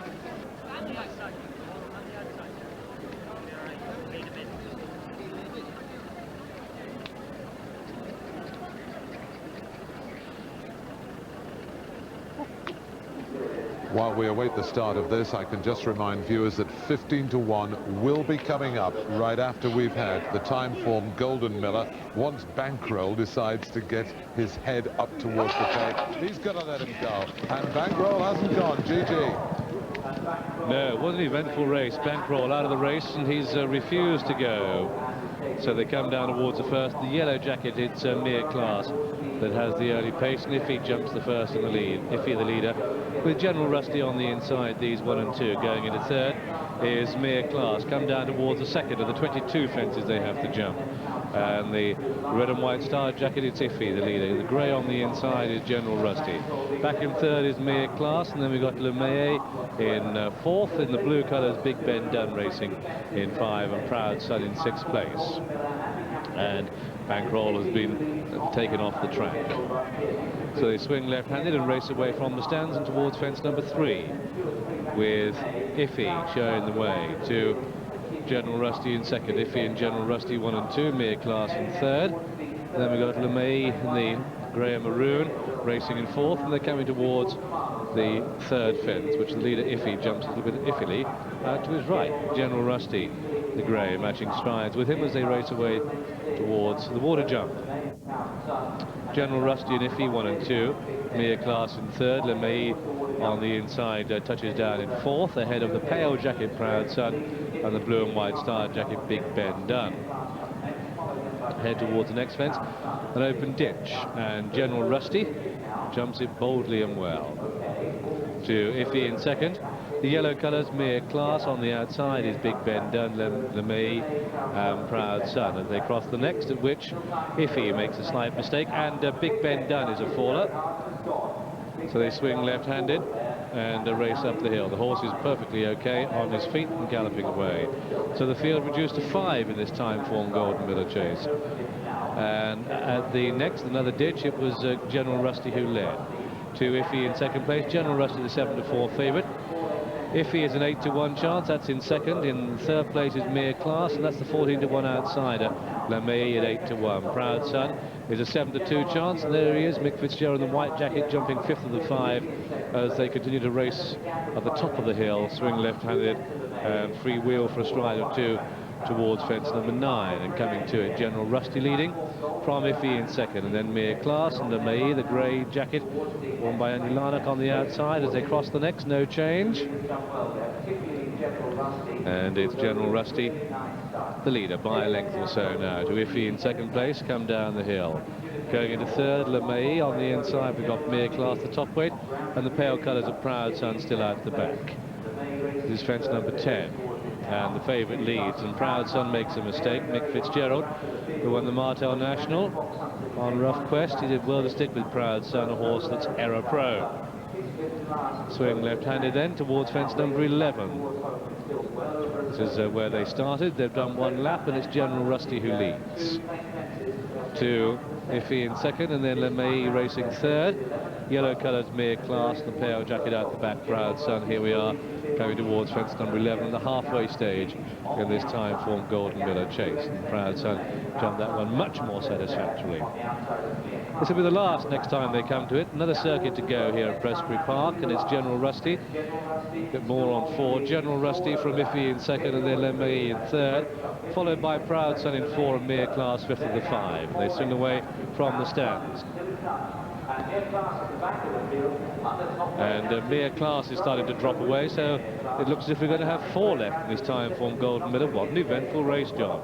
While we await the start of this, I can just remind viewers that 15-1 will be coming up right after we've had the time form Golden Miller. Once Bankroll decides to get his head up towards the tape, he's going to let him go. And Bankroll hasn't gone. GG. No, it was an eventful race. Bankroll out of the race, and he's refused to go. So they come down towards the first. The yellow jacket, it's Mere Class that has the early pace, and Iffy jumps the first in the lead. Iffy the leader, with General Rusty on the inside. These 1 and 2 going into third is Mere Class. Come down towards the second of the 22 fences they have to jump. And the red and white star jacket, it's Iffy the leader. The grey on the inside is General Rusty. Back in third is Mere Class, and then we've got LeMay in fourth. In the blue colours, Big Ben Dunn racing in 5, and Proud Son in 6th place. and Bankroll has been taken off the track. So they swing left-handed and race away from the stands and towards fence number 3, with Iffy showing the way to General Rusty in second. Iffy and General Rusty 1 and 2, Mere Class in third. Then we've got LeMay in the grey and maroon racing in fourth, and they're coming towards the third fence, which the leader Iffy jumps a little bit iffily out to his right. General Rusty, the grey, matching strides with him as they race away towards the water jump. General Rusty and Iffy 1 and 2, Mere Class in third. LeMay on the inside touches down in fourth, ahead of the pale jacket Proud Son and the blue and white star jacket Big Ben Dunn. Head towards the next fence, an open ditch, and General Rusty jumps it boldly and well. To Iffy in second. The yellow colours, Mere Class. On the outside is Big Ben Dunn, LeMay and Proud Son, as they cross the next, at which Iffy makes a slight mistake, and Big Ben Dunn is a faller. So they swing left-handed and race up the hill. The horse is perfectly okay on his feet and galloping away. So the field reduced to 5 in this time-form Golden Miller Chase. And at the next, another ditch, it was General Rusty who led. To Iffy in second place. General Rusty, the 7-4 favourite. Iffy is an 8-1 chance, that's in second. In third place is Mere Class, and that's the 14-1 outsider, LeMay at 8-1. Proud Son is a 7-2 chance, and there he is, Mick Fitzgerald in the white jacket, jumping 5th of the 5 as they continue to race at the top of the hill, swing left-handed and free wheel for a stride or 2 towards fence number 9, and coming to it, General Rusty leading from Iffy in second, and then Mere Class and LeMay, the grey jacket worn by Andy Larnock on the outside as they cross the next. No change, and it's General Rusty, the leader, by a length or so now. To Iffy in second place, come down the hill. Going into third, LeMay. On the inside we've got Mere Class, the top weight, and the pale colours of Proud Son still out the back. This is fence number 10. And the favourite leads, and Proud Son makes a mistake. Mick Fitzgerald, who won the Martel National on Rough Quest, he did well to stick with Proud Son, a horse that's error prone. Swing left-handed then towards fence number 11. This is where they started. They've done 1 lap, and it's General Rusty who leads. To Iffy in second, and then LeMay racing third. Yellow colours, Mere Class, the pale jacket out the back, Proud Son. Here we are coming towards fence number 11, the halfway stage in this time-form Golden Miller Chase. And Proud Son jumped that one much more satisfactorily. This will be the last next time they come to it. Another circuit to go here at Prestbury Park, and it's General Rusty. A bit more on 4. General Rusty from Iffy in second, and then LeMay in third, followed by Proud Son in 4 and Mere Class 5th of the 5. They swing away from the stands. And Mere Class is starting to drop away, so it looks as if we're going to have 4 left in this time-form Golden Miller. What an eventful race, John.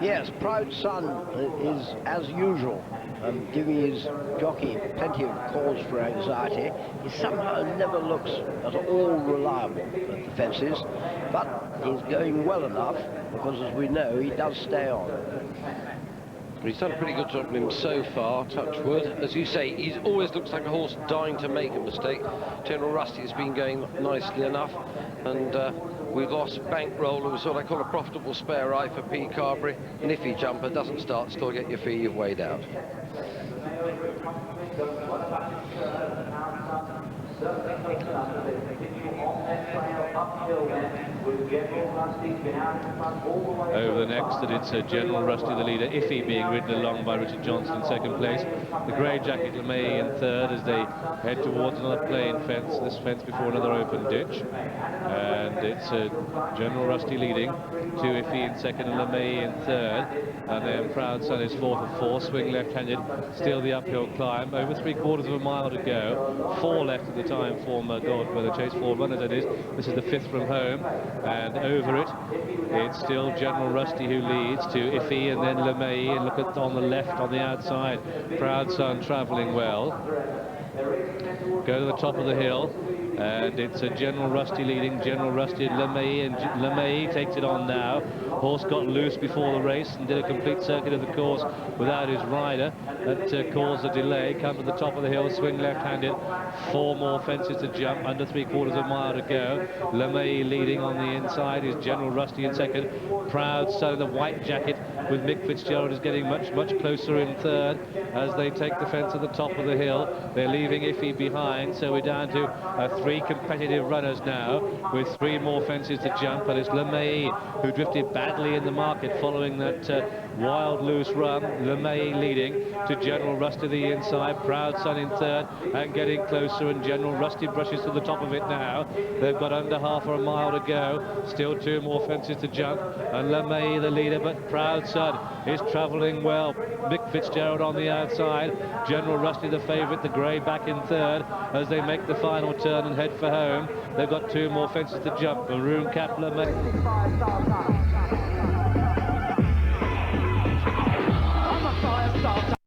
Yes, Proud Son is, as usual, giving his jockey plenty of cause for anxiety. He somehow never looks at all reliable at the fences, but he's going well enough, because as we know, he does stay on. He's done a pretty good job of him so far, touch wood. As you say, he always looks like a horse dying to make a mistake. General Rusty has been going nicely enough, and we've lost Bankroll, who was what I call a profitable spare eye for P. Carberry. An Iffy jumper, doesn't start, still get your fee, you've weighed out. Over the next, and it's General Rusty, the leader. Iffy being ridden along by Richard Johnson in second place. The grey jacket LeMay in third as they head towards another plain fence. This fence before another open ditch. And it's General Rusty leading. To Iffy in second and LeMay in third. And then Proud Son is 4th of 4. Swing left-handed. Still the uphill climb. Over 3/4 of a mile to go. 4 left at the time for Golden Miller Chase. 4 runners, that is. This is the 5th from home. And over it, it's still General Rusty who leads. To Iffy and then LeMay, and look at on the left on the outside, Proud Son travelling well. Go to the top of the hill, and it's General Rusty leading. General Rusty and LeMay, and LeMay takes it on now. Horse got loose before the race and did a complete circuit of the course without his rider. That caused a delay. Come to the top of the hill, swing left-handed. 4 more fences to jump, under 3/4 of a mile to go. LeMay leading on the inside is General Rusty in second. Proud Son in the white jacket with Mick Fitzgerald is getting much closer in third as they take the fence at the top of the hill. They're leaving Iffy behind, so we're down to 3 competitive runners now with 3 more fences to jump, and it's LeMay who drifted badly in the market following that wild loose run. LeMay leading to General Rust to the inside, Proud Son in third and getting closer, and General Rusty brushes to the top of it now. They've got under half a mile to go, still 2 more fences to jump, and LeMay the leader, but Proud Son is travelling well. Mick Fitzgerald on the outside, General Rusty the favourite, the grey back in third as they make the final turn and head for home. They've got 2 more fences to jump. Maroon Cap LeMay.